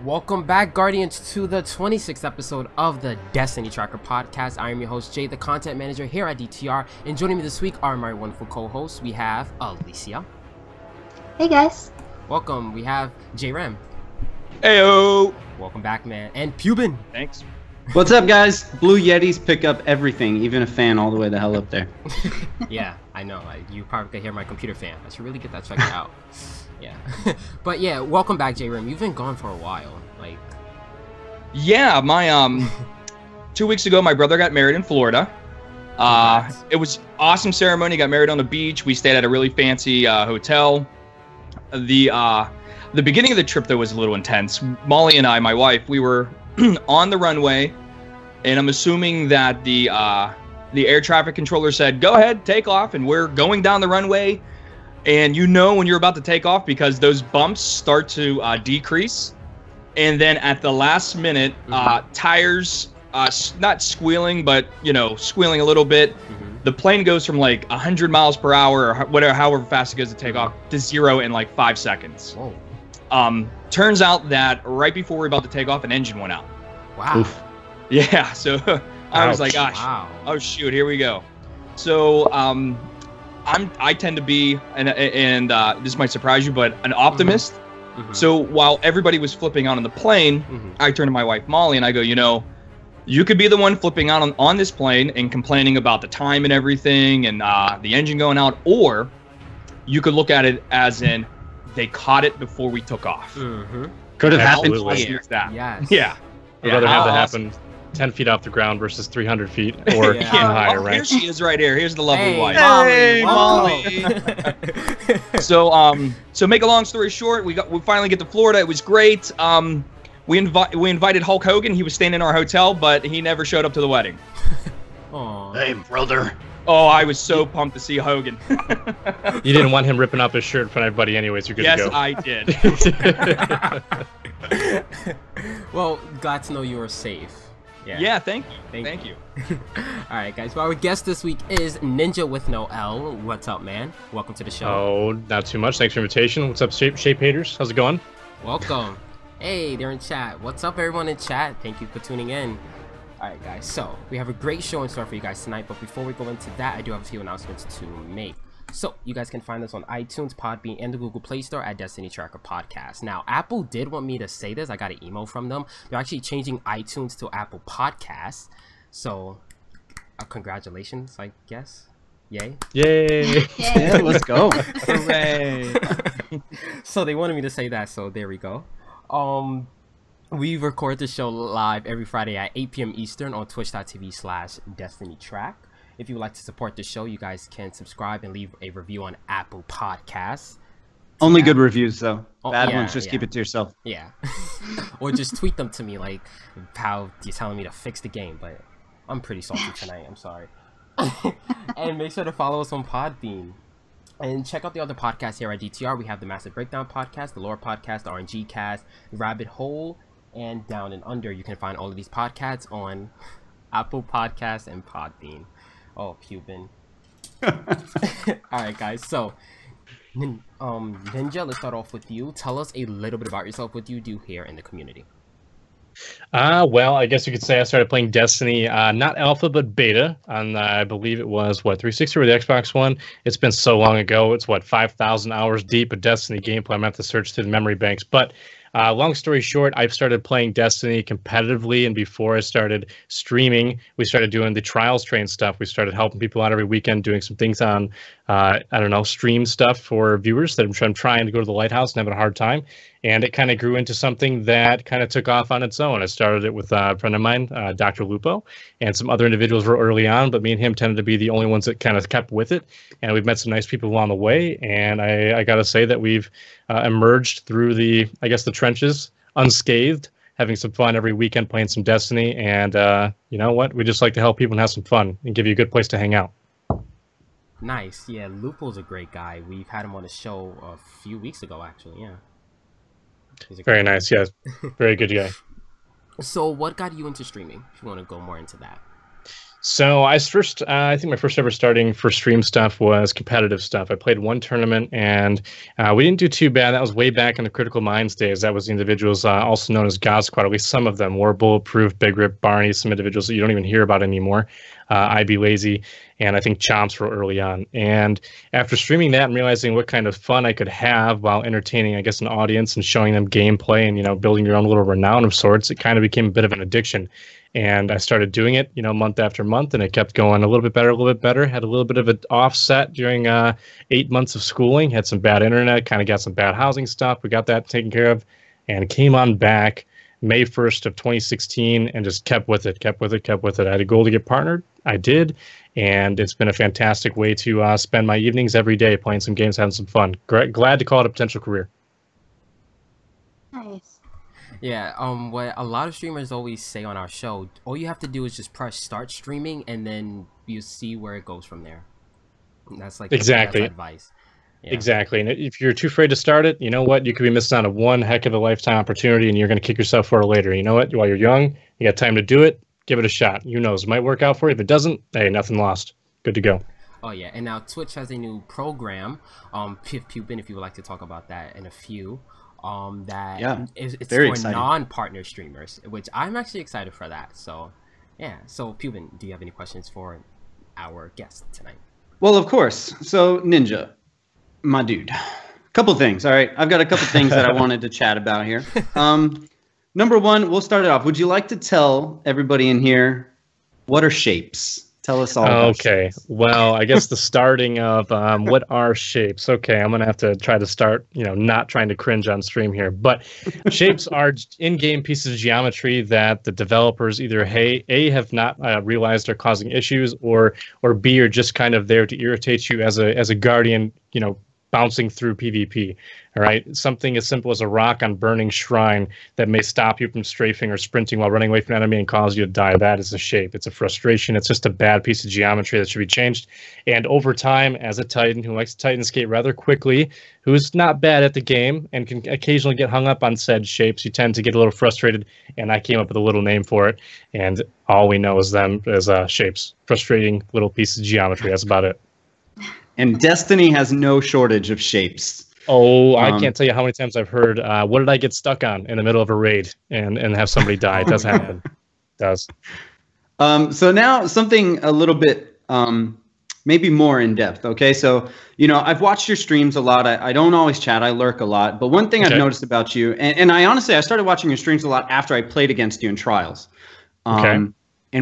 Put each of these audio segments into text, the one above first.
Welcome back, Guardians, to the 26th episode of the Destiny Tracker Podcast. I am your host, Jay, the content manager here at DTR, and joining me this week are my wonderful co-hosts. We have Alicia. Hey guys. Welcome. We have J-Ram. Heyo. Welcome back, man. And Pubin. Thanks. What's up, guys? Blue Yetis pick up everything, even a fan all the way the hell up there. Yeah, I know. You probably could hear my computer fan. I should really get that checked out. Yeah. But yeah, welcome back, J-Ram. You've been gone for a while. Yeah, my 2 weeks ago my brother got married in Florida. It was awesome ceremony. Got married on the beach. We stayed at a really fancy hotel. The beginning of the trip though was a little intense. Molly and I, my wife, we were on the runway, and I'm assuming that the air traffic controller said, "Go ahead, take off," and we're going down the runway. And you know when you're about to take off because those bumps start to decrease. And then at the last minute, tires, not squealing, but, you know, squealing a little bit. The plane goes from like 100 miles per hour or whatever, however fast it goes to take off to 0 in like 5 seconds. Whoa. Turns out that right before we're about to take off, an engine went out. Wow. Oof. Yeah, so I was like, gosh, wow. Oh shoot, here we go. So I tend to be, and this might surprise you, but an optimist. So while everybody was flipping out on the plane, I turned to my wife Molly and I go, you know, you could be the one flipping out on this plane and complaining about the time and everything and the engine going out, or you could look at it as in they caught it before we took off. Could have happened Absolutely. twice. That. Yes. Yeah. I'd rather have that Awesome. happen 10 feet off the ground versus 300 feet or Yeah. even higher, Oh, right? here she is right here. Here's the lovely Hey, wife. Molly. Hey, welcome. So make a long story short, we finally get to Florida. It was great. We invited Hulk Hogan. He was staying in our hotel, but he never showed up to the wedding. Aw. Hey, brother. Oh, I was so pumped to see Hogan. You didn't want him ripping off his shirt in front of everybody anyways. You're good Yes, to go. I did. Well, glad to know you were safe. Yeah, thank you. Thank Thank you. Alright, guys. Well, our guest this week is Ninja with no L. What's up, man? Welcome to the show. Oh, not too much. Thanks for the invitation. What's up, Shape Haters? How's it going? Welcome. Hey, they're in chat. What's up, everyone in chat? Thank you for tuning in. Alright, guys. So, we have a great show in store for you guys tonight. But before we go into that, I do have a few announcements to make. So, you guys can find us on iTunes, Podbean, and the Google Play Store at Destiny Tracker Podcast. Now, Apple did want me to say this. I got an email from them. They're actually changing iTunes to Apple Podcasts. So, congratulations, I guess. Yay. Yay! Yeah, let's go. Hooray. So, they wanted me to say that, so there we go. We record the show live every Friday at 8 p.m. Eastern on twitch.tv/DestinyTrack. If you would like to support the show, you guys can subscribe and leave a review on Apple Podcasts. Only good reviews, though. Oh, Bad yeah, ones, just keep it to yourself. Yeah. Or just tweet them to me, like how you're telling me to fix the game, but I'm pretty salty tonight. I'm sorry. And make sure to follow us on Podbean. And check out the other podcasts here at DTR. We have the Massive Breakdown Podcast, the Lore Podcast, the RNGCast, Rabbit Hole, and Down and Under. You can find all of these podcasts on Apple Podcasts and Podbean. Oh, Pubin. Alright, guys. So, Ninja, let's start off with you. Tell us a little bit about yourself. What do you do here in the community? Well, I guess you could say I started playing Destiny, not alpha, but beta, on, I believe it was, 360 or the Xbox One? It's been so long ago. It's, 5,000 hours deep of Destiny gameplay. I'm going to have to search through the memory banks. But long story short, I've started playing Destiny competitively, and before I started streaming, we started doing the Trials Train stuff. We started helping people out every weekend, doing some things on, stream stuff for viewers that I'm trying to go to the Lighthouse and having a hard time. And it kind of grew into something that kind of took off on its own. I started it with a friend of mine, Dr. Lupo, and some other individuals were early on, but me and him tended to be the only ones that kind of kept with it. And we've met some nice people along the way. And I got to say that we've emerged through the trenches unscathed, having some fun every weekend playing some Destiny. And you know what? We just like to help people and have some fun and give you a good place to hang out. Nice. Yeah, Lupo's a great guy. We've had him on the show a few weeks ago, actually. Yeah. He's a Very great nice, yes. Very good guy. So what got you into streaming, if you want to go more into that? So I think my first ever starting for stream stuff was competitive stuff. I played one tournament and we didn't do too bad. That was way back in the Critical Minds days. That was the individuals also known as God Squad. At least some of them were Bulletproof, Big Rip, Barney, some individuals that you don't even hear about anymore. I'd Be Lazy, and I think Chomps were early on. And after streaming that and realizing what kind of fun I could have while entertaining, I guess, an audience and showing them gameplay and, building your own little renown of sorts, it kind of became a bit of an addiction. And I started doing it, month after month, and it kept going a little bit better. Had a little bit of an offset during 8 months of schooling. Had some bad internet, kind of got some bad housing stuff. We got that taken care of, and came on back May 1st of 2016 and just kept with it. I had a goal to get partnered. I did, and it's been a fantastic way to spend my evenings every day playing some games, having some fun. Glad to call it a potential career. Nice. Yeah, what a lot of streamers always say on our show, all you have to do is just press start streaming and then you see where it goes from there. And that's like exactly that's advice. Yeah. Exactly. And if you're too afraid to start it, you know what? You could be missing out on one heck of a lifetime opportunity and you're going to kick yourself for it later. You know what? While you're young, you got time to do it. Give it a shot. Who knows? It might work out for you. If it doesn't, hey, nothing lost. Good to go. Oh yeah, and now Twitch has a new program, Pubin, if you would like to talk about that in a few. It's very for exciting. non-partner streamers, which I'm actually excited for that. So yeah, so Pubin, do you have any questions for our guest tonight? Well, of course. So Ninja, my dude, couple things. All right, I've got a couple things that I wanted to chat about here. Number one, we'll start it off. Would you like to tell everybody in here what are shapes? Tell us all about Okay, shapes. well, I guess the starting of what are shapes? Okay, I'm going to have to try to start, not trying to cringe on stream here. But shapes are in-game pieces of geometry that the developers either A, have not realized are causing issues, or B, are just kind of there to irritate you as a guardian, bouncing through PvP. All right, something as simple as a rock on burning shrine that may stop you from strafing or sprinting while running away from an enemy and cause you to die. That is a shape. It's a frustration. It's just a bad piece of geometry that should be changed. And over time, as a Titan who likes to Titan skate rather quickly, who's not bad at the game and can occasionally get hung up on said shapes, you tend to get a little frustrated. And I came up with a little name for it. And all we know is them as shapes. Frustrating little pieces of geometry. That's about it. And Destiny has no shortage of shapes. Oh, I can't tell you how many times I've heard, what did I get stuck on in the middle of a raid and have somebody die? It does happen. It does. So now something a little bit maybe more in depth. Okay, so I've watched your streams a lot. I don't always chat. I lurk a lot. But one thing I've noticed about you, and I started watching your streams a lot after I played against you in trials. And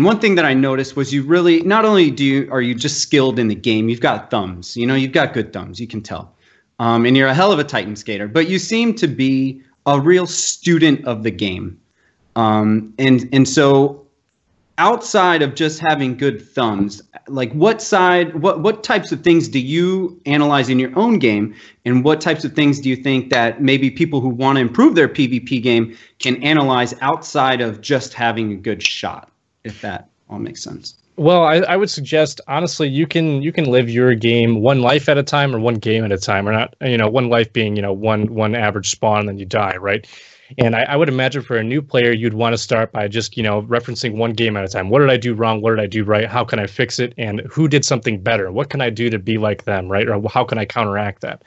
one thing that I noticed was you really, not only are you just skilled in the game, you've got thumbs. You've got good thumbs. You can tell. And you're a hell of a Titan skater, but you seem to be a real student of the game. And so outside of just having good thumbs, like what types of things do you analyze in your own game? And what types of things do you think that maybe people who want to improve their PvP game can analyze outside of just having a good shot, if that all makes sense? Well, I would suggest, honestly, you can live your game one life at a time or one game at a time, or not, one life being, one average spawn and then you die, right? And I would imagine for a new player, you'd want to start by just, referencing one game at a time. What did I do wrong? What did I do right? How can I fix it? And who did something better? What can I do to be like them, right? Or how can I counteract that?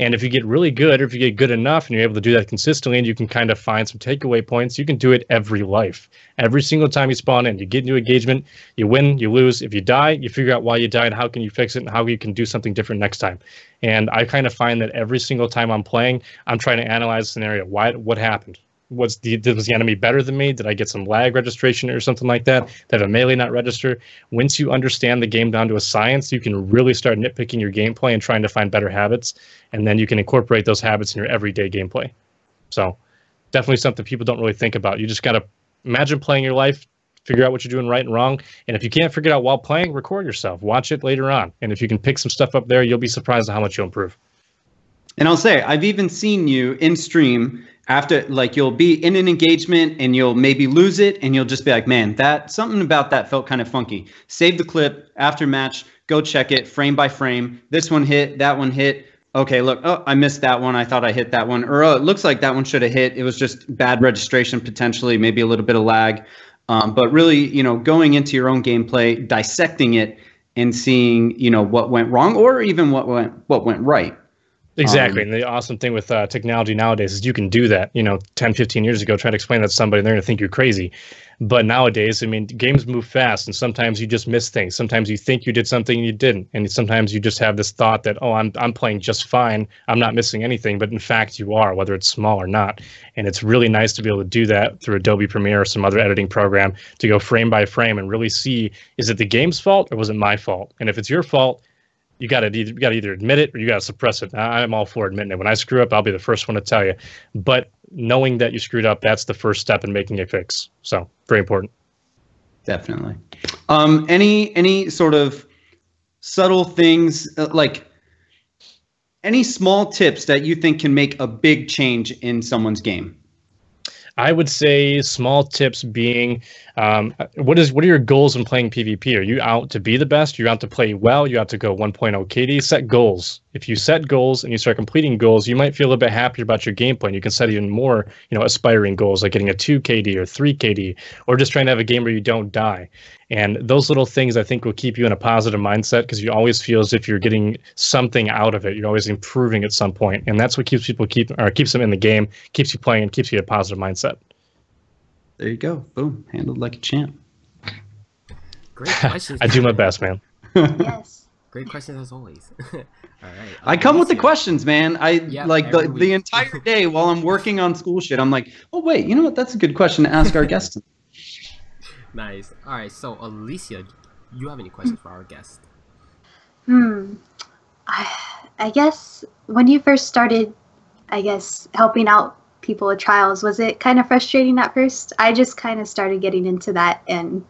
And if you get really good, or if you get good enough and you're able to do that consistently and you can kind of find some takeaway points, you can do it every life. Every single time you spawn in, you get into engagement, you win, you lose. If you die, you figure out why you died, how can you fix it, and how you can do something different next time. And I kind of find that every single time I'm playing, I'm trying to analyze the scenario. What happened? Was the enemy better than me? Did I get some lag registration or something like that? Did a melee not register? Once you understand the game down to a science, you can really start nitpicking your gameplay and trying to find better habits, and then you can incorporate those habits in your everyday gameplay. So definitely something people don't really think about. You just got to imagine playing your life, figure out what you're doing right and wrong, and if you can't figure it out while playing, record yourself. Watch it later on, and if you can pick some stuff up there, you'll be surprised at how much you'll improve. And I'll say, I've even seen you in stream after, like, you'll be in an engagement and you'll maybe lose it and you'll just be like, man, something about that felt kind of funky. Save the clip after match, go check it frame by frame. This one hit, that one hit. Okay, look, oh, I missed that one. I thought I hit that one. Or, oh, it looks like that one should have hit. It was just bad registration potentially, maybe a little bit of lag. but really, going into your own gameplay, dissecting it, and seeing, what went wrong or even what went right. Exactly. And the awesome thing with technology nowadays is you can do that. 10, 15 years ago, try to explain that to somebody and they're going to think you're crazy. But nowadays, games move fast, and sometimes you just miss things. Sometimes you think you did something and you didn't. And sometimes you just have this thought that, oh, I'm playing just fine. I'm not missing anything. But in fact, you are, whether it's small or not. And it's really nice to be able to do that through Adobe Premiere or some other editing program to go frame by frame and really see, is it the game's fault or was it my fault? And if it's your fault, you got to either admit it or you got to suppress it. I'm all for admitting it. When I screw up, I'll be the first one to tell you. But knowing that you screwed up, that's the first step in making a fix. So very important. Definitely. Any sort of subtle things, like any small tips that you think can make a big change in someone's game? I would say small tips being, what are your goals when playing PvP? Are you out to be the best? You're out to play well? You out to go 1.0 KD? Set goals. If you set goals and you start completing goals, you might feel a little bit happier about your gameplay. And you can set even more, aspiring goals like getting a 2 KD or 3 KD, or just trying to have a game where you don't die. And those little things, I think, will keep you in a positive mindset because you always feel as if you're getting something out of it. You're always improving at some point, and that's what keeps them in the game, keeps you playing, keeps you in a positive mindset. There you go. Boom. Handled like a champ. Great questions. I do my best, man. Yes. Great questions as always. All right. I come with the questions, man. The entire day while I'm working on school shit, I'm like, oh, wait, you know what? That's a good question to ask our guests. Nice. All right. So, Alicia, you have any questions for our guest? I guess when you first started, helping out people with trials, was it kind of frustrating at first? I just kind of started getting into that, and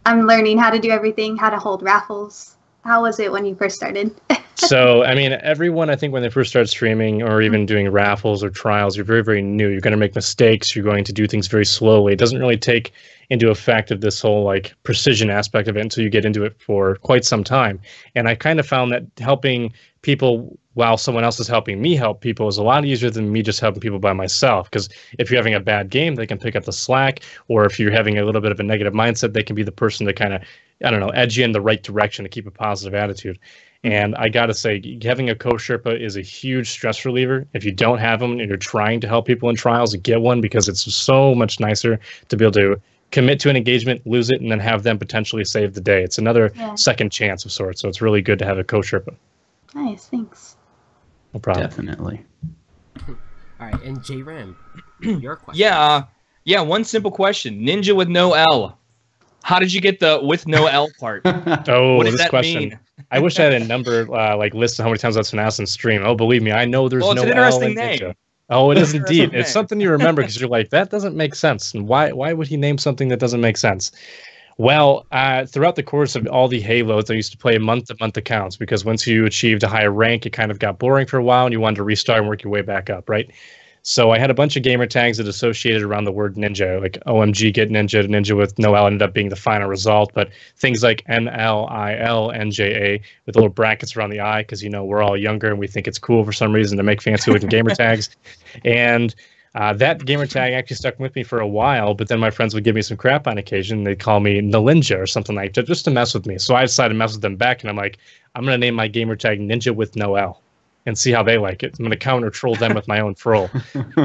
I'm learning how to do everything, how to hold raffles. How was it when you first started? So, everyone, I think when they first start streaming or even doing raffles or trials, you're very, very new. You're going to make mistakes. You're going to do things very slowly. It doesn't really take into effect of this whole precision aspect of it until you get into it for quite some time. And I kind of found that helping people while someone else is helping me help people is a lot easier than me just helping people by myself. Because if you're having a bad game, they can pick up the slack. Or if you're having a little bit of a negative mindset, they can be the person to kind of, edge you in the right direction to keep a positive attitude. And I got to say, having a co-Sherpa is a huge stress reliever. If you don't have them and you're trying to help people in trials, get one, because it's so much nicer to be able to commit to an engagement, lose it, and then have them potentially save the day. It's another second chance of sorts. So it's really good to have a co-Sherpa. Nice, thanks. No problem. Definitely. All right, and J-Ram, your question. Yeah, one simple question. Ninja with no L. How did you get the with no L part? Oh, what does this that question. mean? I wish I had a number list of how many times that's been asked in stream. Oh, believe me, I know there's no it's an L interesting in name. Ninja. Oh, it is indeed. Interesting It's name. something you remember because you're like, that doesn't make sense. And why would he name something that doesn't make sense? Well, throughout the course of all the Halos, I used to play month-to-month accounts because once you achieved a higher rank, it kind of got boring for a while and you wanted to restart and work your way back up, right? So I had a bunch of gamer tags that associated around the word ninja, like OMG get ninja, ninja with no L ended up being the final result, but things like NLILNJA with little brackets around the I, because we're all younger and we think it's cool for some reason to make fancy looking gamer tags. And that gamer tag actually stuck with me for a while, but then my friends would give me some crap on occasion. They'd call me Nalinja or something like that just to mess with me. So I decided to mess with them back, and I'm like, I'm going to name my gamer tag Ninja with no L and see how they like it. I'm going to counter troll them with my own troll.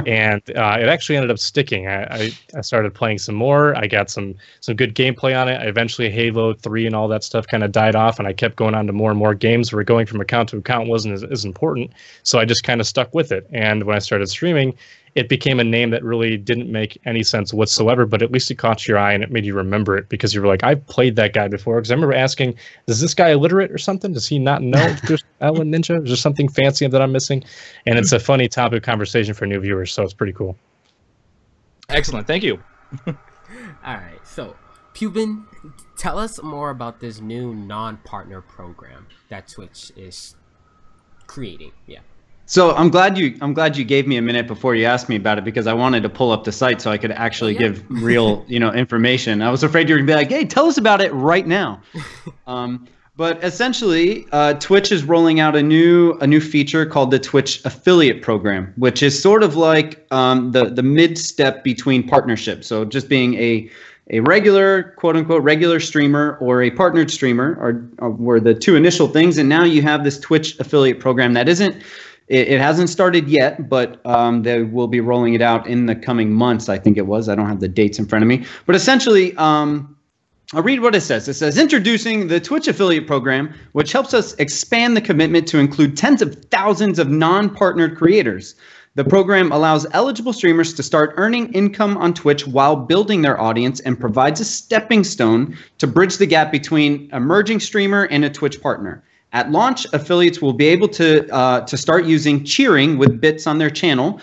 And it actually ended up sticking. I started playing some more. I got some good gameplay on it. Eventually Halo 3 and all that stuff kind of died off, and I kept going on to more and more games where going from account to account wasn't as important. So I just kind of stuck with it. And when I started streaming, it became a name that really didn't make any sense whatsoever, but at least it caught your eye and it made you remember it because you were like, I've played that guy before. Because I remember asking, is this guy illiterate or something? Does he not know there's Alan Ninja? Is there something fancy that I'm missing? And it's a funny topic of conversation for new viewers, so it's pretty cool. Excellent. Thank you. All right, so Pubin, tell us more about this new non-partner program that Twitch is creating. Yeah. So I'm glad you gave me a minute before you asked me about it, because I wanted to pull up the site so I could actually give real information. I was afraid you were gonna be like, hey, tell us about it right now. But essentially, Twitch is rolling out a new feature called the Twitch Affiliate Program, which is sort of like the mid step between partnerships. So just being a a regular, quote unquote, regular streamer or a partnered streamer were the two initial things. And now you have this Twitch affiliate program that it hasn't started yet, but they will be rolling it out in the coming months, I think it was. I don't have the dates in front of me. But essentially, I'll read what it says. It says, introducing the Twitch affiliate program, which helps us expand the commitment to include tens of thousands of non-partnered creators. The program allows eligible streamers to start earning income on Twitch while building their audience and provides a stepping stone to bridge the gap between emerging streamer and a Twitch partner. At launch, affiliates will be able to start using cheering with bits on their channel,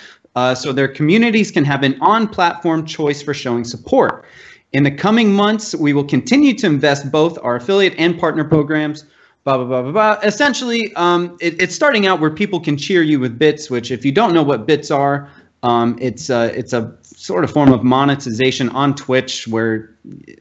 so their communities can have an on-platform choice for showing support. In the coming months, we will continue to invest both our affiliate and partner programs. Blah, blah, blah, blah, blah. Essentially, it's starting out where people can cheer you with bits, which if you don't know what bits are, it's a sort of form of monetization on Twitch where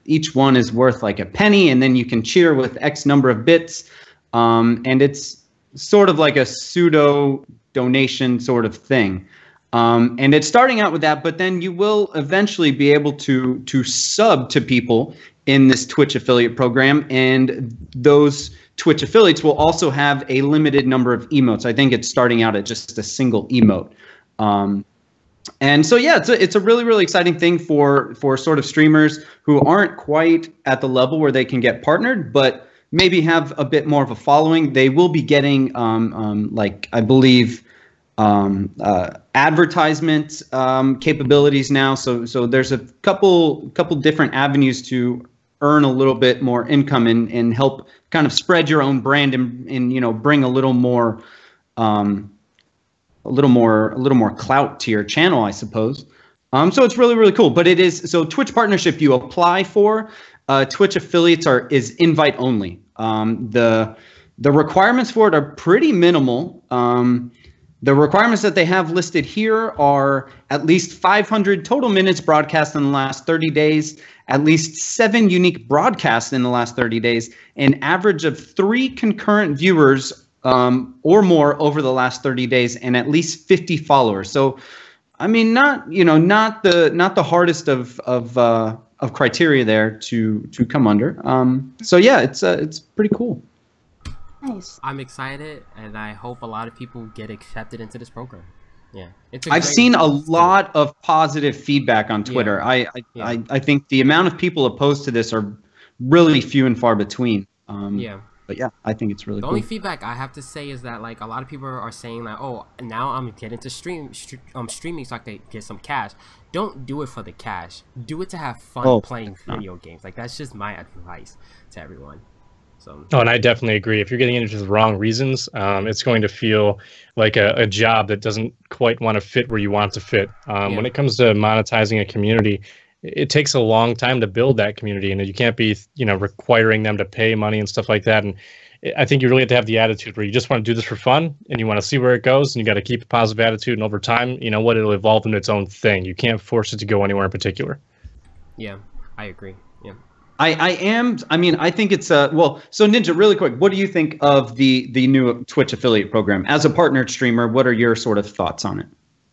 each one is worth like a penny, and then you can cheer with X number of bits. And it's sort of like a pseudo donation sort of thing. And it's starting out with that, but then you will eventually be able to sub to people in this Twitch affiliate program, and those Twitch affiliates will also have a limited number of emotes. I think it's starting out at just a single emote. And so, yeah, it's a really, really exciting thing for sort of streamers who aren't quite at the level where they can get partnered, but maybe have a bit more of a following. They will be getting, like, I believe, advertisement capabilities now. So there's a couple different avenues to earn a little bit more income and help kind of spread your own brand and you know, bring a little more clout to your channel, I suppose. So it's really, really cool. But it is, so Twitch partnership you apply for, Twitch affiliates is invite only. The requirements for it are pretty minimal. The requirements that they have listed here are at least 500 total minutes broadcast in the last 30 days, at least 7 unique broadcasts in the last 30 days, an average of 3 concurrent viewers or more over the last 30 days, and at least 50 followers. So, I mean, not the hardest of criteria there to come under. So yeah, it's pretty cool. Nice. I'm excited, and I hope a lot of people get accepted into this program. Yeah, I've seen a lot of positive feedback on Twitter. Yeah. I think the amount of people opposed to this are really few and far between. Yeah. But yeah, I think it's really cool. The only feedback I have to say is that, like, a lot of people are saying that, oh, now I'm getting to streaming so I can get some cash. Don't do it for the cash. Do it to have fun playing video games. Like, that's just my advice to everyone. So. Oh, and I definitely agree. If you're getting into the wrong reasons, it's going to feel like a job that doesn't quite want to fit where you want to fit. When it comes to monetizing a community, it takes a long time to build that community, and you can't be, you know, requiring them to pay money and stuff like that. And I think you really have to have the attitude where you just want to do this for fun, and you want to see where it goes, and you got to keep a positive attitude. And over time, you know what, it'll evolve into its own thing. You can't force it to go anywhere in particular. Yeah, I agree. Yeah. I think it's well, so Ninja, really quick, what do you think of the new Twitch affiliate program? As a partnered streamer, what are your sort of thoughts on it?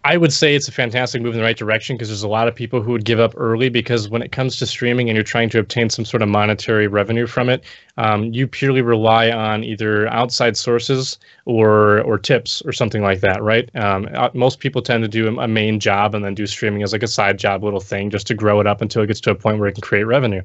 I would say it's a fantastic move in the right direction, because there's a lot of people who would give up early, because when it comes to streaming and you're trying to obtain some sort of monetary revenue from it, you purely rely on either outside sources or tips or something like that, right? Most people tend to do a main job and then do streaming as like a side job little thing just to grow it up until it gets to a point where it can create revenue.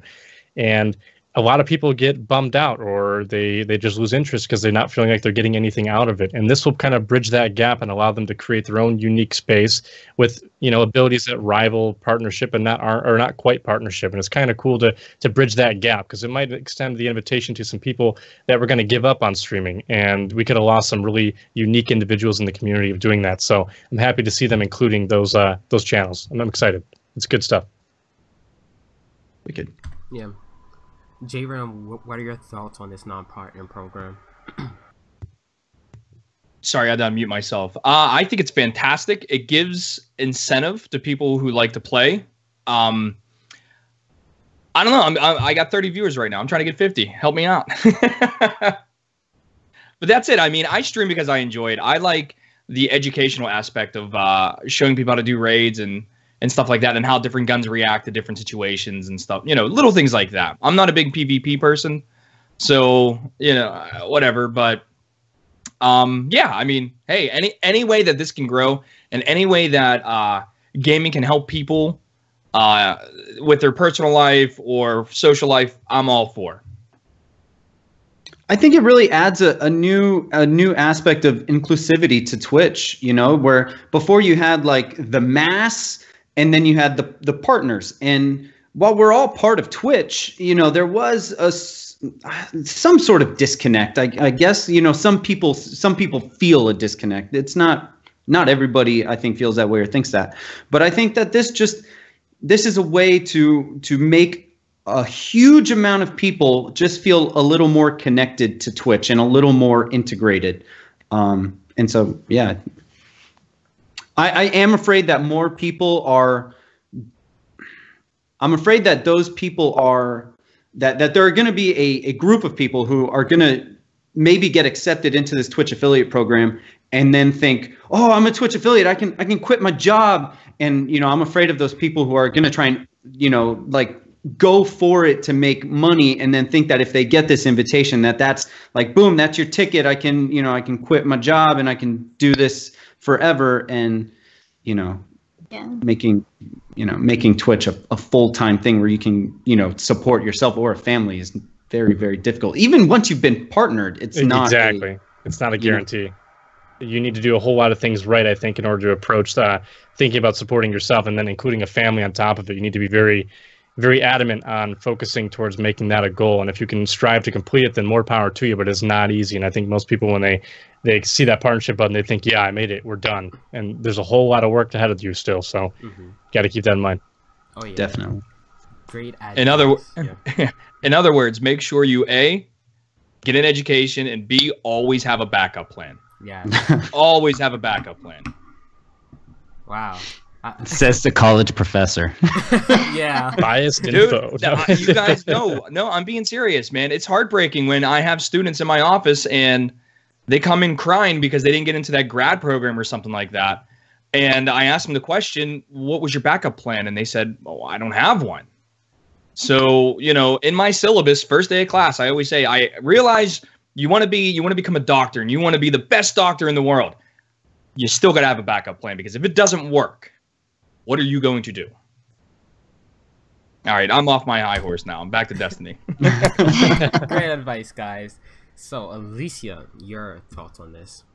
And a lot of people get bummed out, or they just lose interest because they're not feeling like they're getting anything out of it. And this will kind of bridge that gap and allow them to create their own unique space with, you know, abilities that rival partnership and not quite partnership. And it's kind of cool to bridge that gap, because it might extend the invitation to some people that were going to give up on streaming, and we could have lost some really unique individuals in the community of doing that. So I'm happy to see them including those channels, and I'm excited. It's good stuff. Wicked. Yeah. J-Ram, what are your thoughts on this non-partner program? Sorry, I had to unmute myself. I think it's fantastic. It gives incentive to people who like to play. I don't know. I got 30 viewers right now. I'm trying to get 50. Help me out. But that's it. I mean, I stream because I enjoy it. I like the educational aspect of showing people how to do raids and and stuff like that, and how different guns react to different situations and stuff. You know, little things like that. I'm not a big PvP person, so you know, whatever. But yeah, I mean, hey, any way that this can grow, and any way that gaming can help people with their personal life or social life, I'm all for. I think it really adds a new aspect of inclusivity to Twitch, you know, where before you had like the mass and then you had the partners. And while we're all part of Twitch, you know, there was some sort of disconnect. I guess, you know, some people feel a disconnect. It's not everybody, I think, feels that way or thinks that. But I think that this is a way to make a huge amount of people just feel a little more connected to Twitch and a little more integrated. And so, yeah, I am afraid that more people are, I'm afraid that those people are, that there are going to be a group of people who are going to maybe get accepted into this Twitch affiliate program and then think, oh, I'm a Twitch affiliate, I can quit my job. And, you know, I'm afraid of those people who are going to try and, you know, like, go for it to make money and then think that if they get this invitation that's like, boom, that's your ticket. I can quit my job and I can do this forever. And, you know, making Twitch a full-time thing where you can, you know, support yourself or a family is very, very difficult. Even once you've been partnered, it's not exactly. It's not a guarantee. You need to do a whole lot of things right, I think, in order to approach thinking about supporting yourself and then including a family on top of it. You need to be very, very adamant on focusing towards making that a goal. And if you can strive to complete it, then more power to you, but it's not easy. And I think most people, when they see that partnership button, they think, yeah, I made it, we're done. And there's a whole lot of work ahead of you still. So got to keep that in mind. Oh, yeah. Definitely. Great advice. In other words, make sure you A, get an education, and B, always have a backup plan. Yeah. Always have a backup plan. Wow. Says the college professor. Yeah. Biased Dude, info. you guys know. No, I'm being serious, man. It's heartbreaking when I have students in my office and they come in crying because they didn't get into that grad program or something like that. And I asked them the question, what was your backup plan? And they said, oh, I don't have one. So, you know, in my syllabus, first day of class, I always say, I realize you want to become a doctor and you want to be the best doctor in the world. You still got to have a backup plan, because if it doesn't work, what are you going to do? All right, I'm off my high horse now. I'm back to Destiny. Great advice, guys. So, Alicia, your thoughts on this?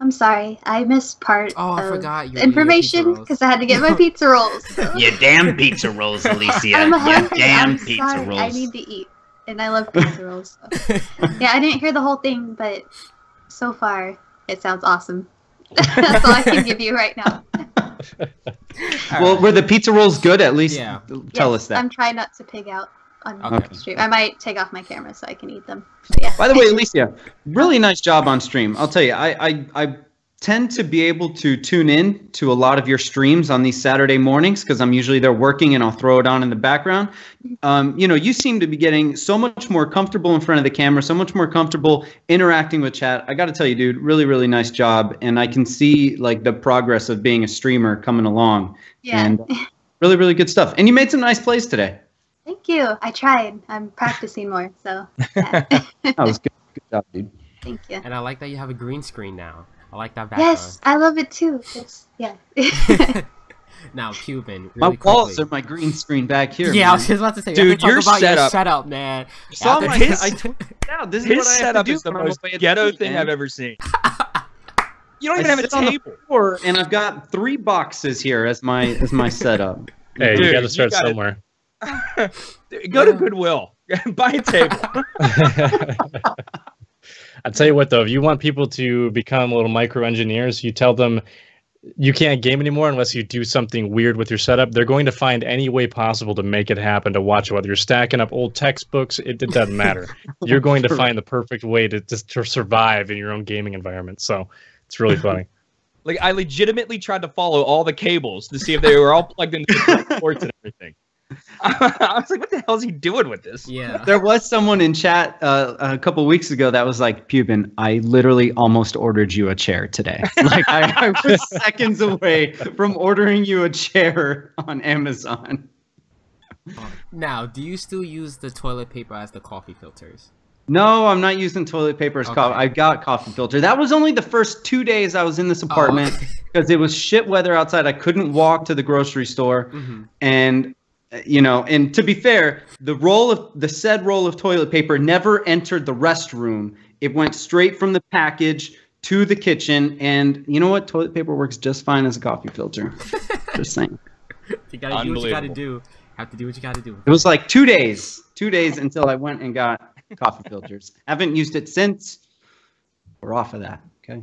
I'm sorry, I missed part I of forgot the information because I had to get my pizza rolls. You damn pizza rolls, Alicia. I'm You hungry. damn I'm pizza sorry. rolls. I need to eat, and I love pizza rolls. So. Yeah, I didn't hear the whole thing, but so far it sounds awesome. That's all I can give you right now. Well, were the pizza rolls good? At least tell us that. I'm trying not to pig out on Okay. stream. I might take off my camera so I can eat them. But yeah. By the way, Alicia, really nice job on stream. I'll tell you, I tend to be able to tune in to a lot of your streams on these Saturday mornings because I'm usually there working and I'll throw it on in the background. You know, you seem to be getting so much more comfortable in front of the camera, so much more comfortable interacting with chat. I got to tell you, dude, really, really nice job. And I can see like the progress of being a streamer coming along. Yeah. And really, really good stuff. And you made some nice plays today. Thank you. I tried. I'm practicing more. So yeah. That was good. Good job, dude. Thank you. And I like that you have a green screen now. I like that background. Yes, I love it too. Yeah. Now, Cuban, My really walls quickly. are my green screen back here. Yeah, I man. was just about to say, Dude, you have to talk your about your setup- setup, man. Saw After my- this- I told you now, this is His what I have to setup do is the when I'm most away at ghetto sea, thing man. I've ever seen. You don't I even have a sit on the table. floor, and I've got 3 boxes here as my setup. Hey, Dude, you got to you start gotta- somewhere. Go to Goodwill. Buy a table. I'll tell you what, though, if you want people to become little micro engineers, you tell them you can't game anymore unless you do something weird with your setup. They're going to find any way possible to make it happen, to watch it. Whether you're stacking up old textbooks, it doesn't matter. You're going to find the perfect way to survive in your own gaming environment. So it's really funny. Like, I legitimately tried to follow all the cables to see if they were all plugged into the correct ports and everything. I was like, what the hell is he doing with this? Yeah. There was someone in chat a couple weeks ago that was like, Pubin, I literally almost ordered you a chair today. Like I was seconds away from ordering you a chair on Amazon. Now, do you still use the toilet paper as the coffee filters? No, I'm not using toilet paper as coffee. I got coffee filter. That was only the first 2 days I was in this apartment because it was shit weather outside. I couldn't walk to the grocery store. And, you know, and to be fair, the said roll of toilet paper never entered the restroom. It went straight from the package to the kitchen. And you know what? Toilet paper works just fine as a coffee filter. Just saying. You gotta do what you gotta do. Have to do what you gotta do. It was like 2 days. 2 days until I went and got coffee filters. Haven't used it since. We're off of that. Okay.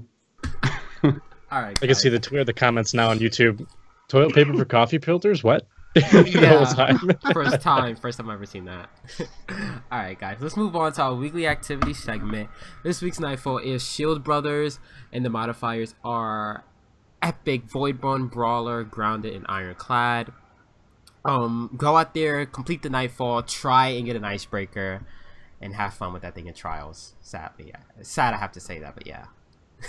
All right. I can see the comments now on YouTube. Toilet paper for coffee filters? What? Yeah. First time I've ever seen that. All right, guys. Let's move on to our weekly activity segment. This week's Nightfall is Shield Brothers, and the modifiers are Epic, Voidborn, Brawler, Grounded, and Ironclad. Go out there, complete the Nightfall, try and get an icebreaker, and have fun with that thing in trials. Sadly, yeah. It's sad I have to say that, but yeah.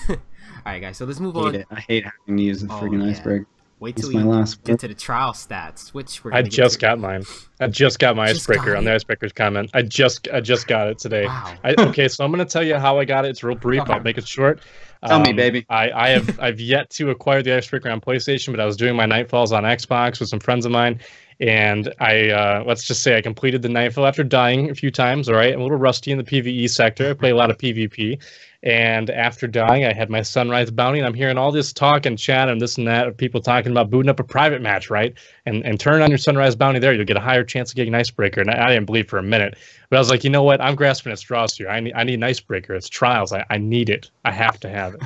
All right, guys. So let's move on. I hate having to use a freaking icebreaker. Wait till we get to the trial stats, which we're. I just got mine. I just got my icebreaker on the icebreaker's comment. I just got it today. Wow. Okay, so I'm gonna tell you how I got it. It's real brief. I'll make it short. Tell me, baby. I've yet to acquire the icebreaker on PlayStation, but I was doing my Nightfalls on Xbox with some friends of mine. And I, let's just say I completed the Nightfall after dying a few times, all right? I'm a little rusty in the PvE sector. I play a lot of PvP. And after dying, I had my Sunrise Bounty, and I'm hearing all this talk and chat and this and that of people talking about booting up a private match, right? And turn on your Sunrise Bounty there, you'll get a higher chance of getting an icebreaker. And I didn't believe for a minute. But I was like, you know what? I'm grasping at straws here. I need an icebreaker. It's trials. I need it. I have to have it.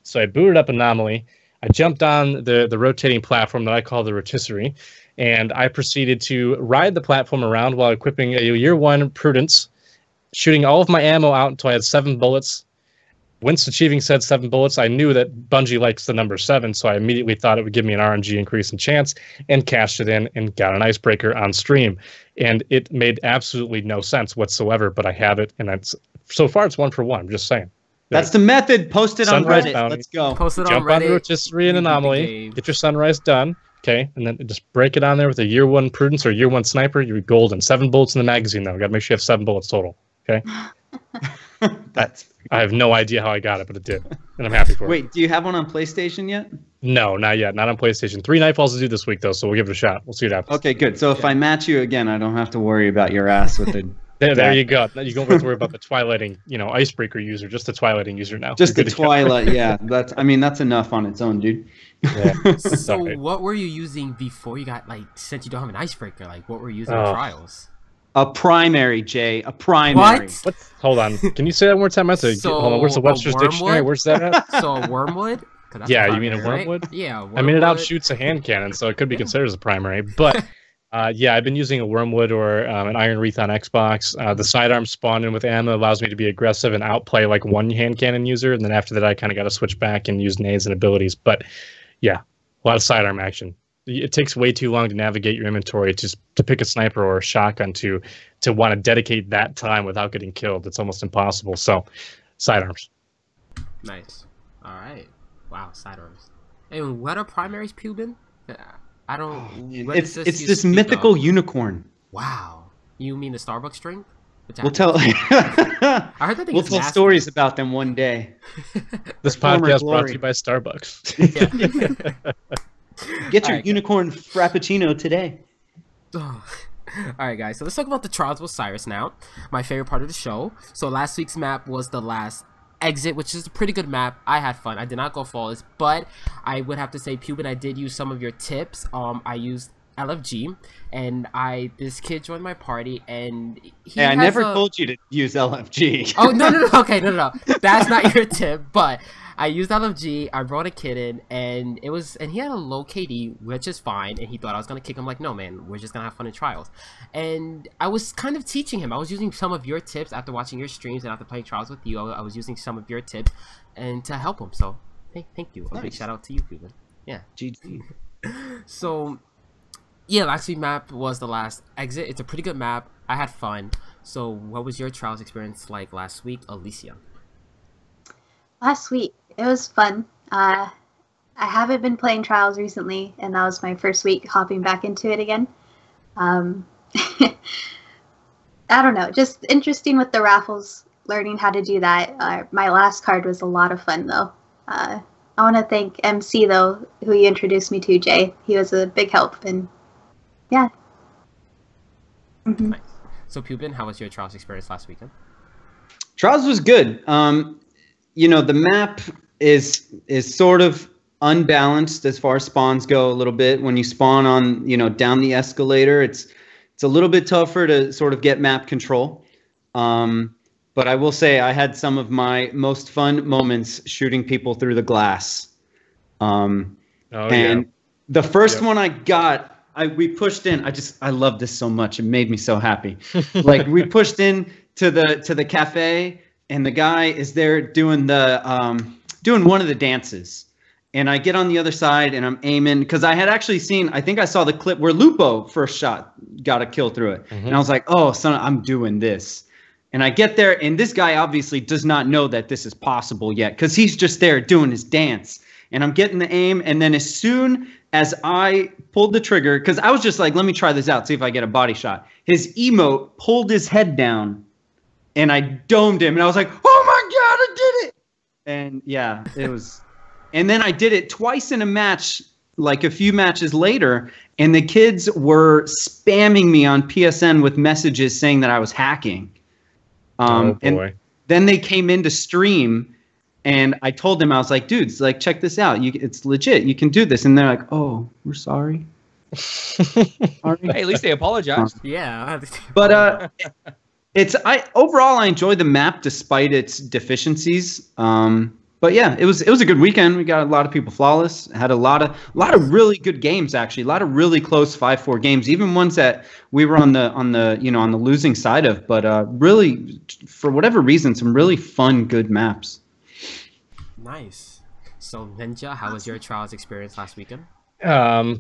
So I booted up Anomaly. I jumped on the rotating platform that I call the rotisserie. And I proceeded to ride the platform around while equipping a Year 1 Prudence, shooting all of my ammo out until I had 7 bullets. Once achieving said 7 bullets, I knew that Bungie likes the number 7, so I immediately thought it would give me an RNG increase in chance and cashed it in and got an icebreaker on stream. And it made absolutely no sense whatsoever, but I have it, and so far it's 1 for 1. I'm just saying. That's the method. Post it on Sunrise Reddit. Bounty. Let's go. Post it on Jump Reddit. on the rotisserie and Anomaly. Get your Sunrise done. Okay, and then just break it on there with a Year 1 Prudence or Year 1 Sniper. You're golden. 7 bullets in the magazine, though. Got to make sure you have 7 bullets total. Okay? I have no idea how I got it, but it did. And I'm happy for it. Wait, do you have one on PlayStation yet? No, not yet. Not on PlayStation. 3 Nightfalls to do this week, though, so we'll give it a shot. We'll see what happens. Okay, good. So if I match you again, I don't have to worry about your ass with the... There you go. You don't have to worry about the Twilighting, icebreaker user, just the Twilighting user now. Just the Twilight, yeah. That's enough on its own, dude. Yeah. So what were you using before you got, since you don't have an icebreaker, what were you using in trials? A primary, Jay. A primary. What? Hold on. Can you say that one more time? Hold on. Where's the Webster's Dictionary? Where's that at? So a wormwood? Yeah, you mean a wormwood? Right? Yeah, wormwood. I mean, it outshoots a hand cannon, so it could be considered as a primary. But, yeah, I've been using a wormwood or an Iron Wreath on Xbox. The sidearm spawned in with ammo allows me to be aggressive and outplay one hand cannon user. And then after that, I kind of got to switch back and use nades and abilities. But, yeah, a lot of sidearm action. It takes way too long to navigate your inventory to pick a sniper or a shotgun to want to dedicate that time without getting killed. It's almost impossible. So, sidearms. Nice. All right. Wow, sidearms. And what are primaries, Pubin? I don't. It's this mythical unicorn. Wow. You mean the Starbucks drink? We'll tell. I heard that thing. We'll tell stories about them one day. This podcast brought to you by Starbucks. Yeah. Get your unicorn frappuccino today. Oh. Alright guys, so let's talk about the Trials with Cyrus now. My favorite part of the show. So last week's map was the last exit, which is a pretty good map. I had fun. I did not go flawless, but I would have to say, Pubin, I did use some of your tips. I used LFG, and this kid joined my party, and he I never told you to use LFG. Oh, no. Okay, no. That's not your tip, but I used LFG, I brought a kid in, and he had a low KD, which is fine, and he thought I was gonna kick him. Like, no man, we're just gonna have fun in trials. And I was kind of teaching him. I was using some of your tips after watching your streams and after playing trials with you. I was using some of your tips and to help him. So thank you. A big shout out to you, Pubin. Yeah. GG. So Yeah, last week map was the last exit. It's a pretty good map. I had fun. So what was your trials experience like last week, Alicia? Last week, it was fun. I haven't been playing trials recently, and that was my first week hopping back into it again. I don't know, just interesting with the raffles, learning how to do that. My last card was a lot of fun, though. I want to thank MC, though, who you introduced me to, Jay. He was a big help, and yeah. Nice. So, Pubin, how was your trials experience last weekend? Trials was good. The map is sort of unbalanced as far as spawns go a little bit. When you spawn on, down the escalator, it's a little bit tougher to sort of get map control. But I will say I had some of my most fun moments shooting people through the glass. The first one I got, we pushed in. I love this so much. It made me so happy. Like, we pushed in to the cafe, and the guy is there doing one of the dances. And I get on the other side, and I'm aiming, because I had actually seen, I think I saw the clip where Lupo first shot got a kill through it. And I was like, oh, son, I'm doing this. And I get there, and this guy obviously does not know that this is possible yet, because he's just there doing his dance. And I'm getting the aim, and then as soon as I pulled the trigger, because I was just like, let me try this out, see if I get a body shot. His emote pulled his head down, and I domed him, and I was like, oh my God, I did it! And yeah, it was... And then I did it twice in a match, like a few matches later, and the kids were spamming me on PSN with messages saying that I was hacking. Oh boy. And then they came into stream, and I told them, I was like, dudes, like, check this out. It's legit. You can do this. And they're like, oh, we're sorry. Hey, at least they apologized. Yeah. But overall I enjoy the map despite its deficiencies. But yeah, it was a good weekend. We got a lot of people flawless. Had a lot of really good games, actually. A lot of really close 5-4 games, even ones that we were on the losing side of. But really, for whatever reason, some really fun, good maps. Nice. So Ninja, how was your trials experience last weekend?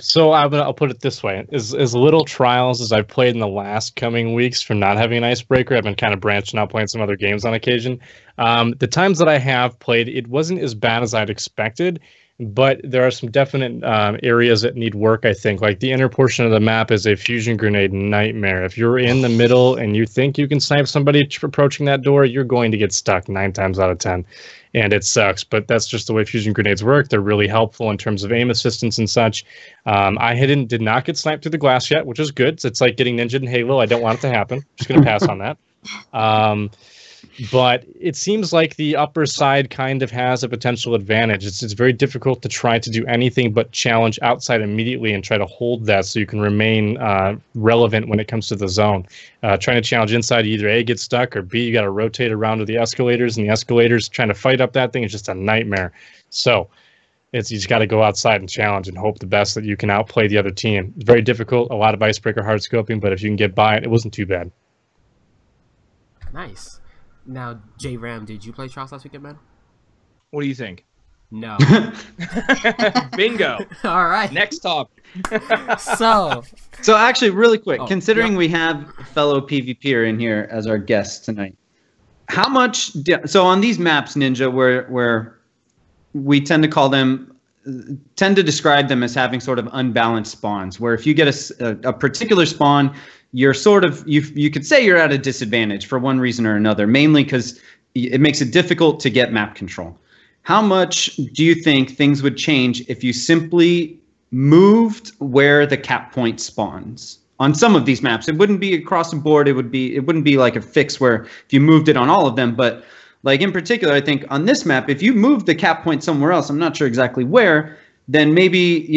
So I'll put it this way: as little trials as I've played in the last coming weeks from not having an icebreaker, I've been kind of branching out, playing some other games on occasion. The times that I have played, it wasn't as bad as I'd expected, but there are some definite areas that need work, I think. Like, the inner portion of the map is a fusion grenade nightmare. If you're in the middle and you think you can snipe somebody approaching that door, you're going to get stuck 9 times out of 10. And it sucks, but that's just the way fusion grenades work. They're really helpful in terms of aim assistance and such. I did not get sniped through the glass yet, which is good. It's like getting ninja in Halo. I don't want it to happen. Just going to pass on that. But it seems like the upper side kind of has a potential advantage. It's very difficult to try to do anything but challenge outside immediately and try to hold that so you can remain relevant when it comes to the zone. Trying to challenge inside, either A, get stuck, or B, you got to rotate around to the escalators, and the escalators trying to fight up that thing is just a nightmare. So you just got to go outside and challenge and hope the best that you can outplay the other team. It's very difficult, a lot of icebreaker hard scoping, but if you can get by it, it wasn't too bad. Nice. Now, J Ram, did you play trials last weekend, man? What do you think? No. Bingo. All right. Next topic. So actually, really quick, considering we have fellow PvPer in here as our guest tonight, how much? So on these maps, Ninja, where we tend to describe them as having sort of unbalanced spawns, where if you get a particular spawn, you're sort of, you could say you're at a disadvantage for one reason or another, mainly because it makes it difficult to get map control. How much do you think things would change if you simply moved where the cap point spawns on some of these maps? It wouldn't be across the board. It wouldn't be like a fix where if you moved it on all of them, but like in particular, I think on this map, if you moved the cap point somewhere else, I'm not sure exactly where, then maybe,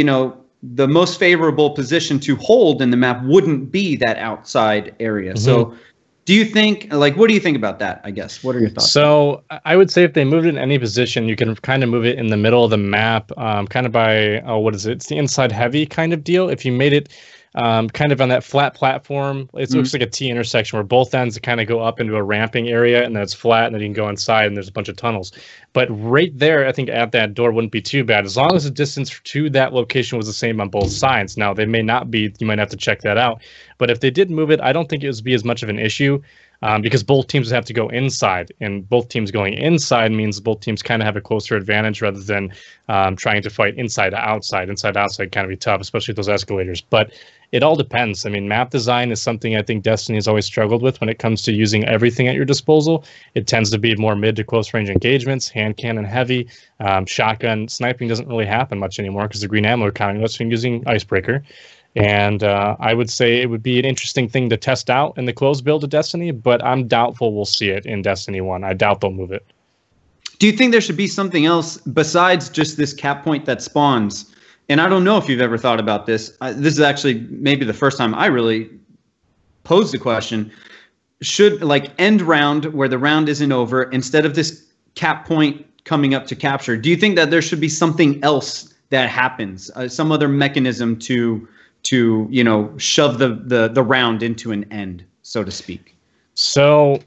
the most favorable position to hold in the map wouldn't be that outside area. Mm-hmm. So do you think, what do you think about that, I guess? What are your thoughts? So I would say if they moved it in any position, you can kind of move it in the middle of the map, kind of by, it's the inside heavy kind of deal. If you made it kind of on that flat platform. It looks like a T intersection where both ends kind of go up into a ramping area, and then it's flat, and then you can go inside, and there's a bunch of tunnels. But right there, I think at that door wouldn't be too bad, as long as the distance to that location was the same on both sides. Now, they may not be. You might have to check that out. But if they did move it, I don't think it would be as much of an issue. Because both teams have to go inside, and both teams going inside means both teams kind of have a closer advantage rather than trying to fight inside to outside. Inside to outside kind of be tough, especially with those escalators. But it all depends. I mean, map design is something I think Destiny has always struggled with when it comes to using everything at your disposal. It tends to be more mid to close range engagements, hand cannon heavy, shotgun. Sniping doesn't really happen much anymore because the green ammo are counting less when using Icebreaker. And I would say it would be an interesting thing to test out in the closed build of Destiny, but I'm doubtful we'll see it in Destiny 1. I doubt they'll move it. Do you think there should be something else besides just this cap point that spawns? And I don't know if you've ever thought about this. This is actually maybe the first time I really posed the question. Should, like, end round where the round isn't over, instead of this cap point coming up to capture, do you think that there should be something else that happens, some other mechanism to shove the round into an end, so to speak? So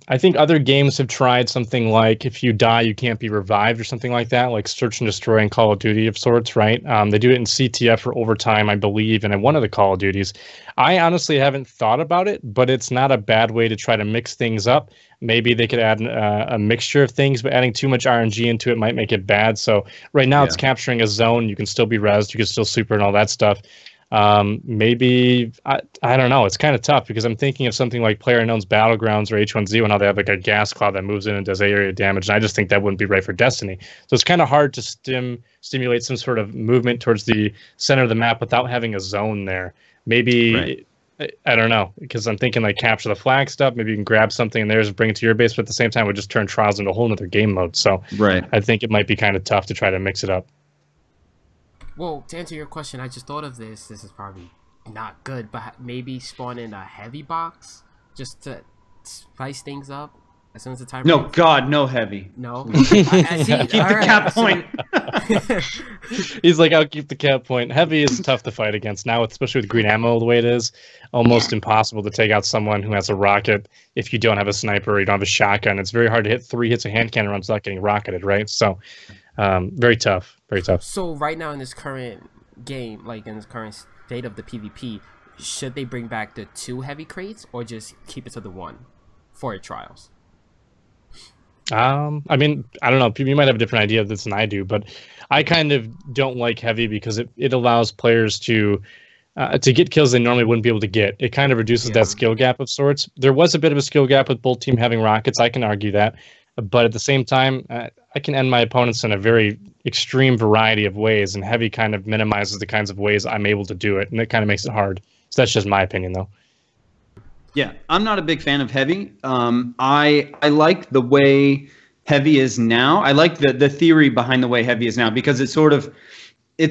I think other games have tried something like if you die, you can't be revived or something like that, like Search and Destroy in Call of Duty of sorts, right? They do it in CTF or Overtime, I believe, and in one of the Call of Duties. I honestly haven't thought about it, but it's not a bad way to try to mix things up. Maybe they could add a mixture of things, but adding too much RNG into it might make it bad. So right now it's capturing a zone. You can still be rezzed. You can still super and all that stuff. Maybe I don't know. It's kind of tough because I'm thinking of something like PlayerUnknown's Battlegrounds or H1Z1, how they have like a gas cloud that moves in and does area damage, and I just think that wouldn't be right for Destiny. So it's kind of hard to stimulate some sort of movement towards the center of the map without having a zone there. Maybe I don't know, because I'm thinking like capture the flag stuff. Maybe you can grab something and there's bring it to your base, but at the same time would just turn Trials into a whole other game mode. So I think it might be kind of tough to try to mix it up. Well, to answer your question, I just thought of this. This is probably not good, but maybe spawn in a heavy box just to spice things up as soon as the timer. No, God, no heavy. No. Keep the cap point. He's like, I'll keep the cap point. Heavy is tough to fight against now, especially with green ammo the way it is. Almost impossible to take out someone who has a rocket if you don't have a sniper or you don't have a shotgun. It's very hard to hit 3 hits of hand cannon runs without getting rocketed, right? So. Very tough. Very tough. So right now in this current game, like in this current state of the PvP, should they bring back the 2 heavy crates or just keep it to the 1 for trials? I mean, I don't know. You might have a different idea of this than I do, but I kind of don't like heavy because it allows players to get kills they normally wouldn't be able to get. It kind of reduces that skill gap of sorts. There was a bit of a skill gap with both teams having rockets. I can argue that. But at the same time, I can end my opponents in a very extreme variety of ways, and heavy kind of minimizes the kinds of ways I'm able to do it, and it kind of makes it hard. So that's just my opinion, though. Yeah, I'm not a big fan of heavy. I like the way heavy is now. I like the theory behind the way heavy is now because it's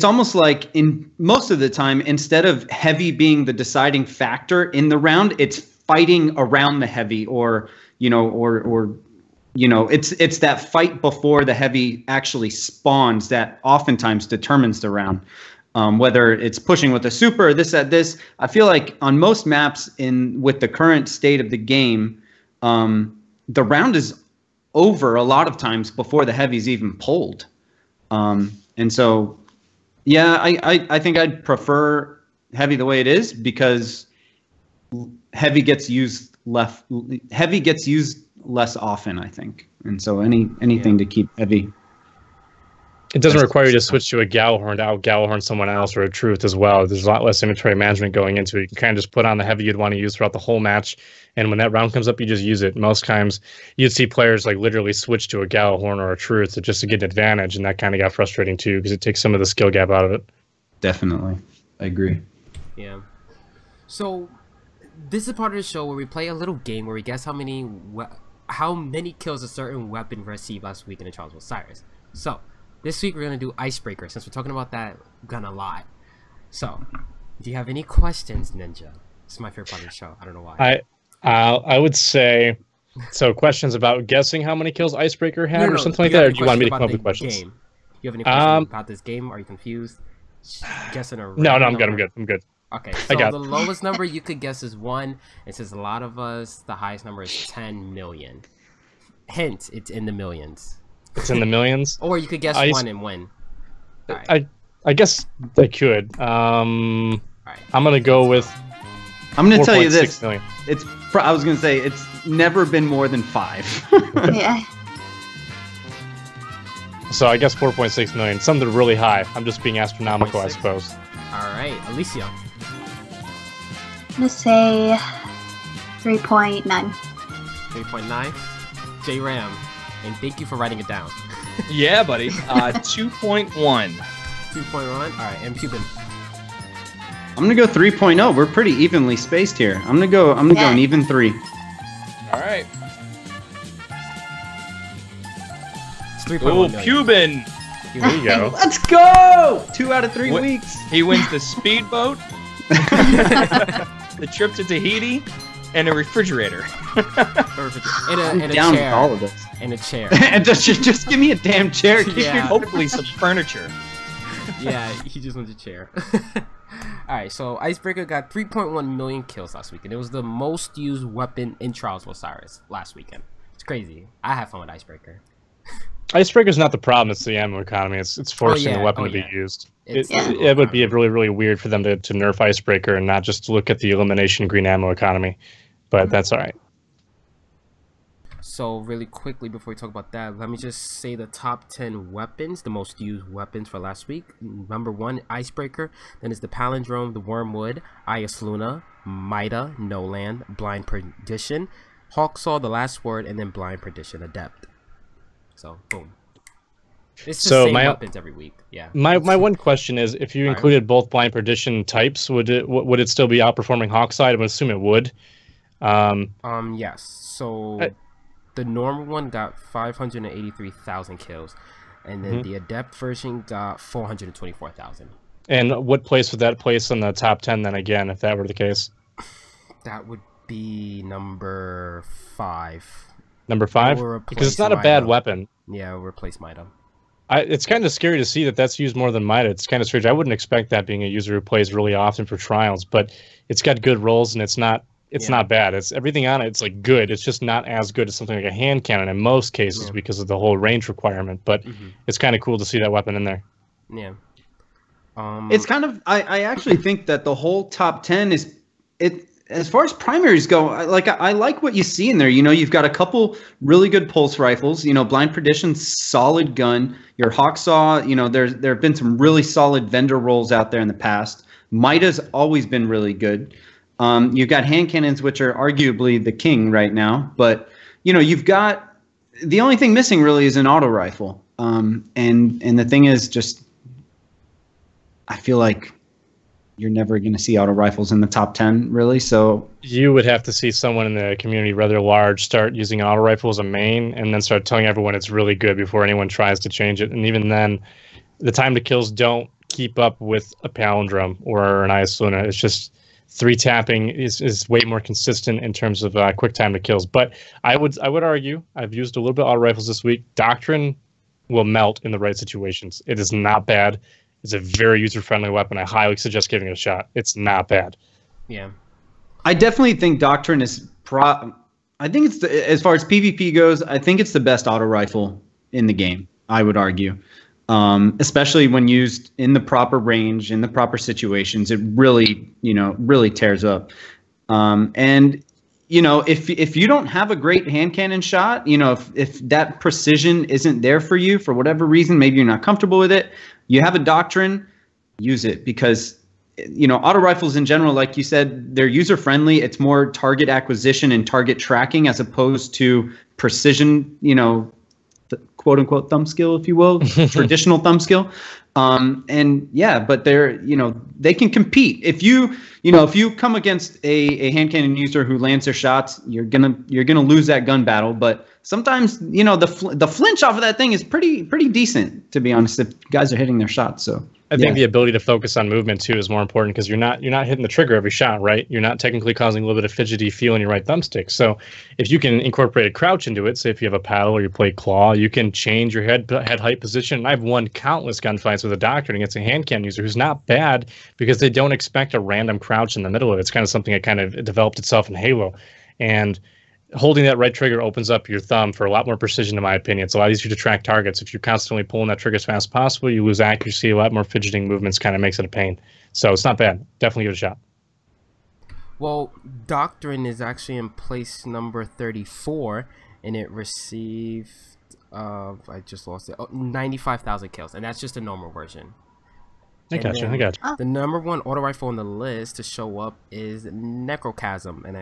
almost like in most of the time, instead of heavy being the deciding factor in the round, it's fighting around the heavy it's that fight before the heavy actually spawns that oftentimes determines the round. Whether it's pushing with a super or this. I feel like on most maps with the current state of the game, the round is over a lot of times before the heavy's even pulled. And so, yeah, I think I'd prefer heavy the way it is because heavy gets used less often, I think. And so anything to keep heavy. It doesn't require you to switch to a Gallahorn to out Gallahorn someone else or a Truth as well. There's a lot less inventory management going into it. You can kind of just put on the heavy you'd want to use throughout the whole match, and when that round comes up, you just use it. Most times, you'd see players like literally switch to a Gallahorn or a Truth just to get an advantage, and that kind of got frustrating too because it takes some of the skill gap out of it. Definitely. I agree. Yeah. So, this is part of the show where we play a little game where we guess how many kills a certain weapon received last week in the Trials of Osiris. So, this week we're going to do Icebreaker since we're talking about that gun a lot. So, do you have any questions, Ninja? This is my favorite part of the show. I don't know why. I would say, so questions about guessing how many kills Icebreaker had or something like that, or do you want me to come up with questions? Game. Do you have any questions about this game? Are you confused? Guessing or No, I'm good. Okay, so the lowest number you could guess is 1. It says a lot of us. The highest number is 10 million. Hint, it's in the millions. It's in the millions? Or you could guess 1 and win. Right. I guess I could. I'm going to go with I'm going to tell you this. Million. I was going to say it's never been more than 5. Yeah. So I guess 4.6 million. Something really high. I'm just being astronomical, 4.6. I suppose. All right, Alicia. I'm going to say 3.9. 3.9. J-Ram. And thank you for writing it down. Yeah, buddy. 2.1. 2.1. All right, and Cuban. I'm gonna go 3.0. We're pretty evenly spaced here. I'm gonna go an even 3. All right. It's 3.1 Oh, million. Cuban. There you go. Let's go! 2 out of 3 weeks. He wins the speedboat, the trip to Tahiti, and a refrigerator. Perfect. And a Down chair. with all of this. And a chair. And just give me a damn chair. Yeah. Hopefully some furniture. Yeah, he just wants a chair. Alright, so Icebreaker got 3.1 million kills last weekend. It was the most used weapon in Trials with Osiris last weekend. It's crazy. I had fun with Icebreaker. Icebreaker's not the problem, it's the ammo economy. It's forcing the weapon to be used. It would be really, really weird for them to nerf Icebreaker and not just look at the elimination green ammo economy. But that's alright. So really quickly before we talk about that, let me just say the top 10 weapons, the most used weapons for last week. Number 1, Icebreaker. Then is the Palindrome, the Wormwood, Ias Luna, Mida, No Land, Blind Perdition, Hawksaw, the Last Word, and then Blind Perdition, Adept. So boom. It's the same weapons every week. Yeah. My one question is, if you included both Blind Perdition types, would it still be outperforming Hawkside? I would assume it would. Yes. So the normal one got 583,000 kills, and then the Adept version got 424,000. And what place would that place in the top 10 then again, if that were the case? That would be number 5. Number 5? Because it's not a bad weapon. Yeah, we'll replace Mida. It's kind of scary to see that's used more than Mida. It's kind of strange. I wouldn't expect that being a user who plays really often for trials, but it's got good rolls and it's not bad. It's everything on it. It's like good. It's just not as good as something like a hand cannon in most cases because of the whole range requirement. But it's kind of cool to see that weapon in there. Yeah. It's kind of. I actually think that the whole top 10 is it. As far as primaries go, I like what you see in there. You know, you've got a couple really good pulse rifles. You know, Blind Perdition's solid gun. Your Hawksaw. You know, there have been some really solid vendor rolls out there in the past. Mida's always been really good. You've got hand cannons, which are arguably the king right now. But, you know, you've got the only thing missing really is an auto rifle. And the thing is just I feel like you're never going to see auto rifles in the top 10, really. So you would have to see someone in the community rather large start using auto rifle as a main and then start telling everyone it's really good before anyone tries to change it. And even then, the time to kills don't keep up with a Palindrome or an Ias Luna. It's just 3 tapping is way more consistent in terms of quick time to kills. But I would argue, I've used a little bit of auto rifles this week. Doctrine will melt in the right situations. It is not bad. It's a very user-friendly weapon. I highly suggest giving it a shot. It's not bad. Yeah. I definitely think Doctrine is I think it's as far as PvP goes, I think it's the best auto rifle in the game, I would argue. Especially when used in the proper range, in the proper situations, it really, really tears up. And, if you don't have a great hand cannon shot, if that precision isn't there for you for whatever reason, maybe you're not comfortable with it, you have a Doctrine, use it because, auto rifles in general, like you said, they're user friendly. It's more target acquisition and target tracking as opposed to precision, quote unquote thumb skill, if you will, traditional thumb skill. And yeah, but they're, they can compete. If you come against a hand cannon user who lands their shots, you're gonna lose that gun battle. But sometimes, you know, the flinch off of that thing is pretty decent, to be honest, if guys are hitting their shots. So I think the ability to focus on movement too is more important, because you're not hitting the trigger every shot, right? You're not technically causing a little bit of fidgety feel in your right thumbstick. So if you can incorporate a crouch into it, say if you have a paddle or you play claw, you can change your head height position. And I've won countless gunfights with a doctor against a hand cannon user who's not bad, because they don't expect a random crouch in the middle of it. It's kind of something that kind of developed itself in Halo. And holding that right trigger opens up your thumb for a lot more precision, in my opinion. It's a lot easier to track targets. If you're constantly pulling that trigger as fast as possible, you lose accuracy. A lot more fidgeting movements kind of makes it a pain. So it's not bad. Definitely give it a shot. Well, Doctrine is actually in place number 34, and it received, I just lost it, 95,000 kills, and that's just the normal version. I got you. The number one auto rifle on the list to show up is Necrochasm, and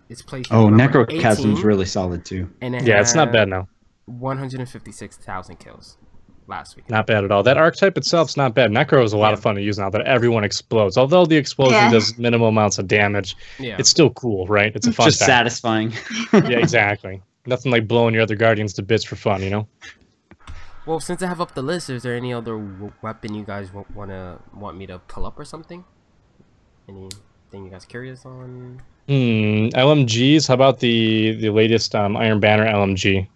it's placed. Oh, Necrochasm's really solid too. And it's not bad now. 156,000 kills last week. Not bad at all. That archetype itself's not bad. Necro is a lot of fun to use now that everyone explodes. Although the explosion does minimal amounts of damage, it's still cool, right? It's a fun just satisfying. Yeah, exactly. Nothing like blowing your other Guardians to bits for fun, you know? Well, since I have up the list, is there any other weapon you guys want me to pull up or something? Anything you guys curious on? LMGs. How about the latest Iron Banner LMG?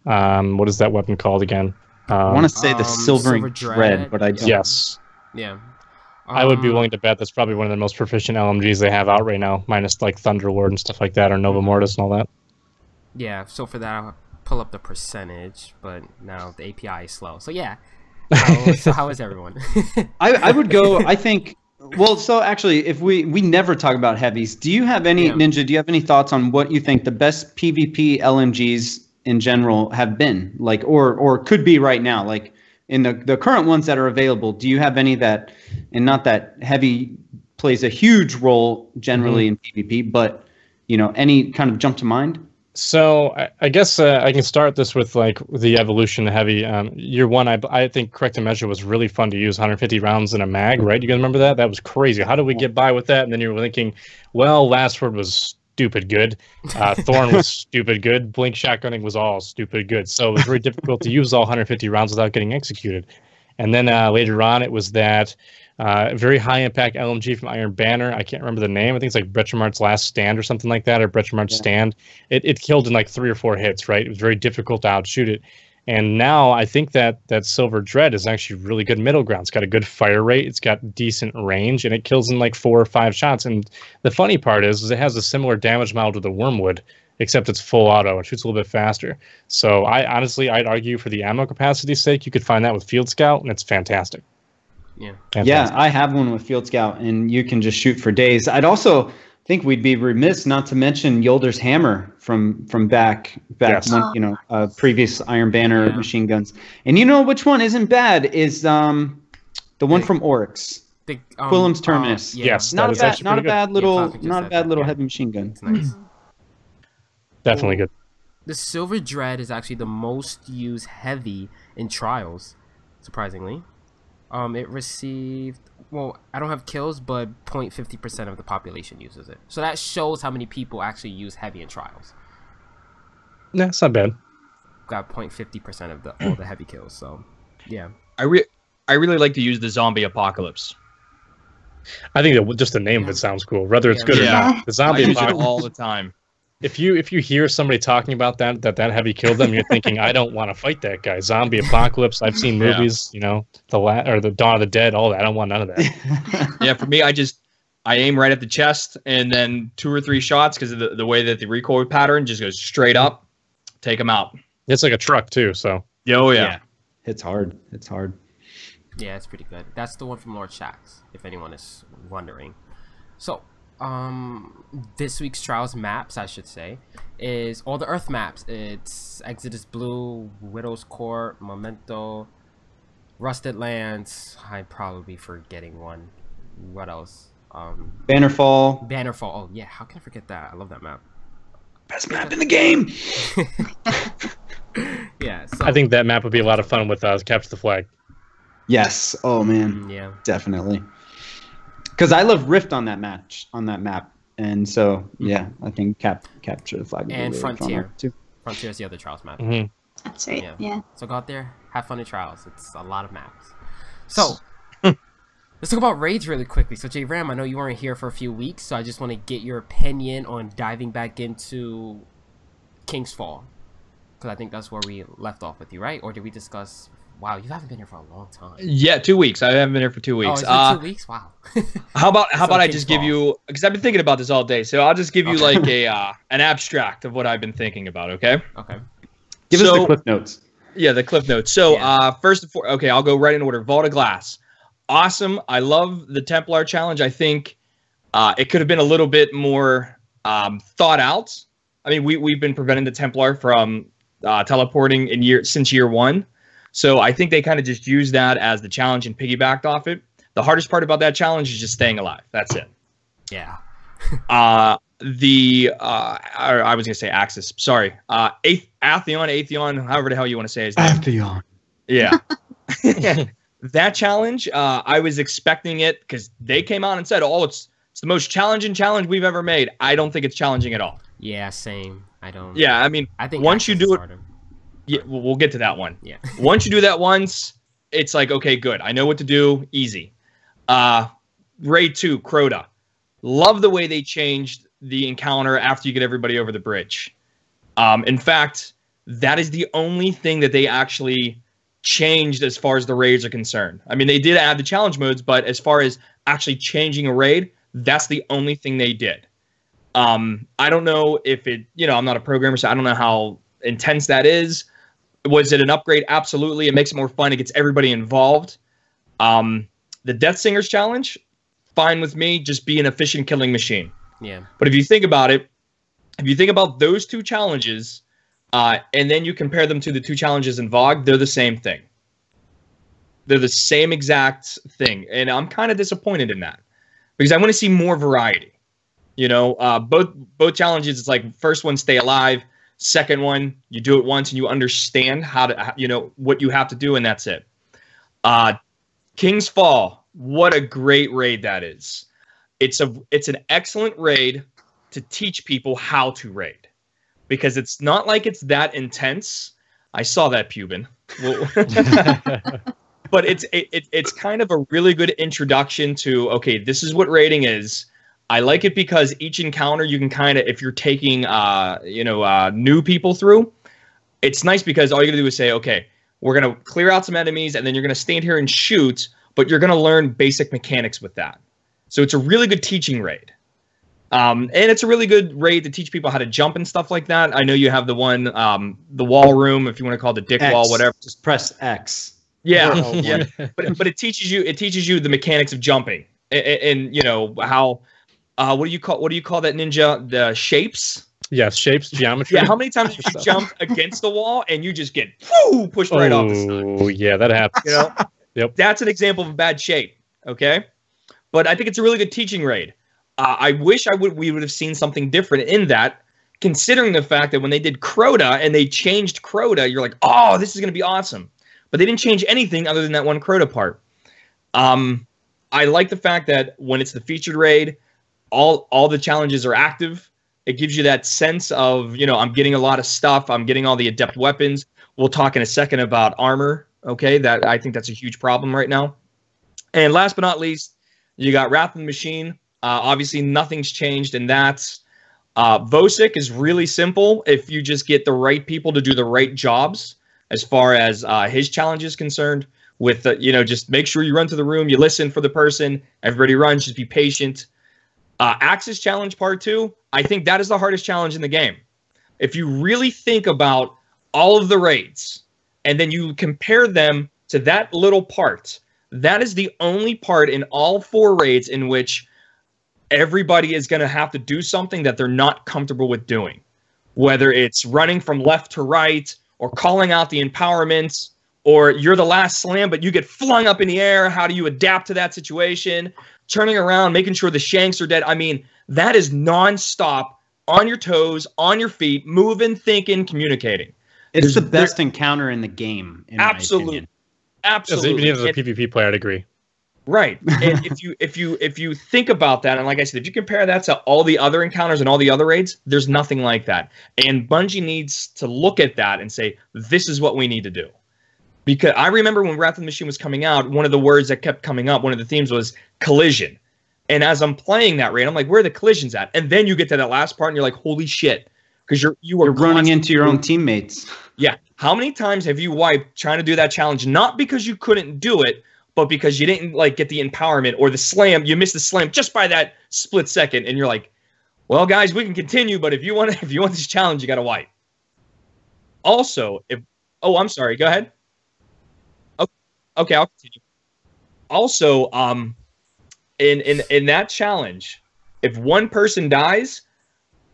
What is that weapon called again? I want to say the Silver Dread, but I don't. Yes. Yeah. I would be willing to bet that's probably one of the most proficient LMGs they have out right now, minus like Thunderlord and stuff like that, or Nova Mortis and all that. Yeah. So for that, I'll pull up the percentage, but now the API is slow. So yeah. So how is everyone? I would go. I think. Well, so actually, if we never talk about heavies, do you have any Ninja? Do you have any thoughts on what you think the best PvP LMGs in general have been, like, or could be right now, like in the current ones that are available? Do you have any that, and not that heavy plays a huge role generally in PvP, but you know, any kind of jump to mind? So I guess I can start this with like the evolution of heavy. Year one, I think Correct and Measure was really fun to use. 150 rounds in a mag, right? You guys remember that? That was crazy. How did we get by with that? And then you were thinking, well, Last Word was stupid good. Thorn was stupid good. Blink shotgunning was all stupid good. So it was very difficult to use all 150 rounds without getting executed. And then later on, it was that very high impact LMG from Iron Banner. I can't remember the name. I think it's like Brechemart's Last Stand or something like that, or Brechemart's Stand. It killed in like 3 or 4 hits, right? It was very difficult to outshoot it. And now I think that Silver Dread is actually really good middle ground. It's got a good fire rate. It's got decent range, and it kills in like 4 or 5 shots. And the funny part is it has a similar damage model to the Wormwood, except it's full auto and shoots a little bit faster. So I'd argue for the ammo capacity's sake, you could find that with Field Scout, and it's fantastic. Yeah. Fantastic. Yeah, I have one with Field Scout, and you can just shoot for days. I'd also think we'd be remiss not to mention Yolder's Hammer from back when, you know, previous Iron Banner machine guns. And you know which one isn't bad is the one from Oryx. Quillam's Terminus. Yes, not a bad little heavy machine gun. It's nice. Definitely good. The Silver Dread is actually the most used heavy in trials, surprisingly. It received, well, I don't have kills, but 0.50% of the population uses it. So that shows how many people actually use heavy in trials. Yeah, it's not bad. Got 0.50% of all the heavy kills. So, yeah. I really like to use the Zombie Apocalypse. I think that just the name of it sounds cool, whether it's good or not. The Zombie I use it Apocalypse all the time. If you hear somebody talking about that heavy killed them, you're thinking, I don't want to fight that guy. Zombie Apocalypse. I've seen movies, you know, the Dawn of the Dead, all that. I don't want none of that. Yeah, for me, I aim right at the chest, and then 2 or 3 shots, because of the way that the recoil pattern just goes straight up, take them out. It's like a truck too. So yeah. It's hard. It's hard. Yeah, it's pretty good. That's the one from Lord Shax, if anyone is wondering. So, this week's trials maps, I should say, is all the Earth maps. It's Exodus Blue, Widow's Court, Memento, Rusted Lands. I'm probably forgetting one. What else? Bannerfall. Oh yeah, how can I forget that? I love that map. Best map in the game. Yeah, so I think that map would be a lot of fun with Capture the Flag. Yes. Oh man. yeah, Definitely. Because I love Rift on that map, and so yeah, I think Capture the Flag would be and really Frontier fun too. Frontier is the other Trials map. Mhm. That's right. Yeah. So go out there, have fun in Trials. It's a lot of maps. So let's talk about raids really quickly. So J-Ram, I know you weren't here for a few weeks, so I just want to get your opinion on diving back into King's Fall, because I think that's where we left off with you, right? Or did we discuss? Wow, you haven't been here for a long time. Yeah, 2 weeks. I haven't been here for 2 weeks. Oh, is it 2 weeks? Wow. How about I King's just give Fall. you, because I've been thinking about this all day, so I'll just give you like a an abstract of what I've been thinking about. Okay. Okay. Give us the cliff notes. Yeah, the cliff notes. So Yeah. first and foremost, okay, I'll go right in order. Vault of Glass, awesome. I love the Templar challenge. I think it could have been a little bit more thought out. I mean, we've been preventing the Templar from teleporting since year one. So I think they kind of just used that as the challenge and piggybacked off it. The hardest part about that challenge is just staying alive. That's it. Yeah. I was gonna say Axis. Sorry. Atheon, however the hell you want to say his name. Atheon. Yeah. That challenge, I was expecting it because they came out and said, "Oh, it's the most challenging challenge we've ever made." I don't think it's challenging at all. Yeah, same. I don't. Yeah, I mean, I think once you Axis do is it, harder. yeah, we'll get to that one. Yeah. Once you do that once, it's like, okay, good. I know what to do. Easy. Raid 2, Crota. Love the way they changed the encounter after you get everybody over the bridge. In fact, that is the only thing that they actually changed as far as the raids are concerned. I mean, they did add the challenge modes, but as far as actually changing a raid, that's the only thing they did. I don't know if it, I'm not a programmer, so I don't know how intense that is. Was it an upgrade? Absolutely. It makes it more fun. It gets everybody involved. The Death Singers challenge, fine with me. Just be an efficient killing machine. Yeah. But if you think about it, if you think about those two challenges, and then you compare them to the two challenges in VOG, they're the same thing. They're the same exact thing. And I'm kind of disappointed in that because I want to see more variety. Both challenges, it's like first one, stay alive. Second one, you do it once and you understand how to, what you have to do, and that's it. King's Fall, what a great raid that is. It's an excellent raid to teach people how to raid because it's not like it's that intense. I saw that, Pubin. But it's kind of a really good introduction to, okay, this is what raiding is. I like it because each encounter you can kind of, if you're taking, new people through, it's nice because all you gotta do is say, okay, we're going to clear out some enemies and then you're going to stand here and shoot, but you're going to learn basic mechanics with that. So it's a really good teaching raid. And it's a really good raid to teach people how to jump and stuff like that. I know you have the one, the wall room, if you want to call it the dick X. wall, whatever. Just press X. Yeah, yeah. But it teaches you the mechanics of jumping and how what do you call that ninja? The shapes? Yes, shapes, geometry. Yeah, how many times have you jumped against the wall and you just get pushed right off the side? Oh, yeah, that happens. Yep. That's an example of a bad shape, okay? But I think it's a really good teaching raid. I wish we would have seen something different in that, considering the fact that when they did Crota and they changed Crota, you're like, oh, this is going to be awesome. But they didn't change anything other than that one Crota part. I like the fact that when it's the featured raid, all the challenges are active. It gives you that sense of, I'm getting a lot of stuff. I'm getting all the adept weapons. We'll talk in a second about armor. Okay, I think that's a huge problem right now. And last but not least, you got Wrath of the Machine. Obviously, nothing's changed in that. Vosic is really simple if you just get the right people to do the right jobs as far as his challenge is concerned. With, just make sure you run to the room, you listen for the person, everybody runs, just be patient. Axis Challenge Part 2, I think that is the hardest challenge in the game. If you really think about all of the raids, and then you compare them to that little part, that is the only part in all 4 raids in which everybody is going to have to do something that they're not comfortable with doing. Whether it's running from left to right, or calling out the empowerments, or you're the last slam, but you get flung up in the air. How do you adapt to that situation? Turning around, making sure the shanks are dead. I mean, that is nonstop, on your toes, on your feet, moving, thinking, communicating. It's the best encounter in the game, in my opinion. Absolutely. As even as a PvP player, I'd agree. Right. And if you think about that, and like I said, if you compare that to all the other encounters and all the other raids, there's nothing like that. And Bungie needs to look at that and say, this is what we need to do. Because I remember when Wrath of the Machine was coming out, one of the words that kept coming up, one of the themes was collision. And as I'm playing that raid, I'm like, where are the collisions at? And then you get to that last part and you're like, holy shit. Because you're running into your own teammates. Yeah. How many times have you wiped trying to do that challenge, not because you couldn't do it, but because you didn't like get the empowerment or the slam, you missed the slam just by that split second, and you're like, well, guys, we can continue, but if you want this challenge, you got to wipe. Also, I'm sorry, go ahead. Okay, I'll continue. Also, in that challenge, if one person dies,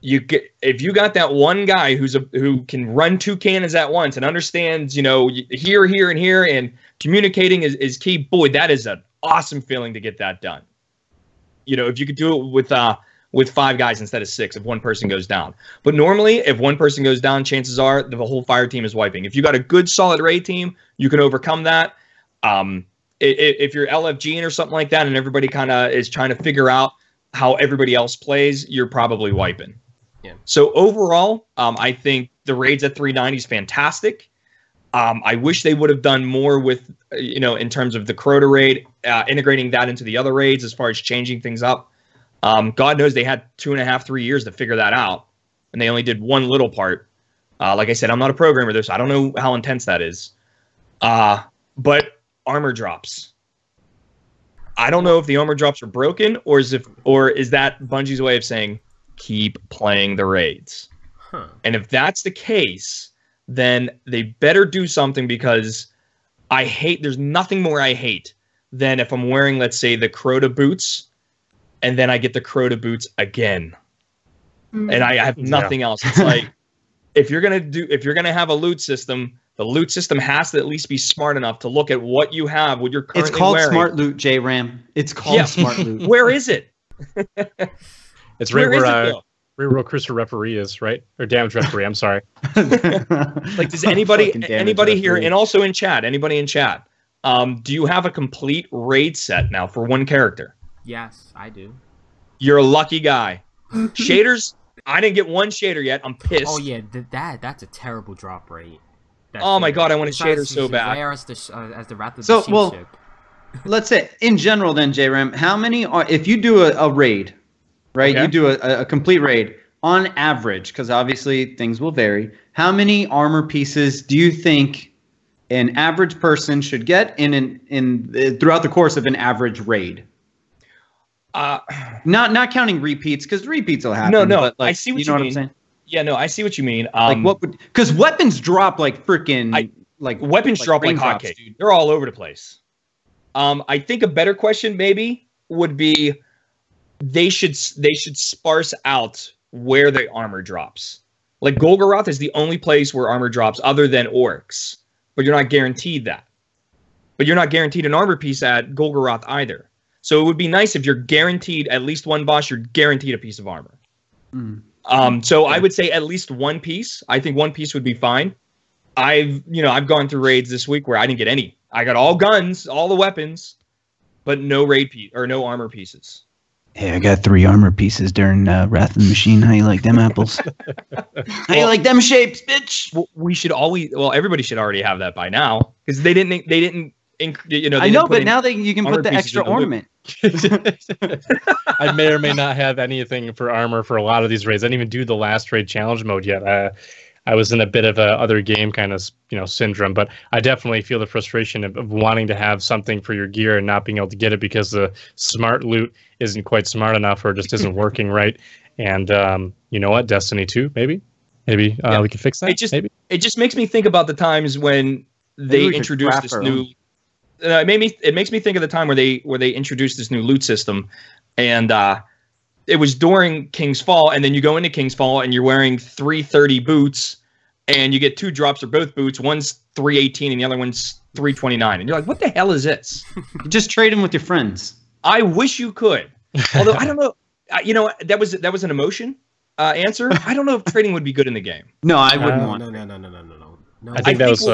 if you got that one guy who can run 2 cannons at once and understands, here, and here, and communicating is key. Boy, that is an awesome feeling to get that done. If you could do it with 5 guys instead of 6, if one person goes down. But normally, if one person goes down, chances are the whole fire team is wiping. If you got a good, solid raid team, you can overcome that. If you're LFGing or something like that, and everybody kind of is trying to figure out how everybody else plays, you're probably wiping. Yeah. So overall, I think the raids at 390 is fantastic. I wish they would have done more with, in terms of the Crota raid, integrating that into the other raids as far as changing things up. God knows they had 2.5, 3 years to figure that out, and they only did one little part. Like I said, I'm not a programmer there, so I don't know how intense that is. But armor drops. I don't know if the armor drops are broken, or is that Bungie's way of saying, keep playing the raids. Huh. And if that's the case, then they better do something, because there's nothing more I hate than if I'm wearing, let's say, the Crota boots, and then I get the Crota boots again. And I have nothing else. It's like, if you're gonna have a loot system, the loot system has to at least be smart enough to look at what you have, what you're currently wearing. It's called smart loot, J-Ram. It's called smart loot. Where is it? It's right where Christopher referee is, right? Or damage referee, I'm sorry. Like, does anybody here, and also in chat, anybody in chat, do you have a complete raid set now for one character? Yes, I do. You're a lucky guy. Shaders, I didn't get one shader yet. I'm pissed. Oh yeah, that's a terrible drop rate. Oh my god, I want a shader so bad. As the Wrath of the Machine ship. Let's say in general then, J-Ram, how many if you do a raid, right? Okay. You do a complete raid on average, because obviously things will vary. How many armor pieces do you think an average person should get throughout the course of an average raid? Not counting repeats, because repeats will happen. No, but I see what you mean. What I'm saying? Yeah, no, I see what you mean. Because weapons drop like freaking weapons drop like hotcakes. They're all over the place. I think a better question maybe would be they should sparse out where the armor drops. Like Golgoroth is the only place where armor drops other than orcs, but you're not guaranteed that. But you're not guaranteed an armor piece at Golgoroth either. So it would be nice if you're guaranteed at least one boss, you're guaranteed a piece of armor. So I would say at least one piece. I think one piece would be fine. I've gone through raids this week where I didn't get any. I got all guns, all the weapons, but no raid piece or no armor pieces. Hey, I got 3 armor pieces during Wrath of the Machine. How you like them apples? How you like them shapes, bitch? Everybody should already have that by now, because they didn't. I know, but now you can put the extra ornament. I may or may not have anything for armor for a lot of these raids. I didn't even do the last raid challenge mode yet. I was in a bit of a other game kind of syndrome, but I definitely feel the frustration of wanting to have something for your gear and not being able to get it because the smart loot isn't quite smart enough or just isn't working right. And you know what, Destiny 2, maybe we can fix that. It just makes me think about the times when they introduced this new. It makes me think of the time where they introduced this new loot system, and it was during King's Fall, and then you go into King's Fall and you're wearing 330 boots, and you get 2 drops of both boots. One's 318 and the other one's 329, and you're like, what the hell is this? You just trade them with your friends. I wish you could, although I don't know. That was an emotion answer. I don't know if trading would be good in the game. No, I wouldn't want. No. I think that was.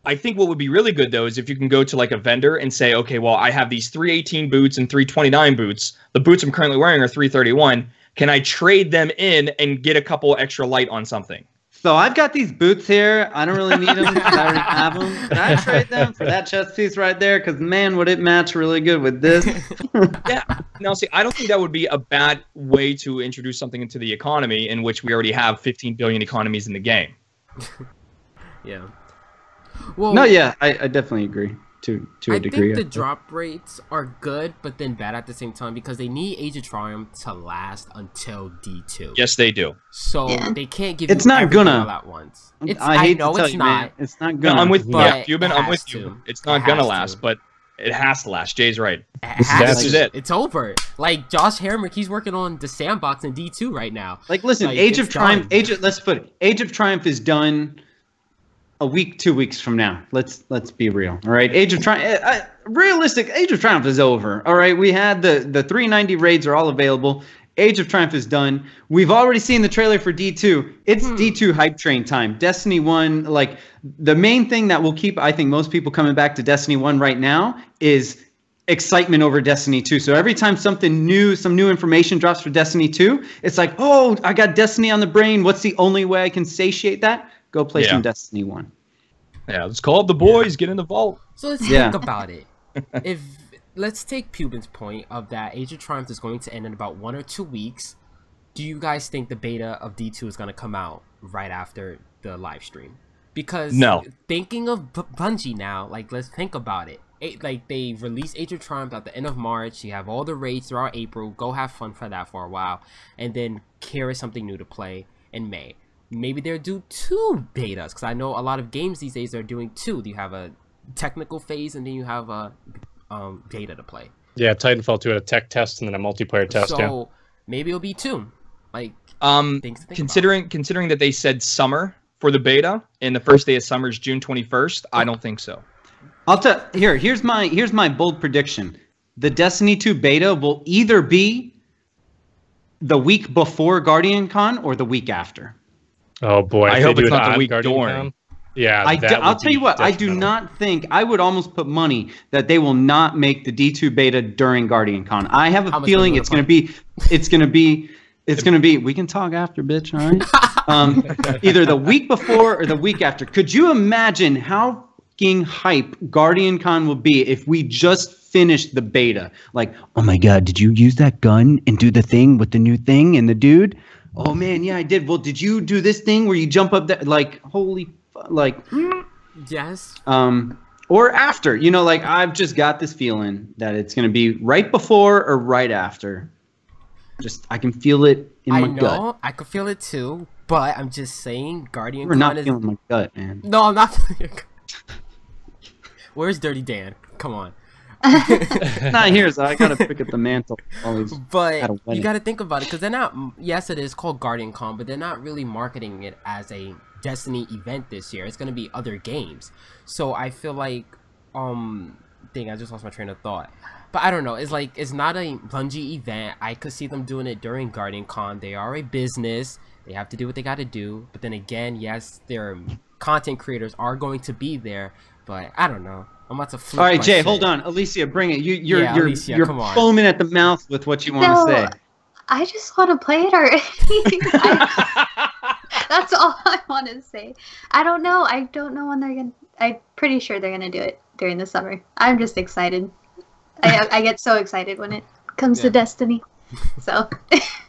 I think what would be really good though is if you can go to like a vendor and say, okay, well, I have these 318 boots and 329 boots. The boots I'm currently wearing are 331. Can I trade them in and get a couple extra light on something? So I've got these boots here. I don't really need them because I already have them. But I trade them for that chest piece right there because, man, would it match really good with this? Yeah. Now, see, I don't think that would be a bad way to introduce something into the economy in which we already have 15 billion economies in the game. Yeah. Well, No, yeah, I definitely agree to a degree. I think the drop rates are good, but then bad at the same time because they need Age of Triumph to last until D2. Yes, they do. So Yeah. they can't give It's you not everything gonna. all at once. I hate know to tell it's you, not. man. It's not No, gonna. I'm with you. But Yeah, Cuban, it I'm has with to. you. It's It not gonna has last, to. but it has to last. Jay's right. It has That's to. just it. It's over. Like Josh Hamrick, he's working on the sandbox in D2 right now. Like, listen, Like, Age of it's Triumph. done. Let's put it. Age of Triumph is done a week, 2 weeks from now. Let's be real. All right, Age of Triumph. Realistic. Age of Triumph is over. All right, we had the 390 raids are all available. Age of Triumph is done. We've already seen the trailer for D2. It's D2 hype train time. Destiny 1, like the main thing that will keep, I think, most people coming back to Destiny 1 right now is excitement over Destiny 2. So every time something new, some new information drops for Destiny 2, it's like, oh, I got Destiny on the brain. What's the only way I can satiate that? Go play some Destiny 1. Yeah, let's call up the boys. Get in the vault. So let's Yeah. think about it. If let's take Pubin's point of that Age of Triumph is going to end in about 1 or 2 weeks. Do you guys think the beta of D2 is going to come out right after the live stream? Because No. thinking of Bungie now, like let's think about it. Like they released Age of Triumph at the end of March. You have all the raids throughout April. Go have fun for that for a while, and then carry something new to play in May. Maybe they'll do 2 betas because I know a lot of games these days are doing 2. You have a technical phase and then you have a beta to play. Yeah, Titanfall 2 had a tech test and then a multiplayer test. So maybe it'll be 2. Like things to think Considering that they said summer for the beta and the first day of summer is June 21st, I don't think so. I'll tell here's my bold prediction. The Destiny 2 beta will either be the week before Guardian Con or the week after. Oh boy! I if hope they do it's it not the on week Guardian during. Con, yeah, I'll tell you what, I do not think, I would almost put money that they will not make the D2 beta during Guardian Con. I have a feeling it's going to be, we can talk after, bitch, all right? Either the week before or the week after. Could you imagine how fucking hype Guardian Con will be if we just finished the beta? Like, Oh my god, did you use that gun and do the thing with the new thing and the dude? oh man, yeah, I did. Well, did you do this thing where you jump up there? Like, holy, like, yes. or after, you know, like I've just got this feeling that it's going to be right before or right after. Just, I can feel it in my gut. I could feel it too, but I'm just saying Guardian We're not Con is... feeling my gut, man. No, I'm not feeling your gut. Where's Dirty Dan? Come on. Not here, so I gotta pick up the mantle. Always. But At a you wedding. got to think about it because they're not. Yes, it is called Guardian Con, but they're not really marketing it as a Destiny event this year. It's gonna be other games. So I feel like, dang, I just lost my train of thought. But I don't know. It's like it's not a Bungie event. I could see them doing it during Guardian Con. They are a business. They have to do what they got to do. But then again, yes, their content creators are going to be there. But I don't know. I'm about to flip. All right, my Jay, shit. hold on. Alicia, bring it. You're Alicia, you're come on. foaming at the mouth with what you want to say. I just want to play it already. That's all I want to say. I don't know. I don't know when they're gonna. I'm pretty sure they're gonna do it during the summer. I'm just excited. I get so excited when it comes to Destiny. So.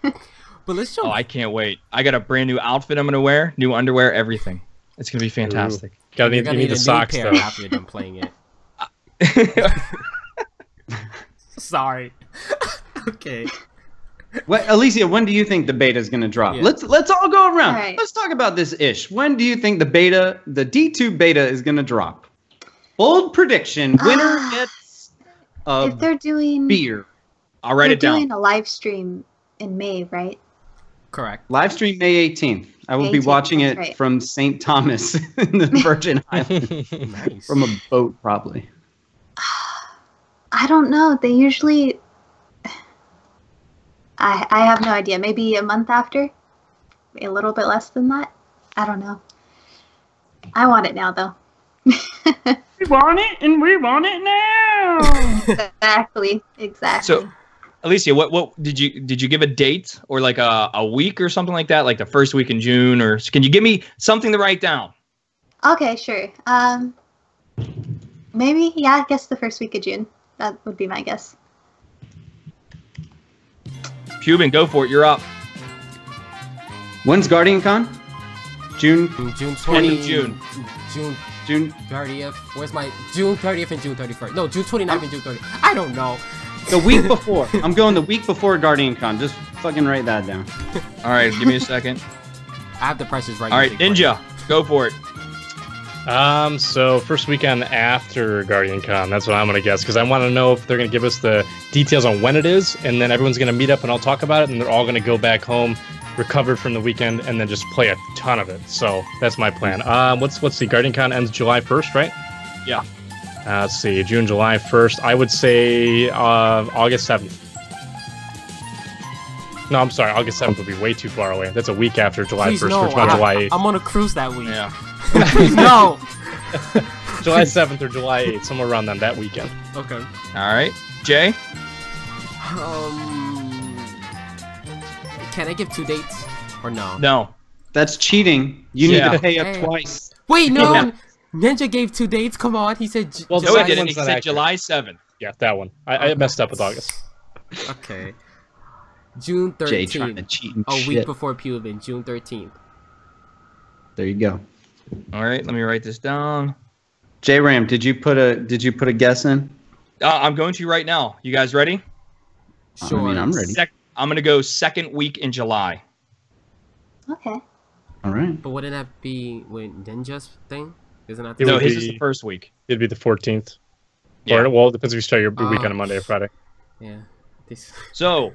But let's show. Oh, I can't wait. I got a brand new outfit I'm going to wear, new underwear, everything. It's going to be fantastic. You You're gonna need the a socks new though. pair after you're done playing it. Sorry. Okay. What, Alicia? When do you think the beta is going to drop? Yeah. Let's all go around. All right. Let's talk about this ish. When do you think the D2 beta is going to drop? Bold prediction: winner gets a if they're doing beer. I'll write they're it down. doing a live stream in May, right? Correct. Live stream May 18th. I will be 18th, watching that's it right. from St. Thomas in the Virgin Islands. Nice. From a boat, probably. I don't know. They usually. I have no idea. Maybe a month after, a little bit less than that. I don't know. I want it now, though. We want it, and we want it now. Exactly. So, Alicia, what did you give a date or like a week or something like that, like the first week in June, or can you give me something to write down? Okay, sure. Maybe, yeah, I guess the first week of June. That would be my guess. Cuban, go for it. You're up. When's Guardian Con? June 20. End of June. June 30th. Where's my June 30th and June 31st? No, June 29th and June 30th. I don't know. The week before. I'm going the week before Guardian Con. Just fucking write that down. All right, give me a second. I have the prices right. All right, Ninja, go for it. So first weekend after Guardian Con, that's what I'm gonna guess, because I want to know if they're gonna give us the details on when it is, and then everyone's gonna meet up and I'll talk about it, and they're all gonna go back home, recovered from the weekend, and then just play a ton of it. So that's my plan. Let's see. Guardian Con ends July 1st, right? Yeah. Let's see. June, July 1st. I would say August 7th. No, I'm sorry. August 7th would be way too far away. That's a week after July 1st. No, We're talking July 8th. I'm on a cruise that week. Yeah. Please, no. July 7th or July 8th, somewhere around that weekend. Okay. All right, Jay. Can I give 2 dates or no? No. That's cheating. You need Yeah. to pay up Hey. twice. Wait, no. Yeah. Ninja gave 2 dates. Come on. He said. Well, No, he July didn't. He one's not said accurate. July 7th. Yeah, that one. I messed up with August. Okay. June Jay trying 13th. to cheat and A shit. week before Putin. June 13th. There you go. All right, let me write this down. J Ram, did you put a guess in? I'm going to right now. You guys ready? Sure. I mean, I'm ready. I'm going to go second week in July. Okay. All right. But wouldn't that be with Ninja's thing? Isn't that It No, would his be- is the first week. It'd be the 14th. Yeah. Or, well, it depends if you start your weekend Oh. on Monday or Friday. Yeah. This. So,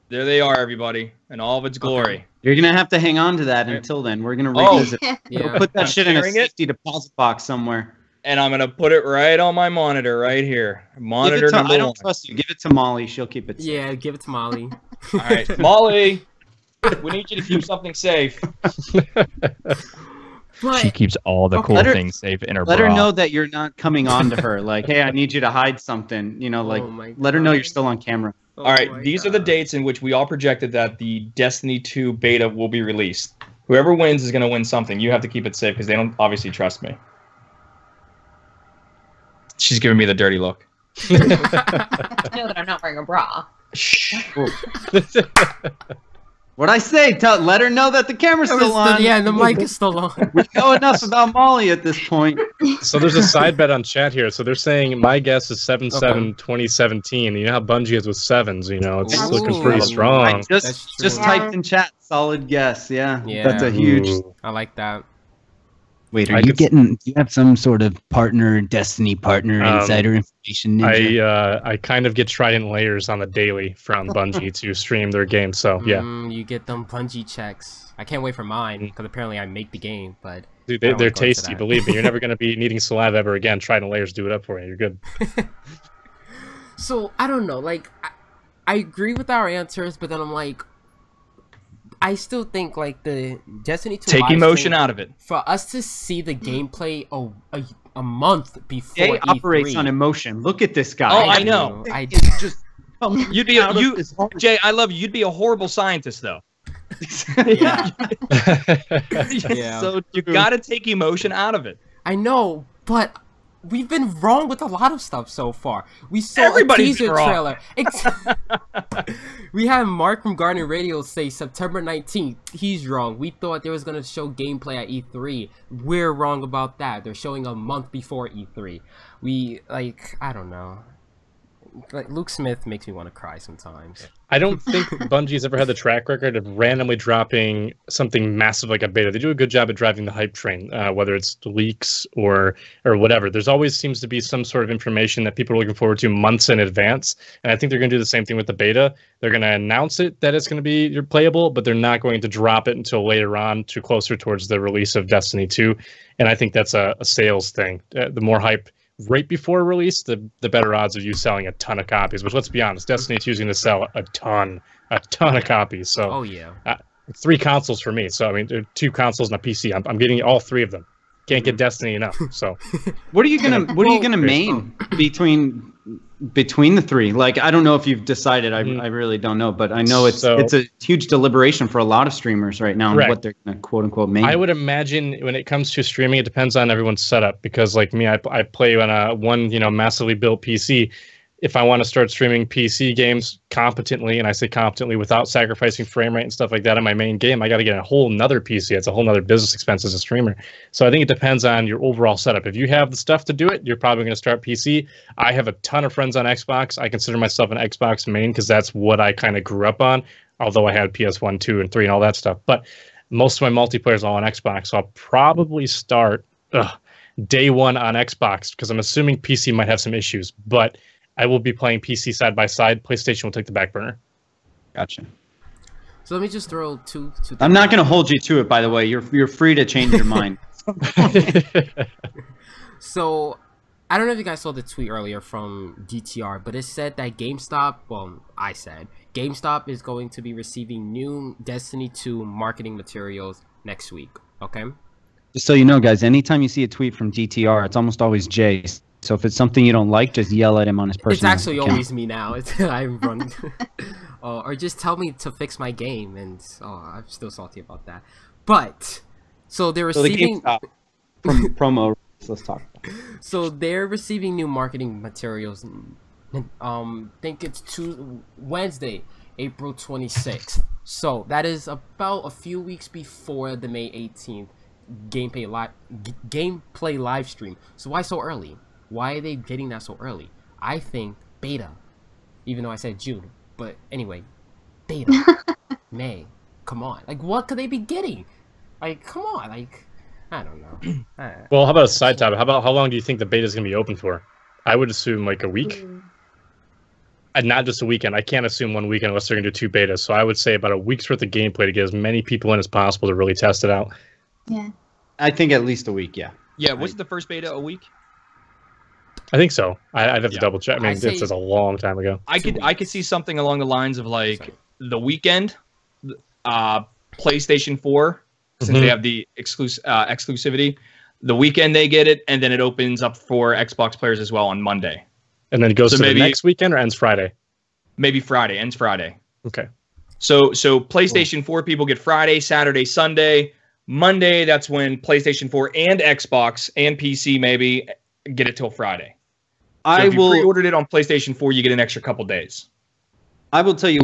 there they are, everybody, in all of its glory. You're gonna have to hang on to that until then. We're gonna Oh. revisit. Yeah. We'll put that I'm shit in a sharing it. safety deposit box somewhere. And I'm going to put it right on my monitor right here. Give Monitor it to, number I one. don't trust you. Give it to Molly. She'll keep it safe. Yeah. Give it to Molly. All right, Molly, we need you to keep something safe. But She keeps all the cool Let her- things safe in her Let bra. her know that you're not coming on to her. Like, hey, I need you to hide something. You know, like, Oh my let her know you're God. still on camera. oh All right, my these are the God. dates in which we all projected that the Destiny 2 beta will be released. Whoever wins is going to win something. You have to keep it safe because they don't obviously trust me. She's giving me the dirty look. I know that I'm not wearing a bra. Shh. What'd I say? Let her know that the camera's still on. Yeah, the mic is still on. We know enough about Molly at this point. So there's a side bet on chat here. So they're saying my guess is 7/7/2017. You know how Bungie is with sevens. You know, it's Ooh. looking pretty I strong. That's just true. typed in chat. Solid guess. Yeah. Yeah. That's a huge. Ooh. I like that. Wait, are I you could- getting? Do you have some sort of Destiny partner insider information? Ninja? I kind of get Trident layers on the daily from Bungie to stream their game. So yeah, You get them Bungie checks. I can't wait for mine because apparently I make the game. But dude, I don't they're wanna go into tasty. that. Believe me, you're never gonna be needing saliva ever again. Trident layers do it up for you. You're good. so I don't know. Like I agree with our answers, but then I'm like, I still think like the Destiny 2 Take live emotion stream, out of it. for us to see the gameplay a month before Jay E3. operates on emotion. Look at this guy. Oh, I know. I It's just You'd be out of you, his heart. Jay. I love you. You'd be a horrible scientist, though. yeah. Yeah. So You true. got to take emotion out of it. I know, but we've been wrong with a lot of stuff so far. We saw Everybody's a teaser wrong. trailer. We had Mark from Garden Radio say September 19th. He's wrong. We thought they was going to show gameplay at E3. We're wrong about that. They're showing a month before E3. I don't know. Like Luke Smith makes me want to cry sometimes. I don't think Bungie's ever had the track record of randomly dropping something massive like a beta. They do a good job at driving the hype train, whether it's leaks or whatever. There's always seems to be some sort of information that people are looking forward to months in advance. And I think they're going to do the same thing with the beta. They're going to announce it that it's going to be playable, but they're not going to drop it until later on, too closer towards the release of Destiny 2. And I think that's a sales thing. The more hype right before release, the better odds of you selling a ton of copies. Which, let's be honest, Destiny 2 is going to sell a ton of copies. So, Oh yeah. 3 consoles for me. So I mean, there are 2 consoles and a PC. I'm getting all 3 of them. Can't get Destiny enough. So What are you gonna main between the three? Like, I don't know if you've decided. I really don't know, but I know it's a huge deliberation for a lot of streamers right now on what they're gonna quote unquote main. I would imagine when it comes to streaming, it depends on everyone's setup. Because like me, I play on a massively built PC. If I want to start streaming PC games competently, and I say competently without sacrificing frame rate and stuff like that in my main game, I got to get a whole nother PC. It's a whole nother business expense as a streamer. So I think it depends on your overall setup. If you have the stuff to do it, you're probably going to start PC. I have a ton of friends on Xbox. I consider myself an Xbox main because that's what I kind of grew up on, although I had PS1, 2, and 3 and all that stuff. But most of my multiplayer is all on Xbox, so I'll probably start day one on Xbox because I'm assuming PC might have some issues, but I will be playing PC side by side. PlayStation will take the back burner. Gotcha. So let me just throw two I'm not going to hold you to it, by the way. You're free to change your mind. So I don't know if you guys saw the tweet earlier from DTR, but it said that GameStop, well, I said, GameStop is going to be receiving new Destiny 2 marketing materials next week, okay? Just so you know, guys, anytime you see a tweet from DTR, it's almost always Jay. So if it's something you don't like, just yell at him on his personal It's actually account. always me now. I run, or just tell me to fix my game, and I'm still salty about that. But so they're receiving promo. Let's talk. So they're receiving new marketing materials. Think it's Wednesday, April 26th. So that is about a few weeks before the May 18th gameplay live stream. So why so early? Why are they getting that so early? I think beta, even though I said June. But anyway, beta, May. Come on, like what could they be getting? Like, come on, like I don't know. Well, how about a side topic? How long do you think the beta is going to be open for? I would assume like a week. And not just a weekend. I can't assume 1 weekend unless they're going to do 2 betas. So I would say about a week's worth of gameplay to get as many people in as possible to really test it out. Yeah. I think at least a week, yeah. Yeah, was the first beta a week? I think so. I'd have to double check. I mean, this is a long time ago. I could see something along the lines of like the weekend, PlayStation 4, since they have the exclusivity. The weekend they get it, and then it opens up for Xbox players as well on Monday. And then it goes to the next weekend or ends Friday? Maybe Friday. Ends Friday. Okay. So PlayStation 4 people get Friday, Saturday, Sunday. Monday, that's when PlayStation 4 and Xbox and PC maybe get it till Friday. So if you pre-ordered it on PlayStation 4, you get an extra couple days. I will tell you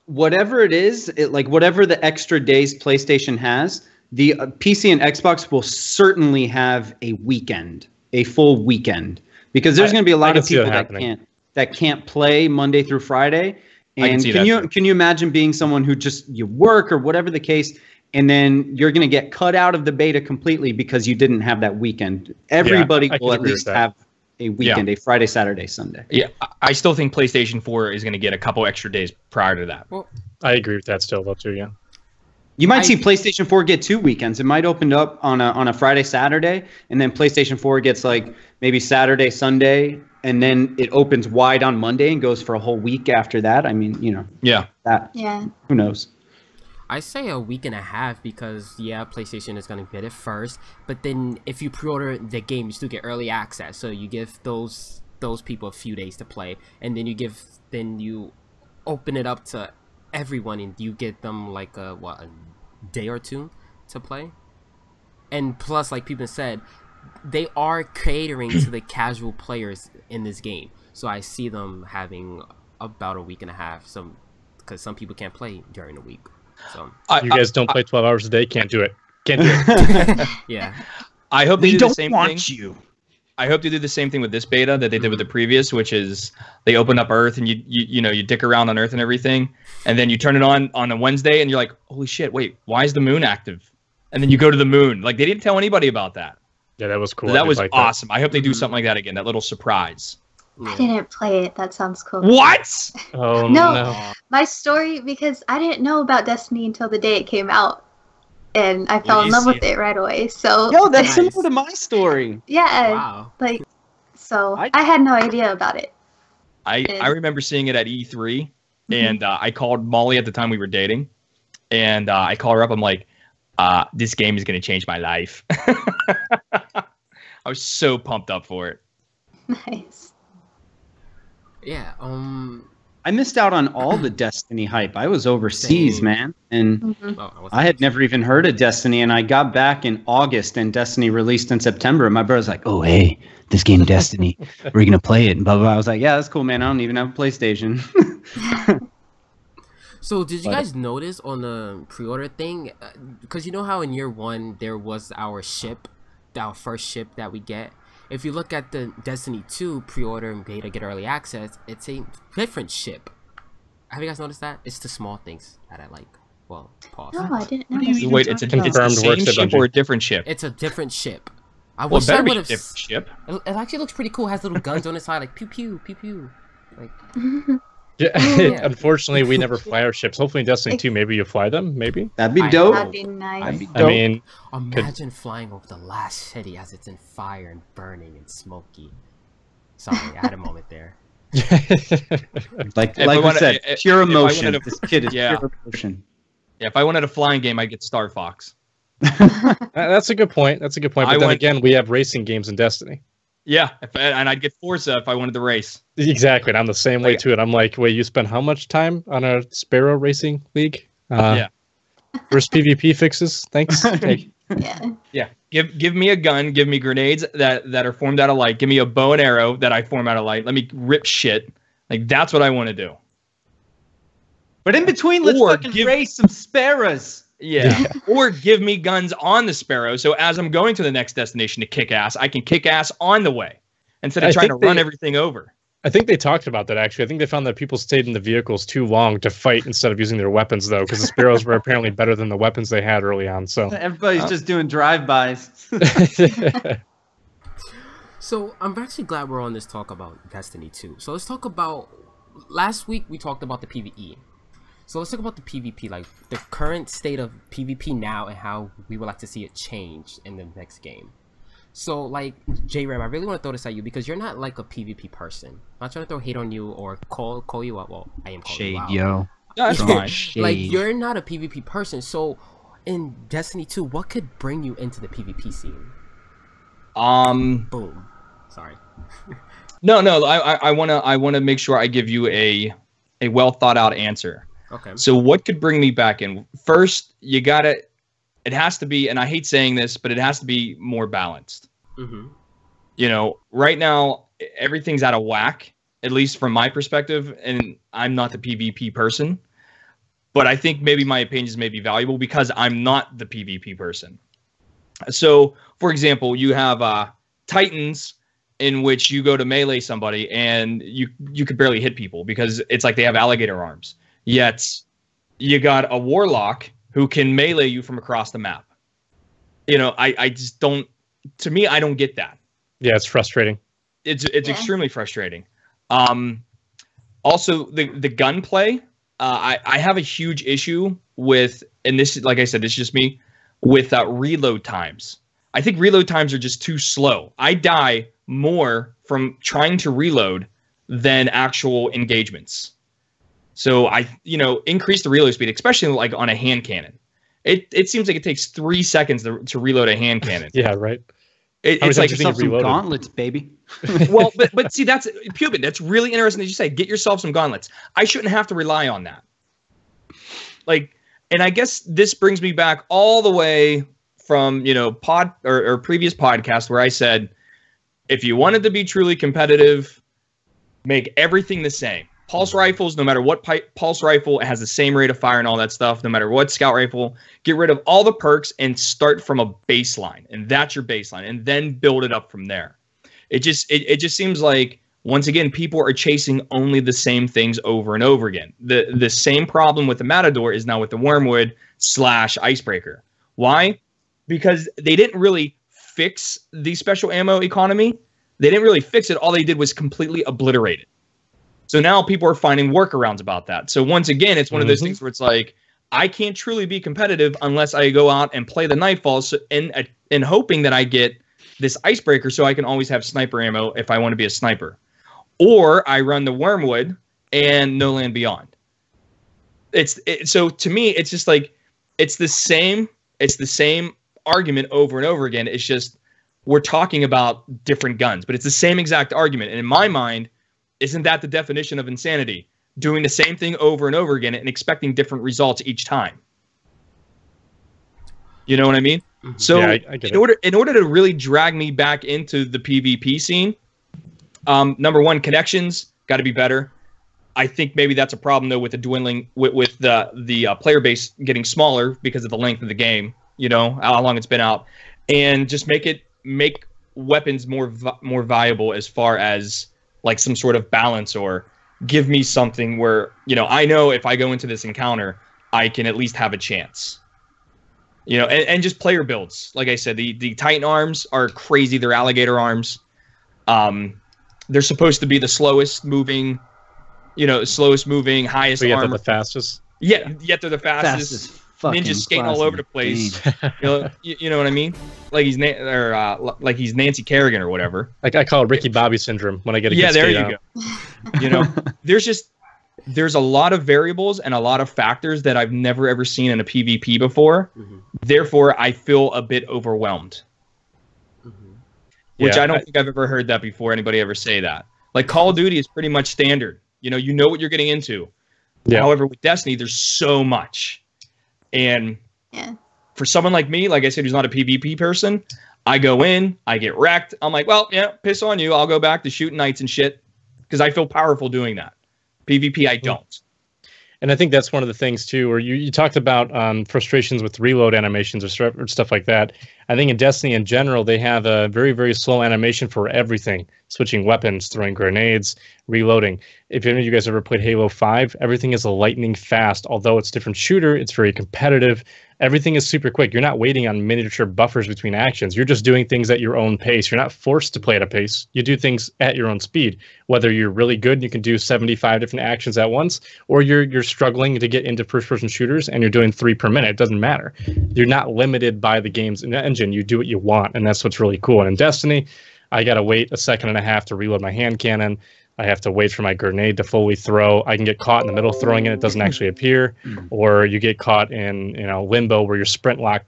whatever it is, whatever the extra days PlayStation has, the PC and Xbox will certainly have a weekend, a full weekend, because there's going to be a lot of people that can't play Monday through Friday. And can you imagine being someone who just you work or whatever the case, and then you're going to get cut out of the beta completely because you didn't have that weekend? Everybody will at least have a weekend, a Friday, Saturday, Sunday. Yeah, I still think PlayStation 4 is going to get a couple extra days prior to that. Well, I agree with that still, though, too, yeah. You might see PlayStation 4 get 2 weekends. It might open up on a Friday, Saturday, and then PlayStation 4 gets like maybe Saturday, Sunday, and then it opens wide on Monday and goes for a whole week after that. I mean, who knows? I say a week and a half because PlayStation is gonna get it first, but then if you pre-order the game, you still get early access. So you give those people a few days to play, and then you open it up to everyone, and you get them like a day or two to play. And plus, like people said, they are catering to the casual players in this game. So I see them having about a week and a half. Because some people can't play during the week. So you guys don't play 12 hours a day. Can't do it. Can't do it. Yeah. I hope they do the same thing. You. I hope they do the same thing with this beta that they did with the previous, which is they open up Earth and you dick around on Earth and everything, and then you turn it on a Wednesday and you're like, holy shit, wait, why is the moon active? And then you go to the moon. Like they didn't tell anybody about that. Yeah, that was cool. So that was awesome. I hope they do something like that again. That little surprise. I didn't play it. That sounds cool. What? Oh no. My story, because I didn't know about Destiny until the day it came out. And I fell in love with it right away. So that's similar to my story. Yeah. Wow. I had no idea about it. I remember seeing it at E3, and I called Molly at the time we were dating, and I called her up. I'm like, this game is going to change my life. I was so pumped up for it. Nice. Yeah. I missed out on all the Destiny hype. I was overseas, Same. man, and Mhm. Oh, I had never even heard of Destiny, and I got back in August, and Destiny released in September. And my brother's like, Oh, hey, this game Destiny, we're gonna play it. And blah blah. I was like, yeah, that's cool, man. I don't even have a PlayStation. So did you But- guys notice on the pre-order thing? Because you know how in year one there was our first ship that we get. If you look at the Destiny 2 pre-order and beta get early access, it's a different ship. Have you guys noticed that? It's the small things that I like. Well, pause. No, I didn't know. What do you this. mean? Wait, it's the Confirmed same works at ship Bungie. or a different ship? It's a different ship. I Well, wish it I better be would a have. different ship. It actually looks pretty cool. It has little guns on its side, like pew pew pew pew. Like Yeah. Yeah. Unfortunately, we never fly our ships. Hopefully, in Destiny 2, maybe you fly them. Maybe. That'd be I dope. That'd be nice. That'd be I dope. mean, imagine flying over the last city as it's in fire and burning and smoky. Sorry, I had a moment there. Like I we wanna- said, if- pure if I emotion. wanted to- This kid is Yeah. pure emotion. Yeah, if I wanted a flying game, I'd get Star Fox. that's a good point. That's a good point. I But then went- again, we have racing games in Destiny. Yeah, and I'd get Forza if I wanted to race. Exactly. And I'm the same way Like- too. And I'm like, wait, you spend how much time on a Sparrow Racing League? Yeah. Where's PvP fixes? Thanks. Hey, Yeah. Yeah, give me a gun, give me grenades that are formed out of light, give me a bow and arrow that I form out of light. Let me rip shit. Like that's what I want to do. But in between, let's Or fucking give- race some sparrows. Yeah. Or give me guns on the Sparrow, so as I'm going to the next destination to kick ass, I can kick ass on the way instead of I trying to think run they- everything over. I think they talked about that actually. I think they found that people stayed in the vehicles too long to fight instead of using their weapons though, because the Sparrows were apparently better than the weapons they had early on. So Everybody's just doing drive-bys. So I'm actually glad we're on this talk about Destiny 2. So let's talk about last week we talked about the PvE. So let's talk about the PvP, like the current state of PvP now and how we would like to see it change in the next game. So like J-Ram, I really want to throw this at you because you're not like a PvP person. I'm not trying to throw hate on you or call you out. Well, I am calling you Shade, out. yo. No, that's Throwing fine. shade. Like you're not a PvP person. So in Destiny 2, what could bring you into the PvP scene? Boom. Sorry. No, I wanna make sure I give you a well thought out answer. Okay. So what could bring me back in? First, it has to be, and I hate saying this, but it has to be more balanced. Mm-hmm. You know, right now everything's out of whack, at least from my perspective, and I'm not the PvP person, but I think maybe my opinions may be valuable because I'm not the PvP person. So, for example, you have Titans in which you go to melee somebody and you could barely hit people because it's like they have alligator arms. Yet you got a warlock who can melee you from across the map. You know, I just don't. To me, I don't get that. yeah, it's frustrating. It's Yeah. extremely frustrating. Also, the gunplay. I have a huge issue with, and this, like I said, this is just me, with reload times. I think reload times are just too slow. I die more from trying to reload than actual engagements. So increase the reload speed, especially like on a hand cannon. It seems like it takes 3 seconds to reload a hand cannon. Yeah, right. It's times like you think Yourself some reloaded. gauntlets, baby. well, but see, that's Pubin. That's really interesting that you say. Get yourself some gauntlets. I shouldn't have to rely on that. Like, and I guess this brings me back all the way from pod or previous podcast where I said, if you wanted to be truly competitive, make everything the same. Pulse rifles, no matter what pulse rifle, it has the same rate of fire and all that stuff. No matter what scout rifle, get rid of all the perks and start from a baseline, and that's your baseline, and then build it up from there. It just seems like once again people are chasing only the same things over and over again. The same problem with the Matador is now with the Wormwood / Icebreaker. Why? Because they didn't really fix the special ammo economy. They didn't really fix it. All they did was completely obliterate it. So now people are finding workarounds about that. So once again, it's one of those things where it's like, I can't truly be competitive unless I go out and play the Nightfall and hoping that I get this Icebreaker so I can always have sniper ammo if I want to be a sniper. Or I run the Wormwood and No Land Beyond. So to me, it's just like, it's the same argument over and over again. It's just we're talking about different guns, but it's the same exact argument. And in my mind, isn't that the definition of insanity? Doing the same thing over and over again and expecting different results each time. You know what I mean? So Yeah, I get in order to really drag me back into the PvP scene, number one, connections got to be better. I think maybe that's a problem though with the dwindling with the player base getting smaller because of the length of the game. You know how long it's been out, and just make weapons more viable as far as like some sort of balance, or give me something where, you know, I know if I go into this encounter, I can at least have a chance. You know, and just player builds. Like I said, the Titan arms are crazy. They're alligator arms. They're supposed to be the slowest moving, highest But yet armor. they're the fastest. Yeah, yet they're the fastest. Ninjas skating all over the place. You know what I mean? Like he's like he's Nancy Kerrigan or whatever. Like I call it Ricky Bobby syndrome when I get a Yeah, good there skate you out. go. You know, there's a lot of variables and a lot of factors that I've never ever seen in a PvP before. Therefore, I feel a bit overwhelmed. Which Yeah, I don't think I've ever heard that before. Anybody ever say that? Like Call of Duty is pretty much standard. You know what you're getting into. Yeah. However, with Destiny, there's so much. And for someone like me, like I said, who's not a PvP person, I go in, I get wrecked. I'm like, well, yeah, piss on you. I'll go back to shooting knights and shit because I feel powerful doing that. PvP, I don't. And I think that's one of the things too, where you talked about frustrations with reload animations or stuff like that. I think in Destiny in general, they have a very, very slow animation for everything. Switching weapons, throwing grenades, reloading. If any of you guys ever played Halo 5, everything is a lightning fast. Although it's a different shooter, it's very competitive. Everything is super quick. You're not waiting on miniature buffers between actions. You're just doing things at your own pace. You're not forced to play at a pace. You do things at your own speed. Whether you're really good and you can do 75 different actions at once, or you're struggling to get into first-person shooters and you're doing 3 per minute. It doesn't matter. You're not limited by the game's engine. You do what you want, and that's what's really cool. And in Destiny, I got to wait 1.5 seconds to reload my hand cannon. I have to wait for my grenade to fully throw. I can get caught in the middle throwing it. It doesn't actually appear. Or you get caught in, limbo where your sprint lock,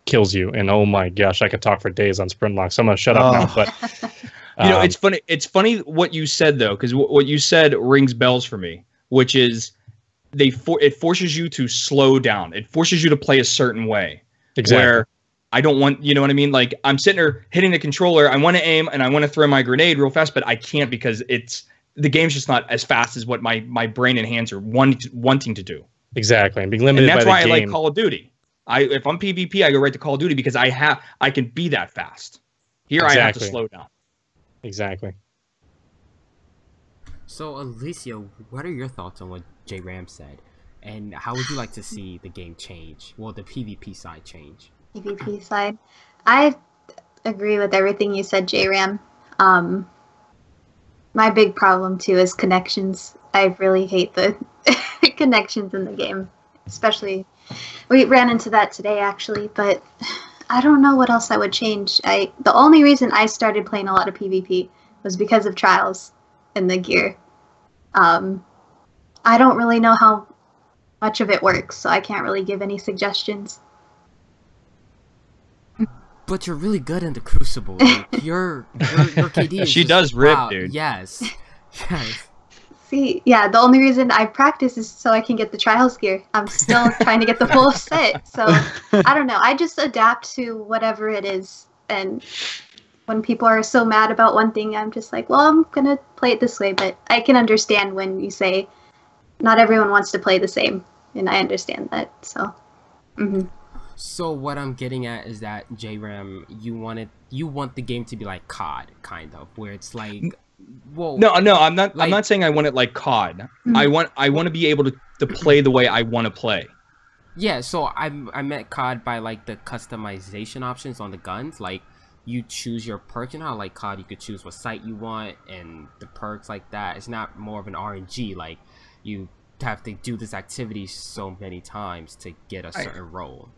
kills you. And oh my gosh, I could talk for days on sprint lock. So I'm going to shut up now. But it's funny. It's funny what you said though, because what you said rings bells for me, which is it forces you to slow down. It forces you to play a certain way. Exactly. Where I don't want, you know what I mean? Like I'm sitting there hitting the controller. I want to aim and I want to throw my grenade real fast, but I can't because the game's just not as fast as what my brain and hands are wanting to do. Exactly. And being limited by the game. And that's why I like Call of Duty. If I'm PvP, I go right to Call of Duty because I can be that fast. Here I have to slow down. Exactly. So Alicia, what are your thoughts on what J Ram said? And how would you like to see the game change? Well, the PvP side change. PvP side. I agree with everything you said, J-Ram. My big problem too is connections. I really hate the connections in the game. Especially, we ran into that today actually, but I don't know what else I would change. The only reason I started playing a lot of PvP was because of Trials and the gear. I don't really know how much of it works, so I can't really give any suggestions. But you're really good in the Crucible. Like, your KD is she just, does rip, wow, dude. Yes. See, yeah, the only reason I practice is so I can get the Trials gear. I'm still trying to get the full set. So, I don't know. I just adapt to whatever it is. And when people are so mad about one thing, I'm just like, well, I'm going to play it this way. But I can understand when you say not everyone wants to play the same. And I understand that. So, So what I'm getting at is that J-Ram, you want the game to be like COD, kind of, where it's like, well, no, I'm not. Like, I'm not saying I want it like COD. I want to be able to play the way I want to play. Yeah, so I meant COD by like the customization options on the guns, like you choose your perk. You know how like COD you could choose what sight you want and the perks like that. It's not more of an RNG, like you have to do this activity so many times to get a certain role.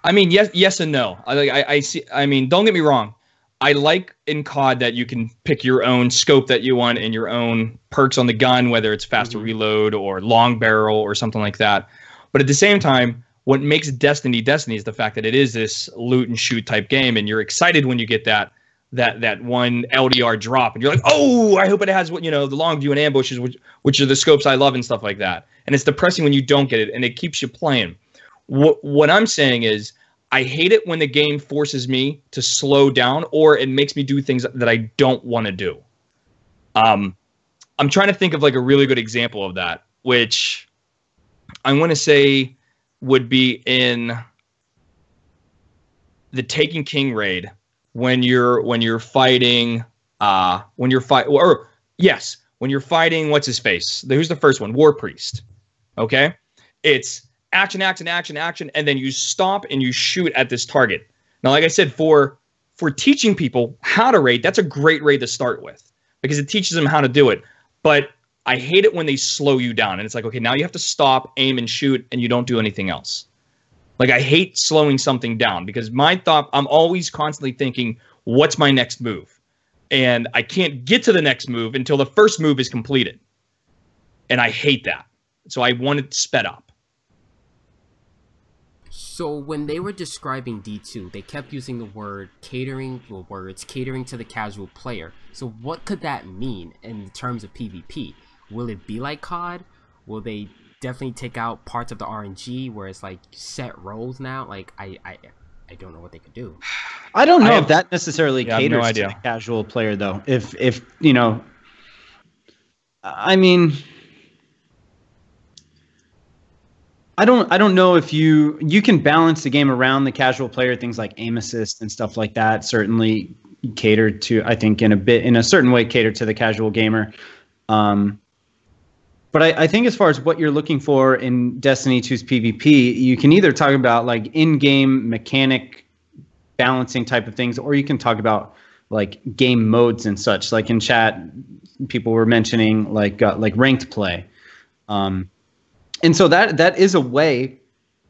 I mean, yes and no. I see. I mean, don't get me wrong. I like in COD that you can pick your own scope that you want and your own perks on the gun, whether it's faster reload or long barrel or something like that. But at the same time, what makes Destiny is the fact that it is this loot and shoot type game, and you're excited when you get that one LDR drop, and you're like, oh, I hope it has what, you know, the long view and ambushes, which are the scopes I love and stuff like that. And it's depressing when you don't get it, and it keeps you playing. What I'm saying is, I hate it when the game forces me to slow down, or it makes me do things that I don't want to do. I'm trying to think of like a really good example of that, which I want to say would be in the Taken King raid when you're fighting when you're fighting what's his face? Who's the first one? War Priest. Okay? It's action, and then you stop and you shoot at this target. Now, like I said, for teaching people how to raid, that's a great raid to start with because it teaches them how to do it. But I hate it when they slow you down and it's like, okay, now you have to stop, aim, and shoot, and you don't do anything else. Like, I hate slowing something down because I'm always constantly thinking, what's my next move? And I can't get to the next move until the first move is completed. And I hate that. So I want it sped up. So when they were describing D2, they kept using the word catering, or words catering to the casual player. So what could that mean in terms of PvP? Will it be like COD? Will they definitely take out parts of the RNG where it's like set roles now? Like I don't know what they could do. I don't know if that necessarily caters no to the casual player though. If you know, I mean, I don't know if you can balance the game around the casual player. Things like aim assist and stuff like that certainly cater to, I think, in a certain way, cater to the casual gamer. But I think as far as what you're looking for in Destiny 2's PvP, you can either talk about like in-game mechanic balancing type of things, or you can talk about like game modes and such. Like in chat, people were mentioning like ranked play. And so that is a way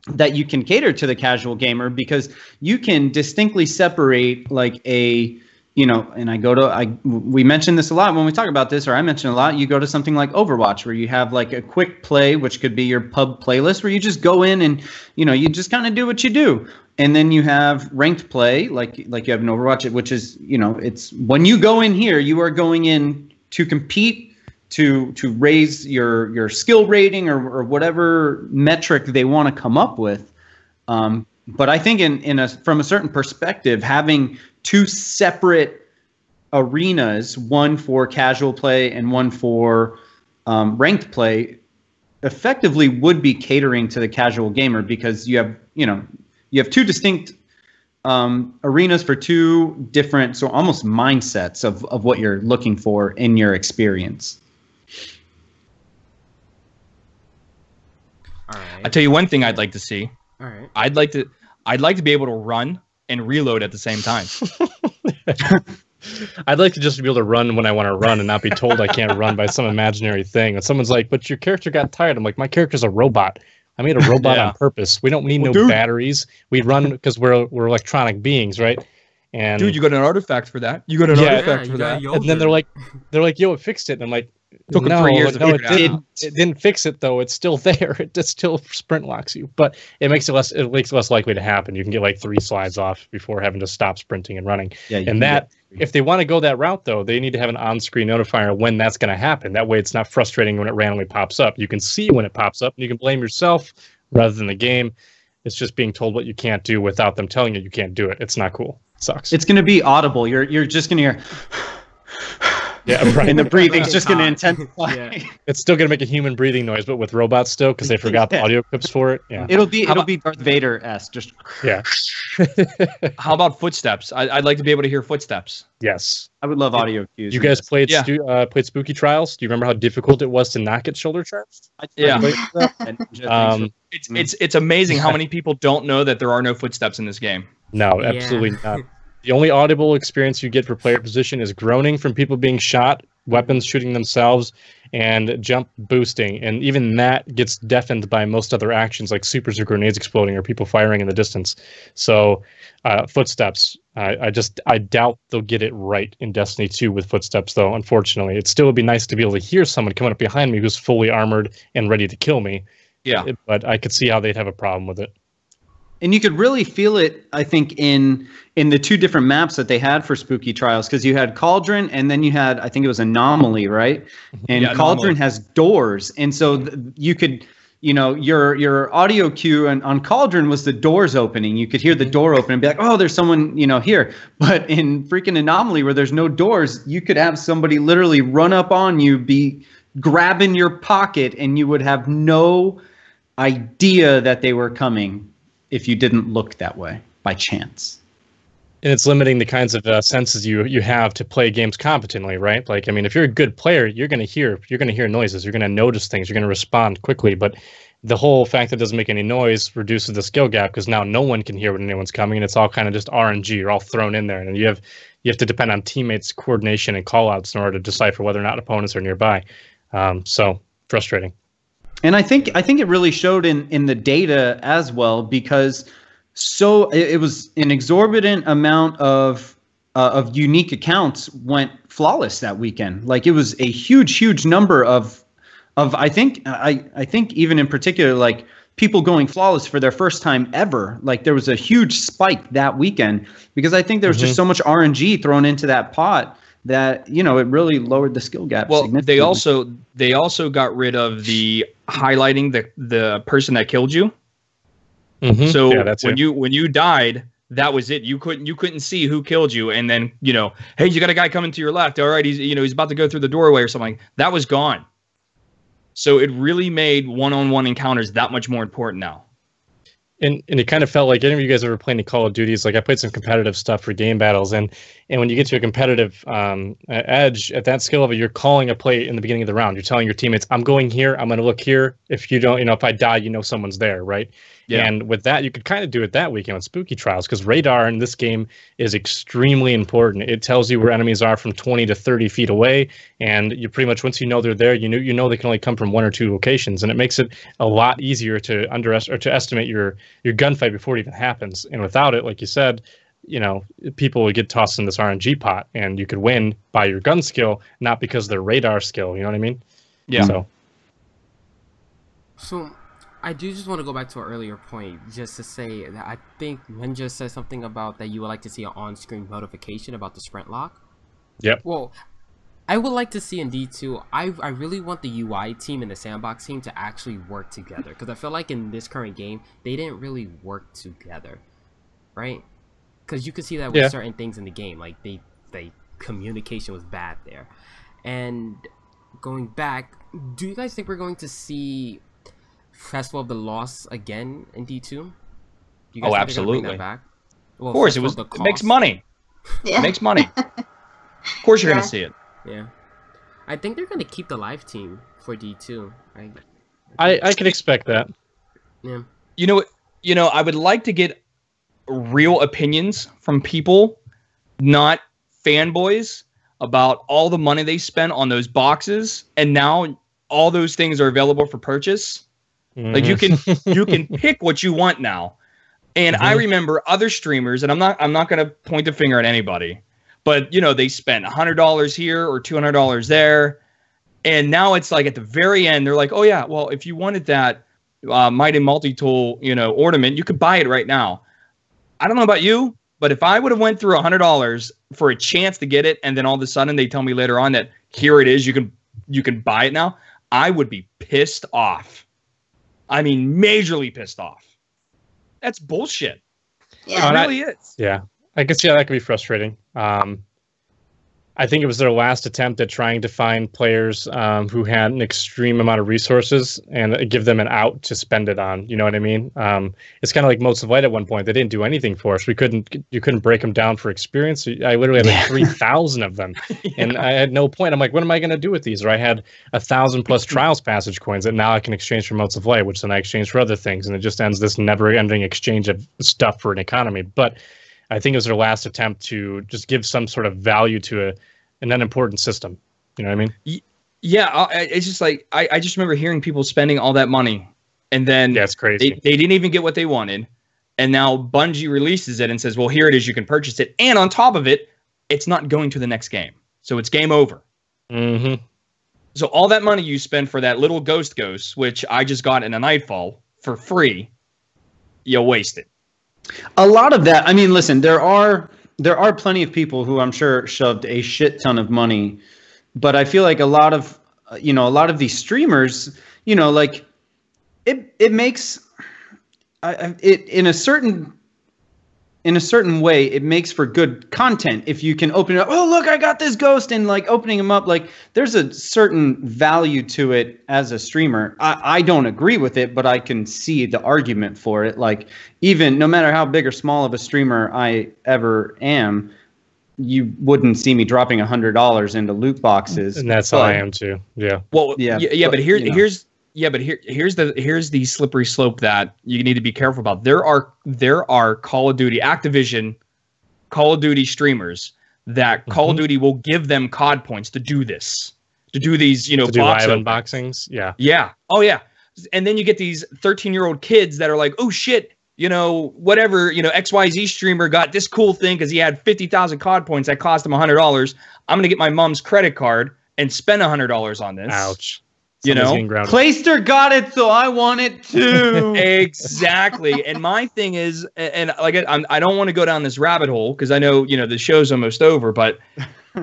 that you can cater to the casual gamer because you can distinctly separate like a, you know, and we mention this a lot when we talk about this, or I mention a lot, you go to something like Overwatch where you have like a quick play, which could be your pub playlist where you just go in and, you know, you just kind of do what you do. And then you have ranked play, like you have in Overwatch, which is, you know, it's when you go in here, you are going in to compete, to raise your skill rating or whatever metric they want to come up with. But I think from a certain perspective, having two separate arenas, one for casual play and one for ranked play, effectively would be catering to the casual gamer because you have two distinct arenas for two different, so almost mindsets of what you're looking for in your experience. All right. I tell you one thing I'd like to see. All right. I'd like to be able to run and reload at the same time. I'd like to just be able to run when I want to run and not be told I can't run by some imaginary thing. And someone's like, but your character got tired. I'm like, my character's a robot. I made a robot on purpose. We don't need batteries. We run because we're electronic beings, right? And dude, you got an artifact for that. You got an artifact for that. And then they're like, yo, it fixed it. And I'm like, Took them 3 years to figure it out. It didn't fix it though. It's still there. It still sprint locks you, but it makes it less likely to happen. You can get like 3 slides off before having to stop sprinting and running. Yeah, and that if they want to go that route though, they need to have an on-screen notifier when that's going to happen. That way, it's not frustrating when it randomly pops up. You can see when it pops up, and you can blame yourself rather than the game. It's just being told what you can't do without them telling you can't do it. It's not cool. It sucks. It's going to be audible. You're just going to hear. Yeah, right. And the breathing's just going to intensify. Yeah. It's still going to make a human breathing noise, but with robots still, because they forgot the audio clips for it. Yeah, it'll be Darth Vader-esque. Just yeah. How about footsteps? I'd like to be able to hear footsteps. Yes, I would love audio cues. You guys played Spooky Trials? Do you remember how difficult it was to not get shoulder charged? Yeah. It's amazing how many people don't know that there are no footsteps in this game. No, absolutely not. The only audible experience you get for player position is groaning from people being shot, weapons shooting themselves, and jump boosting. And even that gets deafened by most other actions like supers or grenades exploding or people firing in the distance. So footsteps, I doubt they'll get it right in Destiny 2 with footsteps, though, unfortunately. It still would be nice to be able to hear someone coming up behind me who's fully armored and ready to kill me. Yeah. But I could see how they'd have a problem with it. And you could really feel it, I think, in the two different maps that they had for Spooky Trials, because you had Cauldron and then you had, I think it was Anomaly, right? And Yeah, Cauldron Anomaly has doors, and so you could, your audio cue on Cauldron was the doors opening. You could hear the door open and be like, oh, there's someone, here. But in freaking Anomaly, where there's no doors, you could have somebody literally run up on you, be grabbing your pocket, and you would have no idea that they were coming if you didn't look that way by chance. And it's limiting the kinds of senses you have to play games competently, right? Like, I mean, if you're a good player, you're going to hear noises, you're going to notice things, you're going to respond quickly. But the whole fact that it doesn't make any noise reduces the skill gap, because now no one can hear when anyone's coming, and it's all kind of just RNG. You're all thrown in there, and you have to depend on teammates' coordination and callouts in order to decipher whether or not opponents are nearby. So frustrating. And I think it really showed in the data as well, because it was an exorbitant amount of unique accounts went flawless that weekend. Like, it was a huge number of I think even in particular, like, people going flawless for their first time ever. Like, there was a huge spike that weekend, because I think there was just so much RNG thrown into that pot that, it really lowered the skill gap. Well, they also got rid of the highlighting the person that killed you. So when you died, that was it. You couldn't see who killed you, and then hey, you got a guy coming to your left. All right, he's about to go through the doorway or something. That was gone. So it really made one-on-one encounters that much more important now. And it kind of felt like, any of you guys ever played any Call of Duties? Like, I played some competitive stuff for game battles, and when you get to a competitive edge at that skill level, you're calling a play in the beginning of the round. You're telling your teammates, I'm going here, I'm going to look here. If you don't, if I die, someone's there, right? Yeah. And with that, you could kind of do it that weekend with Spooky Trials, because radar in this game is extremely important. It tells you where enemies are from 20 to 30 feet away, and you pretty much, once you know they're there, you know they can only come from one or two locations, and it makes it a lot easier to estimate your gunfight before it even happens. And without it, like you said, people would get tossed in this RNG pot, and you could win by your gun skill, not because of their radar skill. You know what I mean? Yeah. So I do just want to go back to an earlier point, just to say that I think Ninja said something about that you would like to see an on-screen notification about the sprint lock. Yep. Well, I would like to see in D2, I really want the UI team and the sandbox team to actually work together, because I feel like in this current game, they didn't really work together, right? Because you could see that with certain things in the game, like they communication was bad there. And going back, do you guys think we're going to see Festival of the Lost again in D2? You guys absolutely. Bring that back? Well, of course, it makes money. Yeah. It makes money. Of course, you're gonna see it. Yeah, I think they're gonna keep the live team for D2. I can expect that. Yeah. I would like to get real opinions from people, not fanboys, about all the money they spent on those boxes, and now all those things are available for purchase. Like, you can pick what you want now. And I remember other streamers, and I'm not gonna point the finger at anybody, but they spent $100 here or $200 there, and now it's like at the very end they're like, oh yeah, well, if you wanted that Mighty Multi-Tool ornament, you could buy it right now. I don't know about you, but if I would have went through $100 for a chance to get it, and then all of a sudden they tell me later on that here it is, you can buy it now, I would be pissed off. I mean, majorly pissed off. That's bullshit. Yeah, it really is. Yeah, I can see how that could be frustrating. I think it was their last attempt at trying to find players who had an extreme amount of resources and give them an out to spend it on. You know what I mean? It's kind of like Motes of Light at one point. They didn't do anything for us. You couldn't break them down for experience. I literally had like 3,000 of them, and I had no point. I'm like, what am I going to do with these? Or I had 1,000+ Trials Passage coins that now I can exchange for Motes of Light, which then I exchange for other things, and it just ends this never-ending exchange of stuff for an economy. But I think it was their last attempt to just give some sort of value to an unimportant system. You know what I mean? Yeah, it's just like I just remember hearing people spending all that money, and then it's crazy. They didn't even get what they wanted, and now Bungie releases it and says, well, here it is, you can purchase it, and on top of it, it's not going to the next game, so it's game over. So all that money you spend for that little ghost, which I just got in a Nightfall for free, you waste it. A lot of that. I mean, listen, there are plenty of people who I'm sure shoved a shit ton of money, but I feel like a lot of these streamers, like it makes it in a certain way, it makes for good content if you can open it up. Oh, look, I got this ghost, and like opening them up, like there's a certain value to it as a streamer. I don't agree with it, but I can see the argument for it. Like, even no matter how big or small of a streamer I ever am, you wouldn't see me dropping $100 into loot boxes. And that's how I am too. Yeah. Well, but here's the slippery slope that you need to be careful about. There are Call of Duty, Activision Call of Duty streamers that Call of Duty will give them COD points to do this, to do these, to do live unboxings. Yeah. Yeah. Oh yeah. And then you get these 13-year-old kids that are like, oh shit, whatever, XYZ streamer got this cool thing because he had 50,000 COD points that cost him $100. I'm gonna get my mom's credit card and spend $100 on this. Ouch. Clayster got it, so I want it too. Exactly. And my thing is, and like I don't want to go down this rabbit hole because I know the show's almost over. But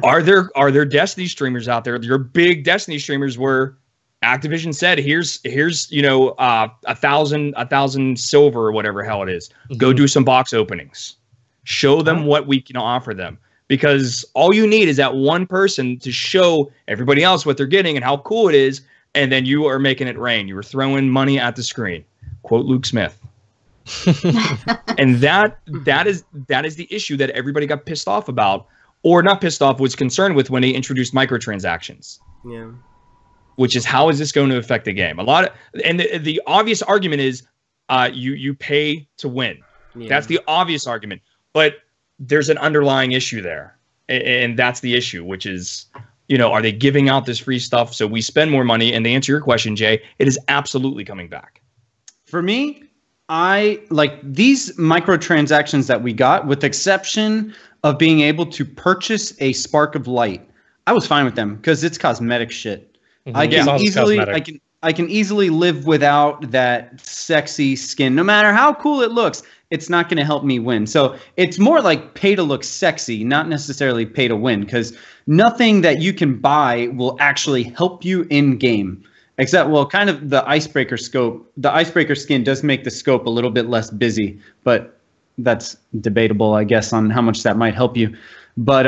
are there Destiny streamers out there? Your big Destiny streamers where Activision said, here's 1,000 silver or whatever hell it is. Go do some box openings. Show them what we can offer them. Because all you need is that one person to show everybody else what they're getting and how cool it is. And then you are making it rain. You are throwing money at the screen. Quote Luke Smith. And that is the issue that everybody got pissed off about, or not pissed off, was concerned with when they introduced microtransactions. Yeah. Which is, how is this going to affect the game? The obvious argument is you pay to win. Yeah. That's the obvious argument. But there's an underlying issue there. And that's the issue, which is, are they giving out this free stuff so we spend more money? And to answer your question, Jay, it is absolutely coming back. For me, I like these microtransactions that we got, with the exception of being able to purchase a spark of light. I was fine with them because it's cosmetic shit. I can easily live without that sexy skin, no matter how cool it looks. It's not going to help me win. So it's more like pay to look sexy, not necessarily pay to win, because nothing that you can buy will actually help you in game. Except, well, kind of the icebreaker scope. The icebreaker skin does make the scope a little bit less busy, but that's debatable, I guess, on how much that might help you. But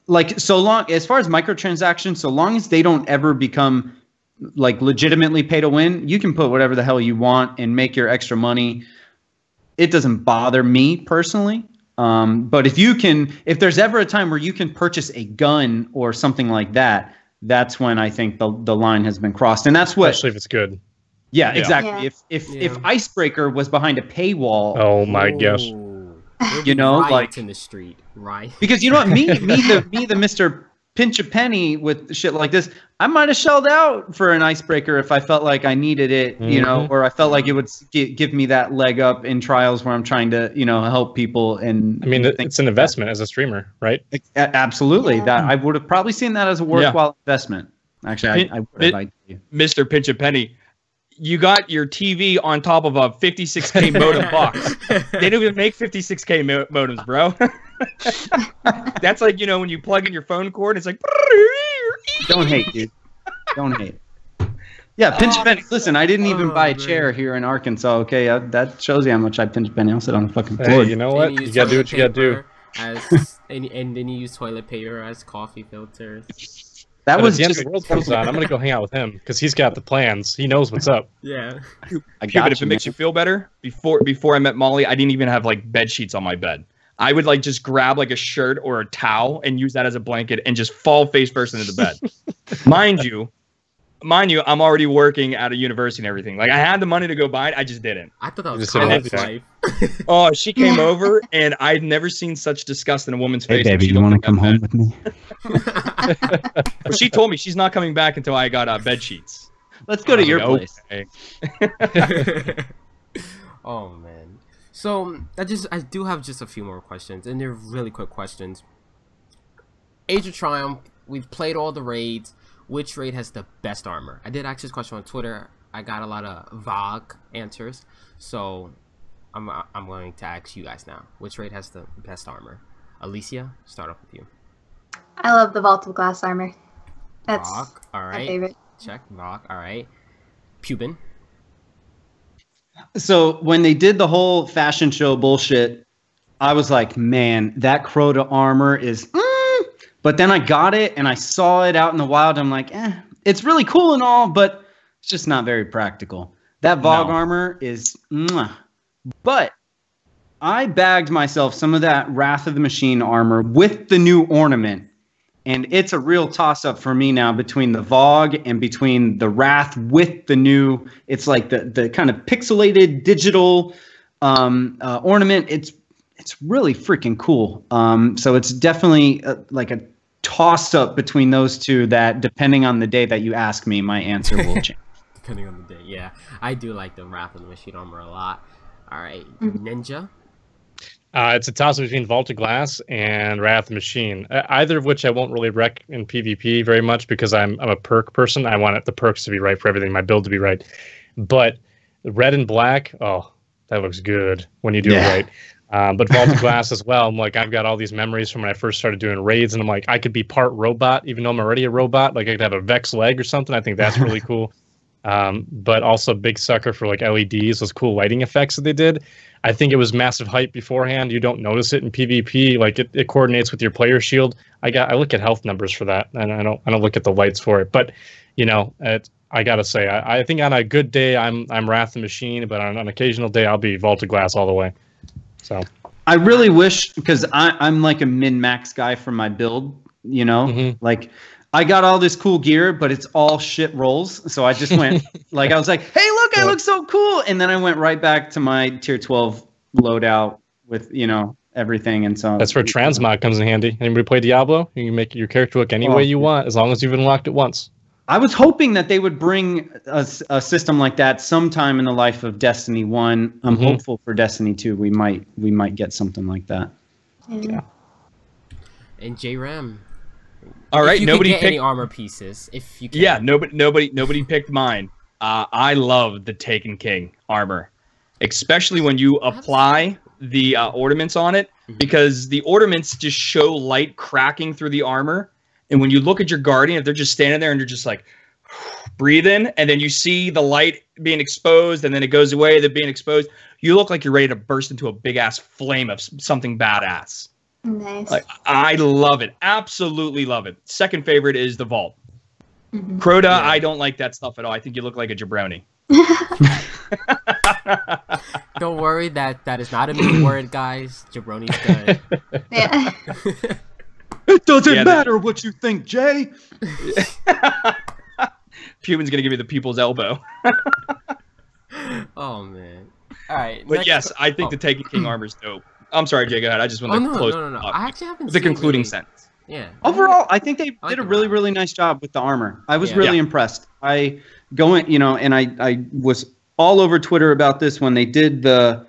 like, so long as far as microtransactions, so long as they don't ever become like legitimately pay to win, you can put whatever the hell you want and make your extra money. It doesn't bother me personally. But if there's ever a time where you can purchase a gun or something like that, that's when I think the line has been crossed. And that's what, especially if it's good. Yeah, exactly. Yeah. If Icebreaker was behind a paywall, oh my gosh, like in the street, right? Because you know what, me the Mr. Pinch a penny with shit like this, I might have shelled out for an icebreaker if I felt like I needed it, or I felt like it would give me that leg up in trials where I'm trying to, help people. And I mean, it's an investment as a streamer, right? Absolutely. Yeah. That I would have probably seen that as a worthwhile investment. Actually, I would have. Mr. Pinch a penny, you got your TV on top of a 56K modem box. They don't even make 56K modems, bro. That's like, when you plug in your phone cord, it's like. Don't hate, dude. Don't hate. Yeah, pinch a penny. Listen, I didn't even buy a chair here in Arkansas. Okay, that shows you how much I pinch a penny. I'll sit on the fucking floor. Hey, you know what? You gotta do what you gotta do. And then you use toilet paper as coffee filters. That was the end of the world comes on. I'm gonna go hang out with him because he's got the plans. He knows what's up. Yeah. But if it makes you feel better, before I met Molly, I didn't even have like bed sheets on my bed. I would like just grab like a shirt or a towel and use that as a blanket and just fall face first into the bed. Mind you, I'm already working at a university and everything. Like, I had the money to go buy it, I just didn't. I thought that was college life. Oh, she came over and I'd never seen such disgust in a woman's face. Hey, baby, you want to come home with me? Well, she told me she's not coming back until I got bed sheets. Let's go to your place. Okay. Oh man. So I do have just a few more questions, and they're really quick questions. Age of Triumph, we've played all the raids. Which raid has the best armor? I did ask this question on Twitter. I got a lot of vague answers. So I'm going to ask you guys now. Which raid has the best armor? Alicia, start off with you. I love the Vault of Glass armor. That's Vok, all right. my favorite. Check. Vok, all right. Pubin. So when they did the whole fashion show bullshit, I was like, man, that Crota armor is. But then I got it and I saw it out in the wild. I'm like, it's really cool and all, but it's just not very practical. That Vogue armor is. But I bagged myself some of that Wrath of the Machine armor with the new ornament. And it's a real toss-up for me now between the Vogue and between the Wrath with the new. It's like the kind of pixelated digital ornament. It's really freaking cool. So it's definitely like a toss-up between those two that, depending on the day that you ask me, my answer will change. Depending on the day, yeah. I do like the Wrath of the Machine armor a lot. All right, Ninja. It's a toss between Vault of Glass and Wrath of the Machine, either of which I won't really wreck in PvP very much because I'm a perk person. I want the perks to be right for everything, my build to be right. But red and black, oh, that looks good when you do it right. But Vault of Glass as well. I'm like, I've got all these memories from when I first started doing raids, and I'm like, I could be part robot, even though I'm already a robot. Like I could have a Vex leg or something. I think that's really cool. But also big sucker for like LEDs, those cool lighting effects that they did. I think it was massive hype beforehand. You don't notice it in PvP. Like it coordinates with your player shield. I look at health numbers for that, and I don't look at the lights for it. But I gotta say, I think on a good day I'm Wrath the Machine, but on an occasional day I'll be Vault of Glass all the way. So I really wish, because I'm like a min-max guy for my build, like I got all this cool gear, but it's all shit rolls. So I just went like, I was like, hey, look, I look so cool. And then I went right back to my tier 12 loadout with, everything. And so that's where transmog comes in handy. Anybody play Diablo? You can make your character look any way you want, as long as you've unlocked it once. I was hoping that they would bring a system like that sometime in the life of Destiny 1. I'm hopeful for Destiny 2. We might get something like that. Yeah. And JRAM. All right, nobody picked picked any armor pieces. If you can. Yeah, nobody picked mine. I love the Taken King armor, especially when you apply the ornaments on it, because the ornaments just show light cracking through the armor. And when you look at your Guardian, if they're just standing there and you're just like breathing, and then you see the light being exposed, and then it goes away, they're being exposed, you look like you're ready to burst into a big ass flame of something badass. Nice. Like, I love it. Absolutely love it. Second favorite is the Vault. Crota, I don't like that stuff at all. I think you look like a jabroni. Don't worry, that is not a mean word, guys. Jabroni's good. Yeah. It doesn't matter what you think, Jay. Pubin's gonna give you the people's elbow. Oh man. All right. But yes, I think the Taken King armor is dope. I'm sorry, Jay. Go ahead. I just want to close. No. I actually haven't the seen concluding really... sentence. Yeah. Overall, I think they did a really, that. really nice job with the armor. I was really impressed. I was all over Twitter about this when they did the,